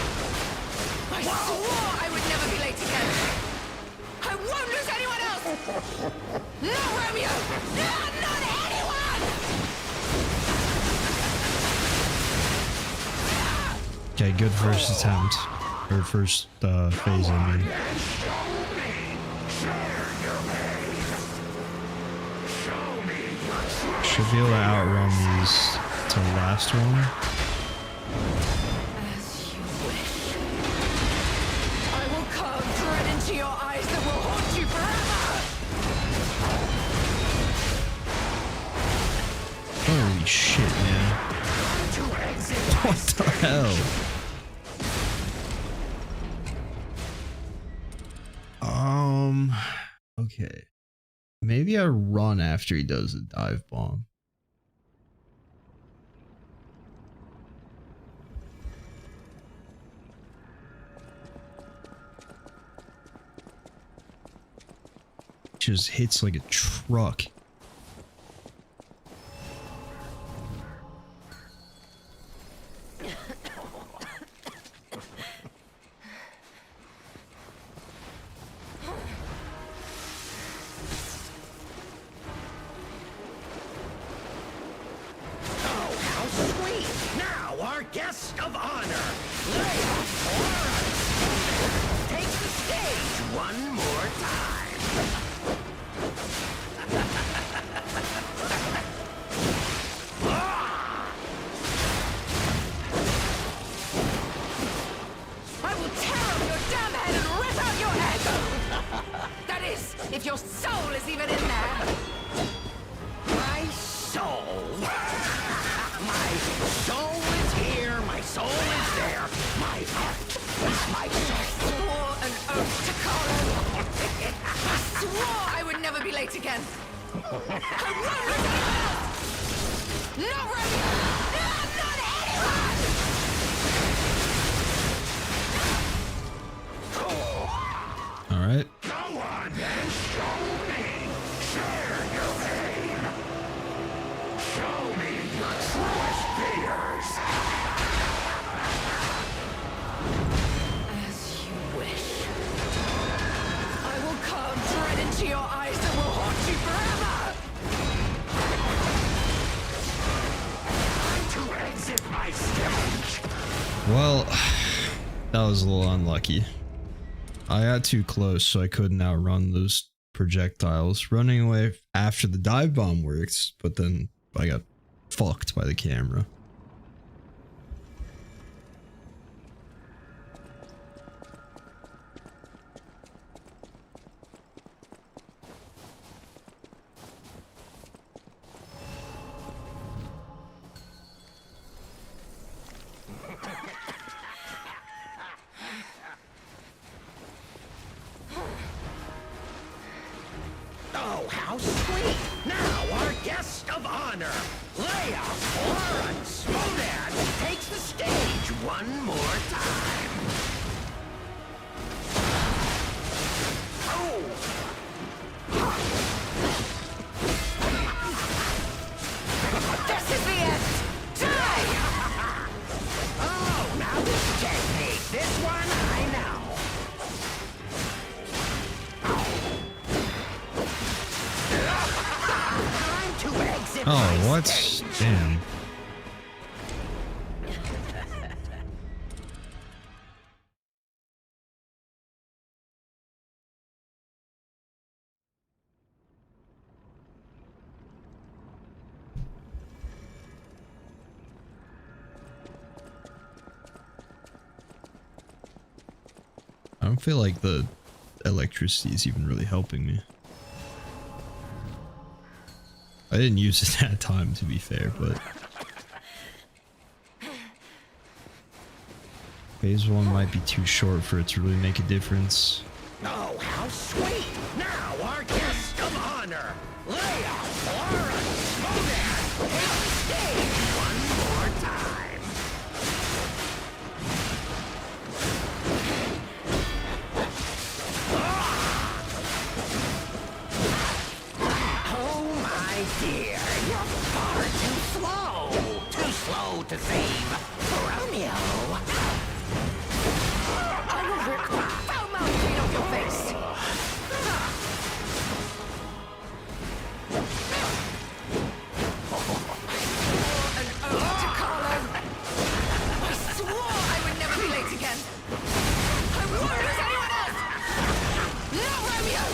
I swore I would never be late again. I won't lose anyone else. No, Romeo. No, not anyone. Okay, good first attempt. Or first phase, I mean. Should be able to outrun these to the last one. As you wish. I will carve dread into your eyes that will haunt you forever. Holy shit, man. What the hell? Okay. Maybe I run after he does the dive bomb. Just hits like a truck. Guest of honor, Leia Florence Modan, takes the stage one more time. I will tear off your damn head and rip out your head. That is, if your soul is even in there. My soul. My soul is here. My soul is there. My heart is my soul. I swore an oath to Carlo. I swore I would never be late again. I won't lose anyone else. No, Romeo. No, not anyone. All right. Go on, then. Show me. Share your pain. Show me your truest fears. As you wish. I will carve dread into your eyes that will haunt you forever. Time to exit my stage. Well, that was a little unlucky. I got too close, so I couldn't outrun those projectiles. Running away after the dive bomb works, but then I got fucked by the camera. Oh, how sweet! Now our guest of honor, Leia Florence Modan, takes the stage one more time. Oh! This is the end. Die! Oh, now this technique, this one Oh, what? Damn. I don't feel like the electricity is even really helping me. I didn't use it that time, to be fair, but phase 1 might be too short for it to really make a difference. Oh, how sweet! Now our guest of honor, Leia, Laura, Smodan, take the stage one more time. Oh my dear, you're far too slow. Too slow to save Romeo. I will rip the foul mouth clean off your face. An oath to Carlo. I swore I would never be late again. I won't lose anyone else. Not Romeo.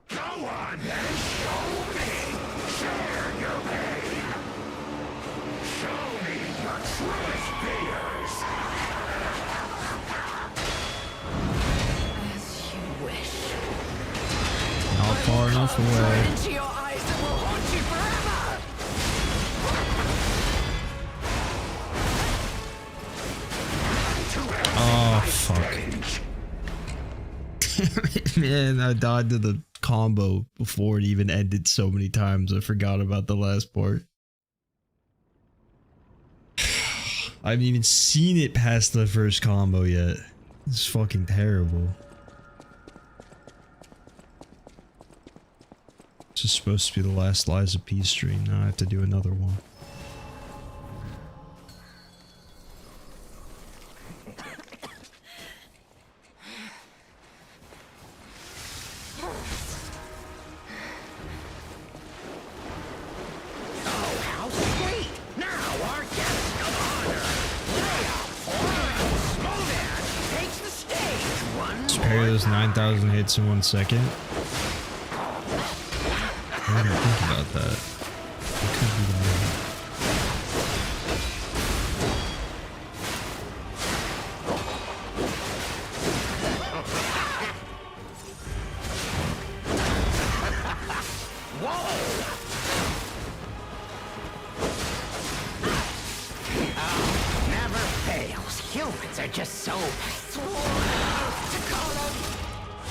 Go on then, show me. Share your pain. Show me your truest fears. As you wish. Not far enough away. Into your eyes that will haunt you forever. Oh, fuck. Man, I died to the combo before it even ended so many times. I forgot about the last part. I haven't even seen it past the first combo yet. It's fucking terrible. This is supposed to be the last Lies of P stream. Now I have to do another one. Oh, how sweet! Now our guest of honor, Leia, Laura, Smodan, takes the stage one Just parry those 9,000 hits in 1 second. I didn't think about that. It could be the move. never fails. Humans are just so... To Carlo.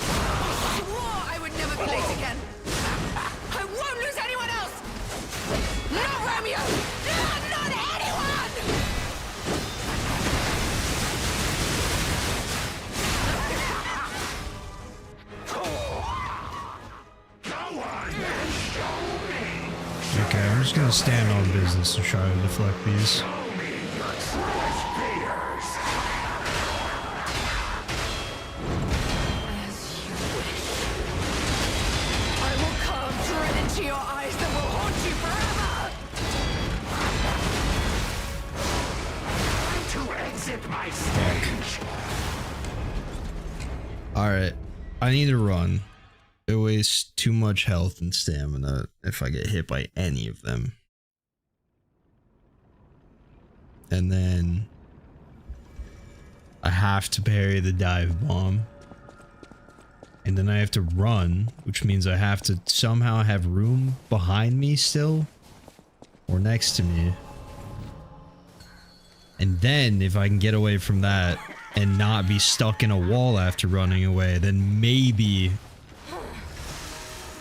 I swore I would never be late again. I won't lose anyone else. Not Romeo. Not anyone. Okay, I'm just gonna stand on business and try to deflect these. As you wish. I will carve dread into your eyes that will haunt you forever. to exit my stage. Alright, I need to run. It wastes too much health and stamina if I get hit by any of them. And then I have to parry the dive bomb. And then I have to run, which means I have to somehow have room behind me still. Or next to me. And then if I can get away from that and not be stuck in a wall after running away, then maybe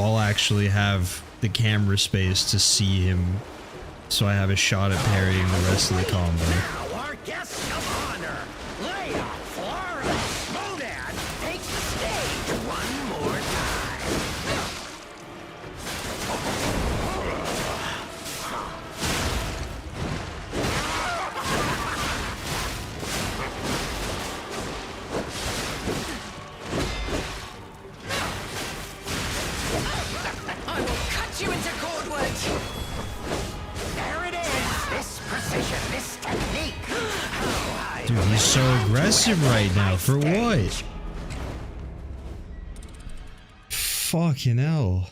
I'll actually have the camera space to see him, so I have a shot at parrying the rest of the combo. Now our guest of honor, Leia, Laura, Smodan, takes the stage one more time. so aggressive right now? For what? Fucking hell.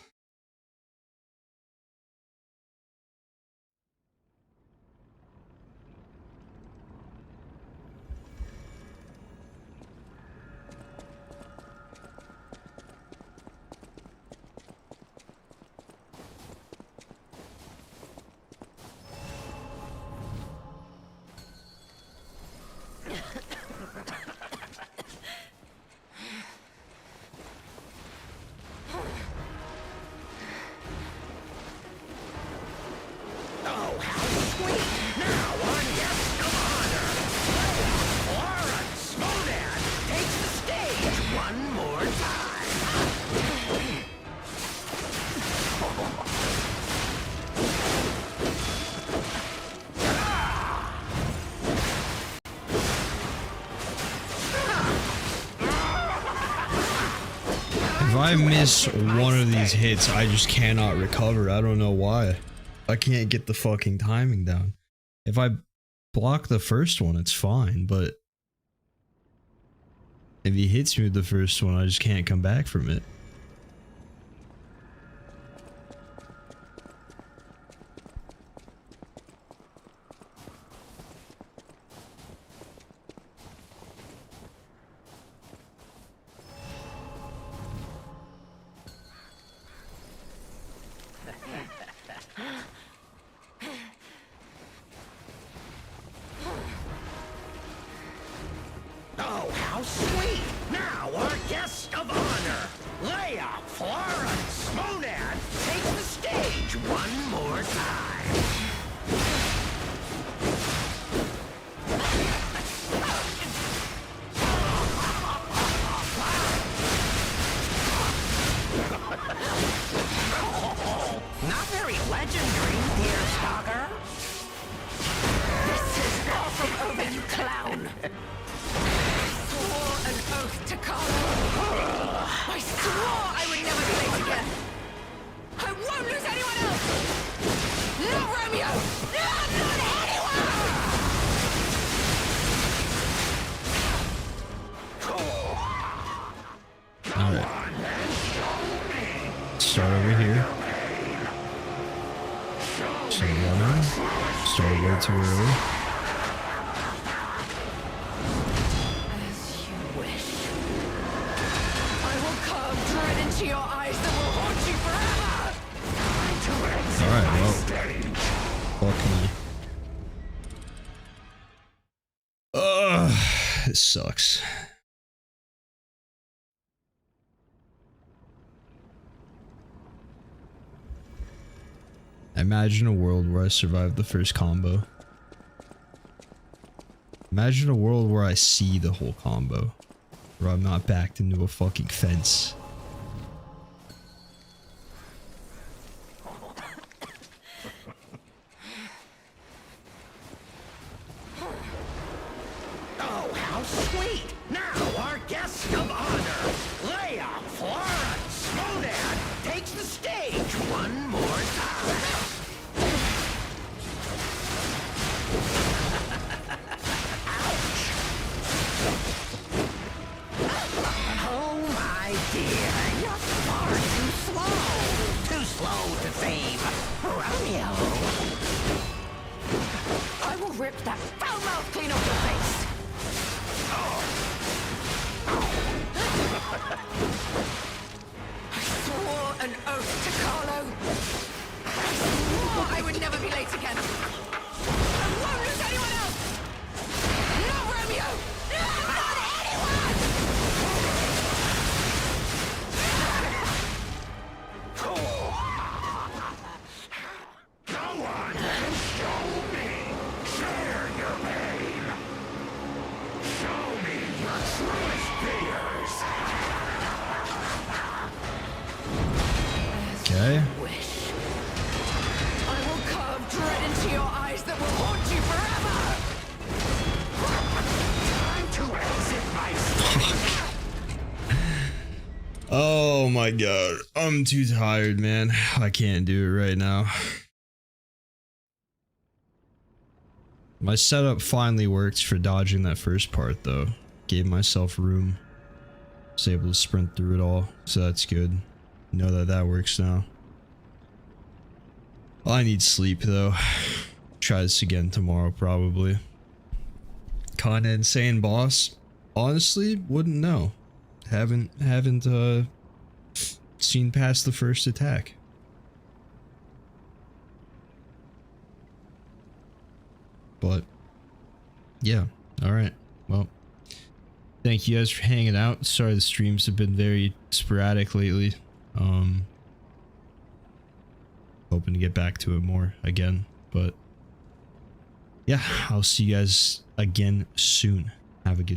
If I miss one of these hits, I just cannot recover. I don't know why. I can't get the fucking timing down. If I block the first one, it's fine, but if he hits me with the first one, I just can't come back from it. Oh, how sweet! Now our guest of honor, Leia Florence Monad, takes the stage one more time. Not very legendary, dear stalker. This is far from over, you clown. I swore an oath to Carlo. I swore I would never be late again. I won't lose anyone else. Not Romeo. Not anyone. Alright. Start over here. Start running. Start way too early. As you wish. I will carve dread into your eyes that will haunt you forever. Alright, well. Fuck me. Ugh, this sucks. Imagine a world where I survived the first combo. Imagine a world where I see the whole combo. Where I'm not backed into a fucking fence. Oh, how sweet! Now our guest of honor, Leia Florence Monad, takes the stage one more time. Oh my dear, you're far too slow. Too slow to save Romeo. I will rip that foul mouth clean off your face. I swore an oath to Carlo. I swore I would never be late again. I won't lose anyone else. Not Romeo. Not anyone. Go on and show me. Share your pain. Show me your truest fears. Okay. Wish. I will carve dread into your eyes that will haunt you forever. Time to exit my Oh my god. I'm too tired, man. I can't do it right now. My setup finally works for dodging that first part though. Gave myself room. Was able to sprint through it all, so that's good. Know that that works now. I need sleep though. Try this again tomorrow probably. Kinda insane boss. Honestly, wouldn't know. Haven't seen past the first attack. But yeah, alright. Well, thank you guys for hanging out. Sorry the streams have been very sporadic lately. Hoping to get back to it more again, but yeah, I'll see you guys again soon. Have a good